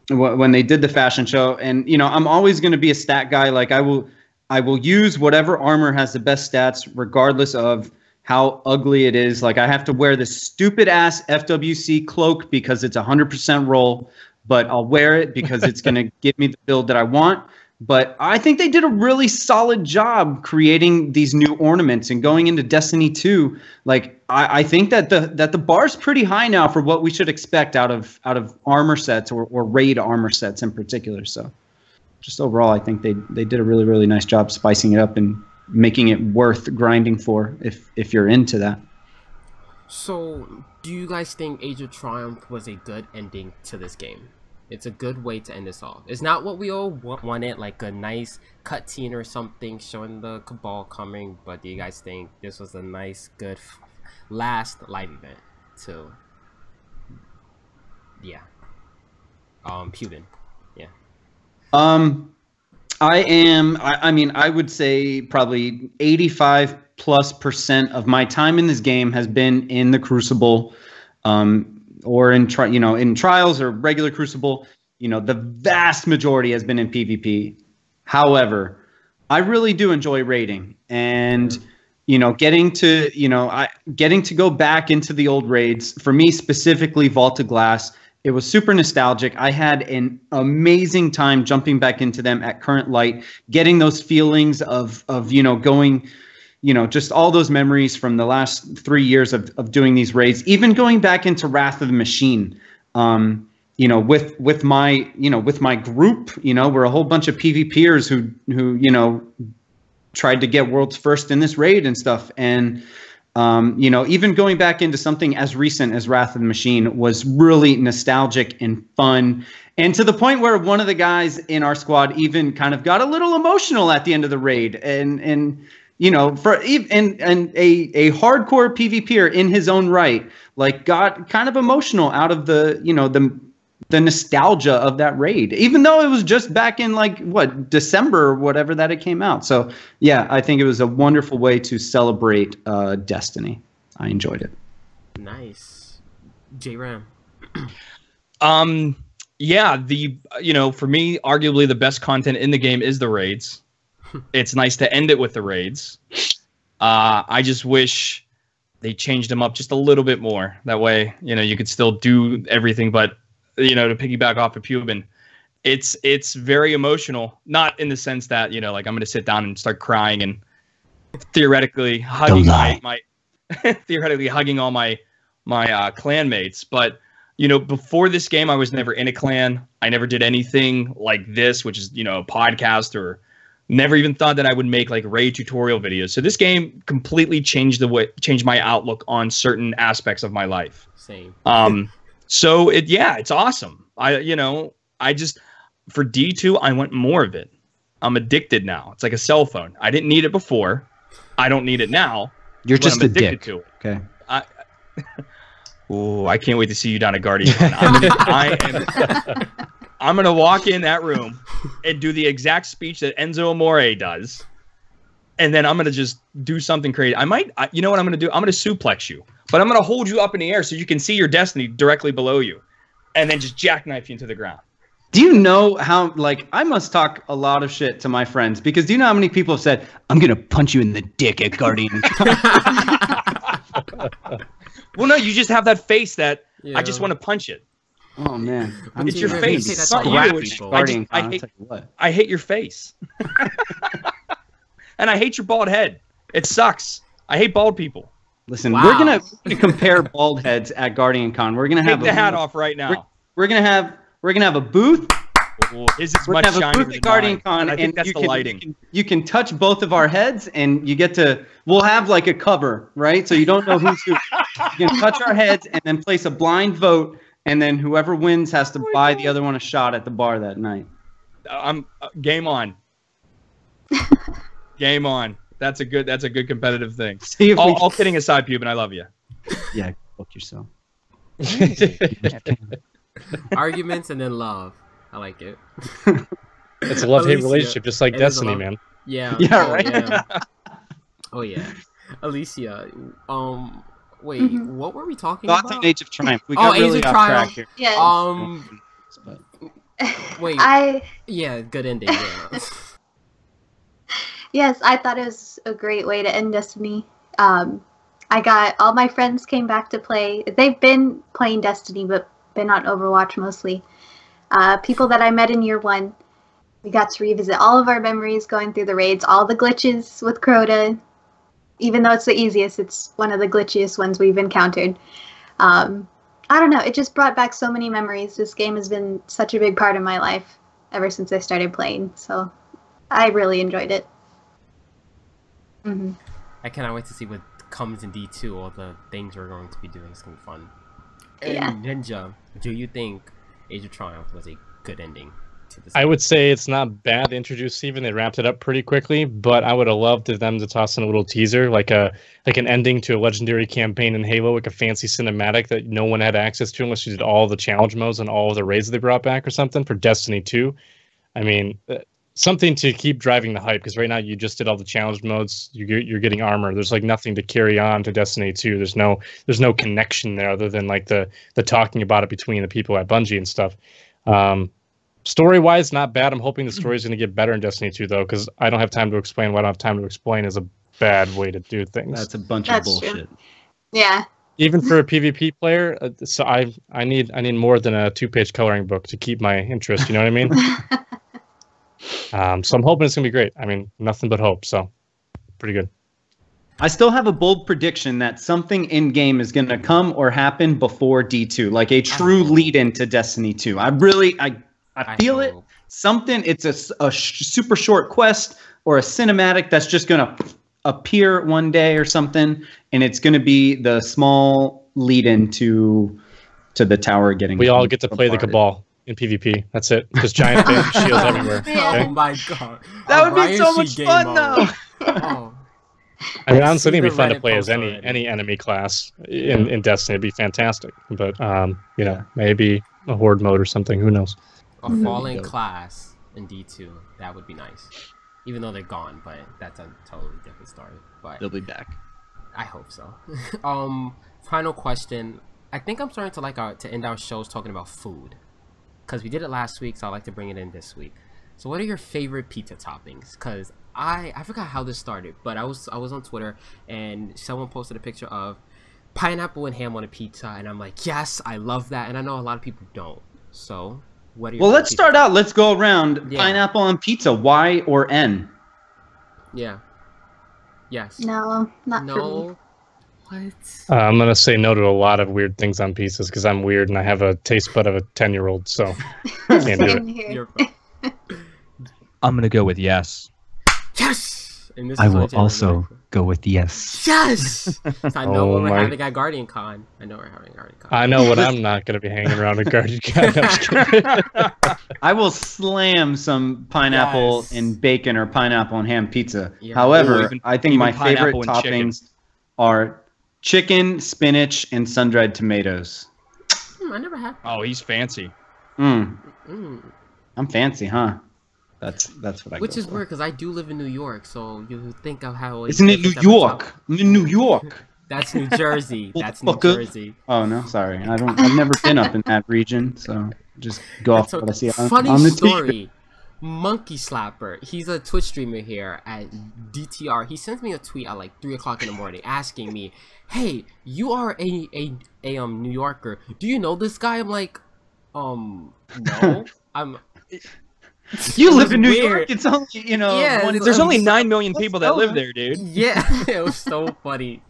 when they did the fashion show. And, I'm always going to be a stat guy. Like I will use whatever armor has the best stats, regardless of how ugly it is. Like I have to wear this stupid ass FWC cloak because it's 100% roll, but I'll wear it because it's going to give me the build that I want. But I think they did a really solid job creating these new ornaments and going into Destiny 2. Like I think that the bar's pretty high now for what we should expect out of armor sets or raid armor sets in particular. So just overall, I think they did a really, really nice job spicing it up and making it worth grinding for if you're into that. So do you guys think Age of Triumph was a good ending to this game? It's a good way to end this off. It's not what we all wanted, like a nice cutscene or something showing the Cabal coming, but do you guys think this was a nice, good last live event to... Yeah. Pubin. Yeah. I would say probably 85+% of my time in this game has been in the Crucible, or in trials or regular Crucible. The vast majority has been in PvP. However, I really do enjoy raiding, and getting to go back into the old raids, for me specifically Vault of Glass, it was super nostalgic. I had an amazing time jumping back into them at current light, getting those feelings of going, just all those memories from the last 3 years of doing these raids, even going back into Wrath of the Machine, with my group, we're a whole bunch of PvPers who tried to get world's first in this raid and stuff. And even going back into something as recent as Wrath of the Machine was really nostalgic and fun. And to the point where one of the guys in our squad even kind of got a little emotional at the end of the raid. And a hardcore PvPer in his own right, like got kind of emotional out of the nostalgia of that raid, even though it was just back in December or whatever that it came out. So yeah, I think it was a wonderful way to celebrate Destiny. I enjoyed it. Nice. J-Ram. Yeah, for me, arguably the best content in the game is the raids. It's nice to end it with the raids. I just wish they changed them up just a little bit more. That way, you could still do everything, but to piggyback off of Pubin, it's very emotional. Not in the sense that I'm going to sit down and start crying and theoretically hugging theoretically hugging all my clanmates. But before this game, I was never in a clan. I never did anything like this, which is a podcast, or never even thought that I would make raid tutorial videos. So this game completely changed my outlook on certain aspects of my life. Same. So it's awesome. For D2, I want more of it. I'm addicted now. It's like a cell phone. I didn't need it before. I don't need it now. You're just addicted dick. to it. Okay. I can't wait to see you down at Guardian. I'm gonna walk in that room and do the exact speech that Enzo Amore does, and then I'm gonna just do something crazy. You know what I'm gonna do? I'm gonna suplex you. But I'm going to hold you up in the air so you can see your destiny directly below you, and then just jackknife you into the ground. Do you know how, I must talk a lot of shit to my friends, because do you know how many people have said, I'm going to punch you in the dick at Guardian? Well, no, you just have that face that I just want to punch it. Oh, man. It's your face. It's not you. I hate your face. And I hate your bald head. It sucks. I hate bald people. Listen, we're gonna compare bald heads at Guardian Con. We're gonna have the hat off right now. We're gonna have a booth. His is much shinier than Guardian Con, I think that's the lighting. You can touch both of our heads, and you get to. We'll have a cover, right? So you don't know who's who. You can touch our heads and then place a blind vote, and then whoever wins has to buy the other one a shot at the bar that night. I'm game on. Game on. That's a good competitive thing. All kidding aside, Pubin, I love you. Yeah, fuck yourself. Arguments and then love. I like it. It's a love-hate relationship, just like Destiny, man. Yeah. Yeah, right. Yeah. Oh yeah. Alicia, wait, what were we talking about? Thoughts on Age of Triumph. We got really off track here. Yes. Wait. Yeah, good ending. Yeah. Yes, I thought it was a great way to end Destiny. I got all my friends came back to play. They've been playing Destiny, but been on Overwatch mostly. People that I met in year one, we got to revisit all of our memories going through the raids, all the glitches with Crota. Even though it's the easiest, it's one of the glitchiest ones we've encountered. I don't know, it just brought back so many memories. This game has been such a big part of my life ever since I started playing, so I really enjoyed it. I cannot wait to see what comes in D2, all the things we're going to be doing. It's going to be fun. Yeah. And Ninja, do you think Age of Triumph was a good ending to this? I would say it's not bad to introduce Steven. They wrapped it up pretty quickly, but I would have loved them to toss in a little teaser, like an ending to a legendary campaign in Halo, like a fancy cinematic that no one had access to unless you did all the challenge modes and all of the raids they brought back or something for Destiny 2. I mean, something to keep driving the hype, because right now you just did all the challenge modes. You're getting armor. There's nothing to carry on to Destiny 2. There's no connection there other than the talking about it between the people at Bungie and stuff. Story-wise, not bad. I'm hoping the story is going to get better in Destiny 2, though, because I don't have time to explain what I don't have time to explain is a bad way to do things. That's a bunch That's of true. bullshit. Yeah. Even for a PvP player, so I need more than a 2-page coloring book to keep my interest. You know what I mean? So I'm hoping it's gonna be great. I mean, nothing but hope. So pretty good. I still have a bold prediction that something in game is going to come or happen before D2, like a true lead into Destiny 2. I feel it. hope. Something. It's a super short quest or a cinematic that's just going to appear one day or something, and it's going to be the small lead into the tower getting. We all get to play the bombarded. Cabal in PvP. That's it. Just giant shields everywhere. Oh my god. That would be so Ryan much Shi fun, game though. mode. Oh. I mean, I've honestly, seen it'd be the fun to Reddit play as post already. any enemy class in Destiny. It'd be fantastic. But you know, maybe a horde mode or something. Who knows? A fallen class in D2. That would be nice. Even though they're gone, but that's a totally different story. But They'll be back. I hope so. Final question. I think I'm starting to like to end our shows talking about food, because we did it last week, so I like to bring it in this week. So, what are your favorite pizza toppings? Because I forgot how this started, but I was on Twitter and someone posted a picture of pineapple and ham on a pizza, and I'm like, yes, I love that, and I know a lot of people don't. So, what are your Well, favorite let's pizza start out. Let's go around. Yeah. Pineapple on pizza. Y or N? Yeah. Yes. No, not for me. No. What? I'm gonna say no to a lot of weird things on pizzas because I'm weird and I have a taste bud of a 10-year-old. So can't do Same it. here. You're- I'm gonna go with yes. Yes. And this I is will what Jalen also likes. go with yes. Yes. So I know Oh when we're my- having at Guardian Con. I know we're having Guardian Con. I know what I'm not gonna be hanging around with Guardian. I'm just kidding. I will slam some pineapple Yes. and bacon or pineapple and ham pizza. Yeah. However, Ooh, even- I think even my favorite pineapple and chicken. toppings are chicken, spinach, and sun-dried tomatoes. I never had. Oh, he's fancy. Mm, Mm. I'm fancy, huh? That's what I. Which go is for. weird because I do live in New York, so you would think of how. Isn't it New York? I'm in New York. That's New Jersey. That's New Motherfucker. Jersey. Oh no, sorry. I've never been up in that region, so just go off So, what I see on, funny on the TV. story. Monkey Slapper. He's a Twitch streamer here at DTR. He sends me a tweet at like 3 o'clock in the morning asking me, "Hey, you are a New Yorker. Do you know this guy?" I'm like, no. I'm. You It live was in New weird. York. It's only Yeah, one- it's- There's only so- 9 million people that live there, dude. Yeah, it was so funny.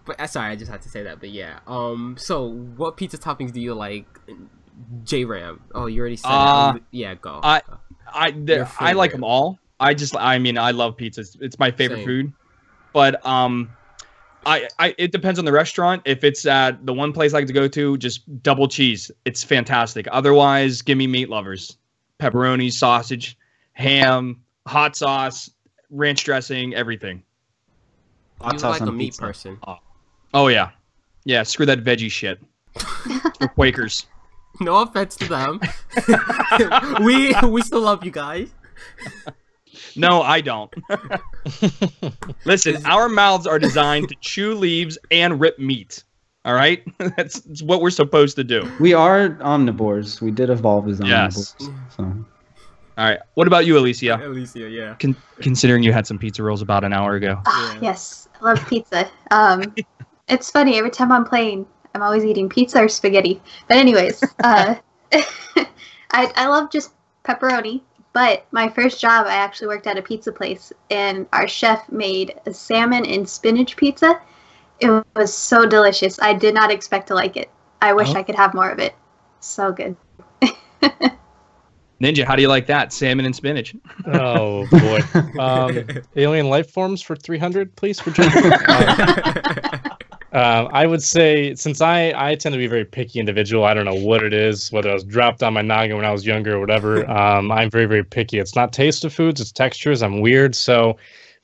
But sorry, I just had to say that. But yeah, so what pizza toppings do you like, J-Ram? Oh, you already said it. Yeah, go. I Go. I favorite. like them all. I mean, I love pizza. It's my favorite Same. food. But it depends on the restaurant. If it's at the one place I like to go to, just double cheese. It's fantastic. Otherwise, give me meat lovers. Pepperoni, sausage, ham, hot sauce, ranch dressing, everything. hot You sauce like on a meat pizza. person. Oh yeah. Yeah, screw that veggie shit. For Quakers. No offense to them. we still love you guys. No, I don't. Listen, our mouths are designed to chew leaves and rip meat. All right? That's what we're supposed to do. We are omnivores. We did evolve as Yes. omnivores. So. All right. What about you, Alicia? Alicia, yeah. Considering you had some pizza rolls about an hour ago. Ah, Yeah. yes, I love pizza. It's funny, every time I'm playing, I'm always eating pizza or spaghetti. But anyways, I love just pepperoni. But my first job, I actually worked at a pizza place, and our chef made a salmon and spinach pizza. It was so delicious. I did not expect to like it. I wish I could have more of it. So good. Ninja, how do you like that? Salmon and spinach. Oh boy. Alien life forms for 300, please, for Jacob. I would say, since I tend to be a very picky individual, I don't know what it is, whether I was dropped on my noggin when I was younger or whatever. I'm very, very picky. It's not taste of foods, it's textures. I'm weird. So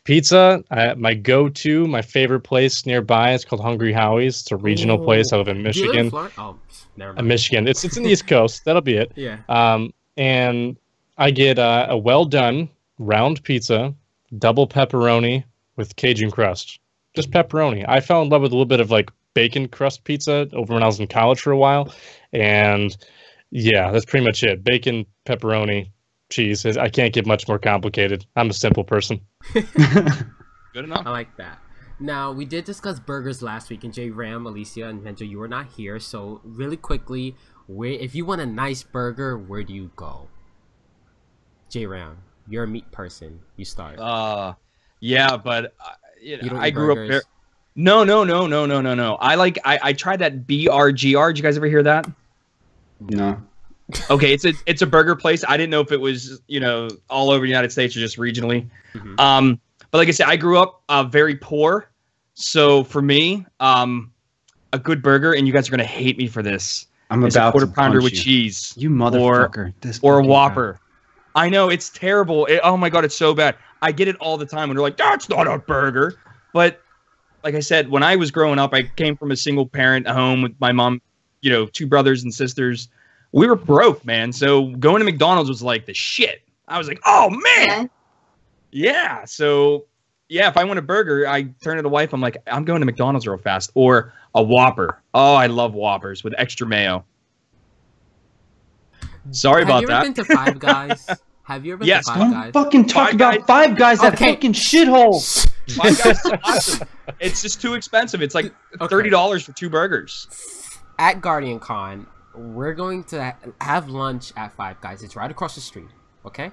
pizza, my go-to, my favorite place nearby is called Hungry Howie's. It's a regional place. I live in Do you live in Michigan. Florida? Oh, never mind. Michigan. It's in the East Coast. That'll be it. Yeah. And I get a well-done round pizza, double pepperoni with Cajun crust. Just pepperoni. I fell in love with a little bit of like bacon crust pizza over when I was in college for a while. And yeah, that's pretty much it. Bacon, pepperoni, cheese. I can't get much more complicated. I'm a simple person. Good enough. I like that. Now, we did discuss burgers last week, and J Ram, Alicia, and Menjo, you were not here. So, really quickly, if you want a nice burger, where do you go? J Ram, you're a meat person. You start. Yeah, but You don't I eat grew burgers? up there. No. I tried that BRGR. Did you guys ever hear that? No. Okay, it's a burger place. I didn't know if it was, all over the United States or just regionally. Mhm. But like I said, I grew up very poor. So for me, a good burger, and you guys are gonna hate me for this. I'm is a about quarter to pounder punch with you. cheese. You motherfucker. Or a Whopper. I know, it's terrible. Oh my God, it's so bad. I get it all the time when they're like, that's not a burger. But like I said, when I was growing up, I came from a single parent home with my mom, 2 brothers and sisters. We were broke, man. So going to McDonald's was like the shit. I was like, oh man. Yeah. So yeah, if I want a burger, I turn to the wife. I'm like, I'm going to McDonald's real fast. Or a Whopper. Oh, I love Whoppers with extra mayo. Sorry about that. Have you ever been to Five Guys? Have you ever been Yes. to Five Don't Guys? fucking talk Five about Guys- Five Guys, that Okay. fucking shithole. Five Guys is awesome. It's just too expensive. It's like $30 for 2 burgers. At Guardian Con, we're going to have lunch at Five Guys. It's right across the street. Okay?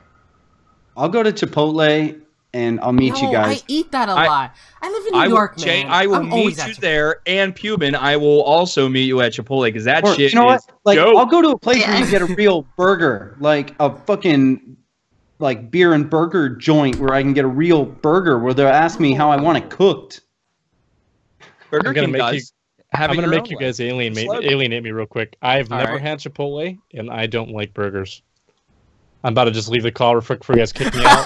I'll go to Chipotle and I'll meet you guys. I eat that a lot. I live in New York, man. Jay, I will I'm always meet at you Chipotle. there, and Pubin, I will also meet you at Chipotle because that Or, shit you know what? is Like, dope. I'll go to a place where you get a real burger, like a fucking beer and burger joint where I can get a real burger where they'll ask me how I want it cooked. Burger I'm gonna King make does. I'm gonna make your you own guys alienate me real quick. I've All never right. had Chipotle, and I don't like burgers. I'm about to just leave the call before you guys kick me out.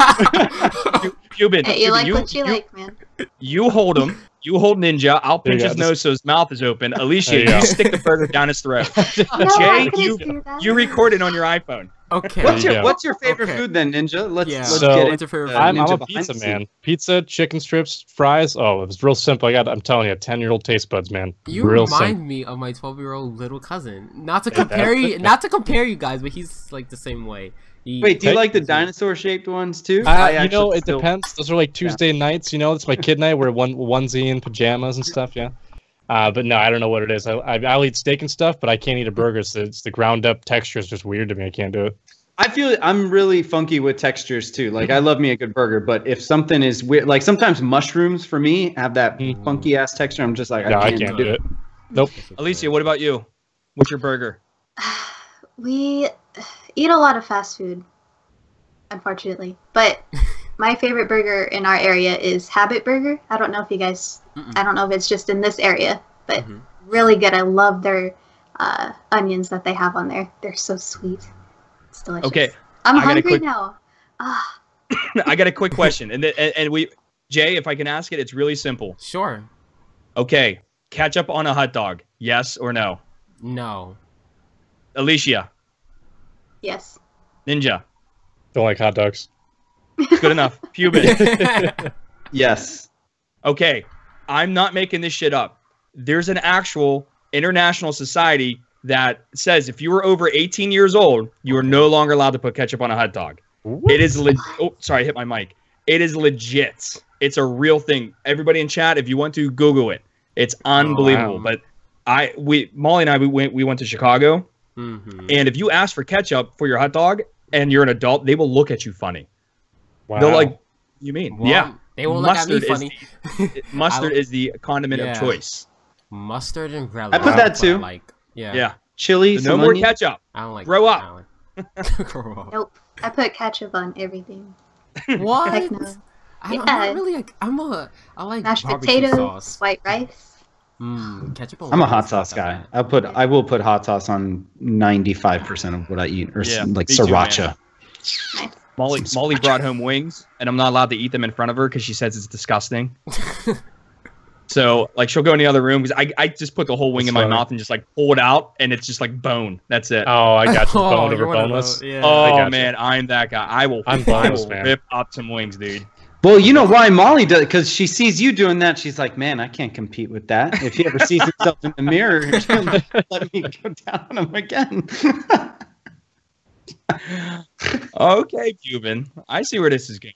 Pubin, Hey, you like what you you, like, man. you hold him. You hold Ninja. I'll There you pinch go. his nose so his mouth is open. There Alicia, you go. you stick the burger down his throat. No, Jay, I couldn't you do that. record it on your iPhone. Okay. There you go. What's your favorite Okay. food then, Ninja? Let's Yeah. let's So, get what's into your favorite the food? I'm Ninja a behind pizza the man. scenes. Pizza, chicken strips, fries. Oh, it's real simple. I'm telling you, 10-year-old taste buds, man. You real remind simple. me of my 12-year-old little cousin. Not to compare you guys, but he's like the same way. Wait, do you like the dinosaur-shaped ones too? It depends. Those are like Tuesday nights. It's my kid night. We're onesie and pajamas and stuff. Yeah. But no, I don't know what it is. I'll eat steak and stuff, but I can't eat a burger. So it's the ground up texture is just weird to me. I can't do it. I feel I'm really funky with textures too. Like I love me a good burger, but if something is weird, like sometimes mushrooms for me have that funky ass texture. I'm just like, No, I can't do it. Nope. Alicia, what about you? What's your burger? We eat a lot of fast food, unfortunately. But my favorite burger in our area is Habit Burger. I don't know if you guys, I don't know if it's just in this area, but really good. I love their onions that they have on there. They're so sweet. It's delicious. Okay, I'm I got a hungry quick- now. I got a quick question, and we, Jay, if I can ask it, it's really simple. Sure. Okay, ketchup on a hot dog, yes or no? No. Alicia, Yes. Ninja, Don't like hot dogs. good enough. Pubin. yes. Okay, I'm not making this shit up. There's an actual international society that says if you were over 18 years old, you are no longer allowed to put ketchup on a hot dog. It is oh, sorry, I hit my mic. It is legit. It's a real thing. Everybody in chat, if you want to Google it, it's unbelievable. wow. But Molly and I, we went to Chicago, Mm-hmm. and if you ask for ketchup for your hot dog and you're an adult, they will look at you funny. Wow. They're like, "You mean?" Well, yeah. They won't look at me Mustard is funny. Mustard is the condiment Yeah. of choice. Mustard and relish. I put that that's what I too. like. Yeah. Yeah. Chili, So no some more onion. ketchup. I don't like Grow up. Alan. Grow up. Nope. I put ketchup on everything. What? Heck no. I'm Yeah. not really like. I like Mashed barbecue potatoes, sauce. white rice. Ketchup. on I'm a white hot rice, sauce not guy. that I will put hot sauce on 95% of what I eat, or Yeah, like me too, sriracha. Nice. Molly brought home wings, and I'm not allowed to eat them in front of her because she says it's disgusting. So, like, she'll go in the other room because I just put the whole wing That's in my funny. mouth and just like pull it out, and it's just like bone. That's it. Oh, I got you. Oh, Boned you're over one of boneless. those, yeah. I got Oh you. man, I'm that guy. I will I'm boneless, man. rip up some wings, dude. Well, you know why Molly does it? Because she sees you doing that. She's like, man, I can't compete with that. If he ever sees himself in the mirror, she'll let me go down on him again. Okay, Cuban. I see where this is going.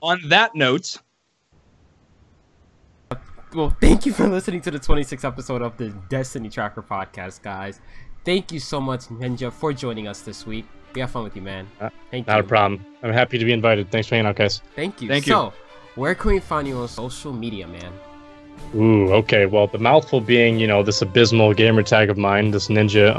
on that note, well, thank you for listening to the 26th episode of the Destiny Tracker podcast, guys. Thank you so much, Ninja, for joining us this week. We have fun with you, man. Thank you. Not a problem. I'm happy to be invited. Thanks for hanging out, guys. Thank you. Thank you. So, where can we find you on social media, man? Ooh, okay. Well, the mouthful being, this abysmal gamer tag of mine, this ninja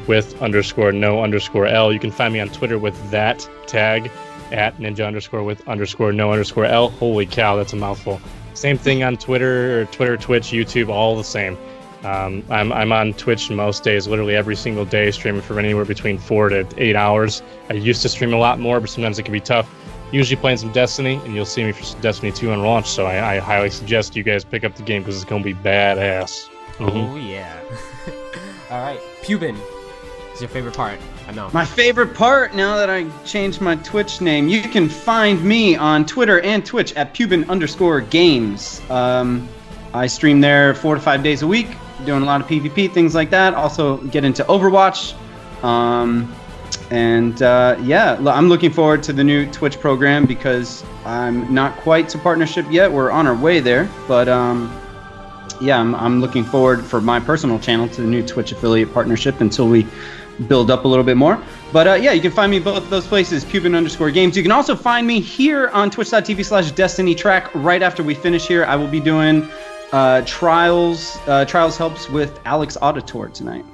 _with_no_L. You can find me on Twitter with that tag at ninja_with_no_L. Holy cow, that's a mouthful. Same thing on Twitter, Twitch, YouTube, all the same. I'm on Twitch most days, literally every single day, streaming for anywhere between 4 to 8 hours. I used to stream a lot more, but sometimes it can be tough. Usually playing some Destiny, and you'll see me for Destiny 2 on launch, so I highly suggest you guys pick up the game because it's going to be badass. Oh, yeah. Alright, Pubin, is your favorite part? I know. My favorite part, now that I changed my Twitch name, you can find me on Twitter and Twitch at Pubin_games. I stream there 4 to 5 days a week, doing a lot of PvP, things like that. Also get into Overwatch. Yeah, I'm looking forward to the new Twitch program because I'm not quite to partnership yet. We're on our way there, but yeah, I'm looking forward for my personal channel to the new Twitch affiliate partnership until we build up a little bit more. But yeah, you can find me both of those places, Pubin_games. You can also find me here on twitch.tv/DestinyTrack right after we finish here. I will be doing Trials helps with Alex Auditor tonight.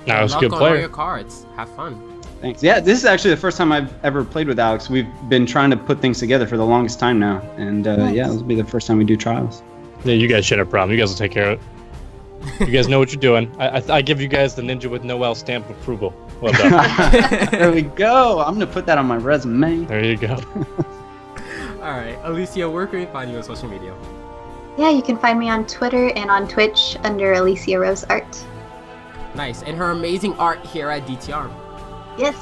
Now, it's a good on player. all your cards. Have fun. Thanks. Yeah, this is actually the first time I've ever played with Alex. We've been trying to put things together for the longest time now. And yeah, this will be the first time we do Trials. Yeah, you guys shouldn't have a problem. You guys will take care of it. You guys know what you're doing. I give you guys the ninja with no L stamp of approval. Well done. There we go. I'm going to put that on my resume. There you go. Alright, Alicia, where can we find you on social media? Yeah, you can find me on Twitter and on Twitch under Alicia Rose Art. Nice. And her amazing art here at DTR. Yes.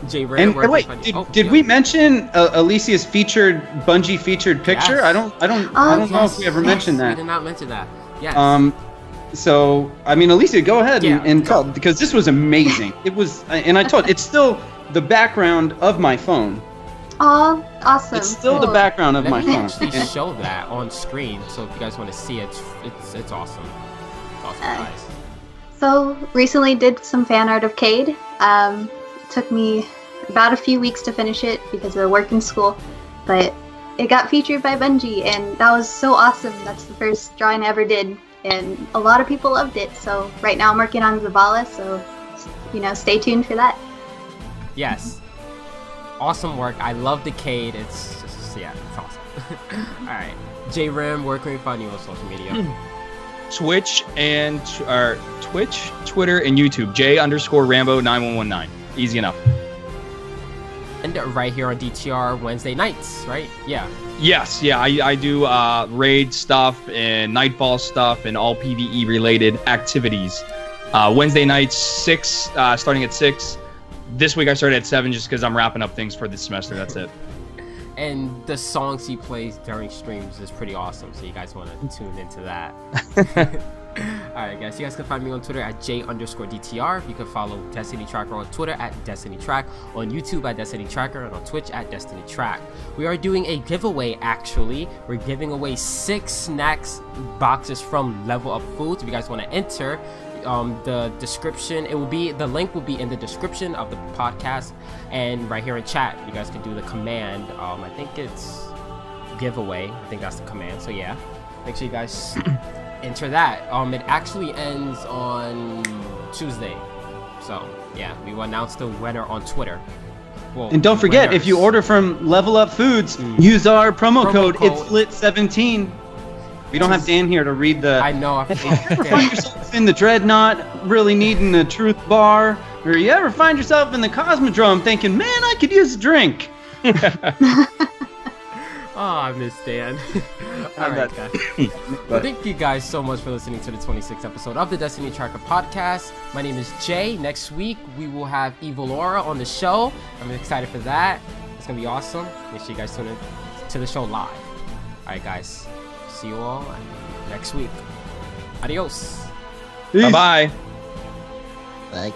J Ray, And where wait, can we find you? did we mention Alicia's Bungie featured picture? Yes. I don't know if we ever mentioned We that. did not mention that. Yes. So I mean, Alicia, go ahead and go. tell, because this was amazing. It was, and I told, it's still the background of my phone. Oh, awesome. It's still the Cool. background of Let my me phone. actually And- show that on screen, so if you guys want to see it, it's awesome. It's awesome, guys. So recently did some fan art of Cade. Took me about a few weeks to finish it because of work and school, but it got featured by Bungie, and that was so awesome. That's the first drawing I ever did, and a lot of people loved it. So right now I'm working on Zavala, so stay tuned for that. Yes. Awesome work. I love the Cade. It's just, yeah, it's awesome. Alright. J Ram, where can we find you on social media? Twitch, Twitter, and YouTube. J_Rambo9119. Easy enough. And right here on DTR Wednesday nights, right? Yeah. Yes, yeah, I do raid stuff and Nightfall stuff and all PvE related activities. Wednesday nights, starting at 6. This week I started at 7 just because I'm wrapping up things for this semester. That's it. And the songs he plays during streams is pretty awesome, so you guys want to tune into that. Alright guys, you guys can find me on Twitter at J_DTR. You can follow Destiny Tracker on Twitter at Destiny Track, on YouTube at Destiny Tracker, and on Twitch at Destiny Track. We are doing a giveaway actually. We're giving away 6 snacks boxes from Level Up Foods. If you guys want to enter, the link will be in the description of the podcast, and right here in chat you guys can do the command. I think it's giveaway. I think that's the command. So yeah, make sure you guys enter that. It actually ends on Tuesday, so yeah, we will announce the winner on Twitter. Well, And don't forget, if you winners. order from Level Up Foods, use our promo code code. It's Lit 17. We don't have Dan here to read the. I know. If you ever find yourself in the Dreadnought, really needing the Truth Bar, or you ever find yourself in the Cosmodrome thinking, man, I could use a drink. Oh, I miss Dan. Alright, guys. Well, thank you guys so much for listening to the 26th episode of the Destiny Tracker podcast. My name is Jay. Next week, we will have Evil Aura on the show. I'm excited for that. It's going to be awesome. Make sure you guys tune in to the show live. Alright, guys. See you all next week. Adios. Bye-bye. Like.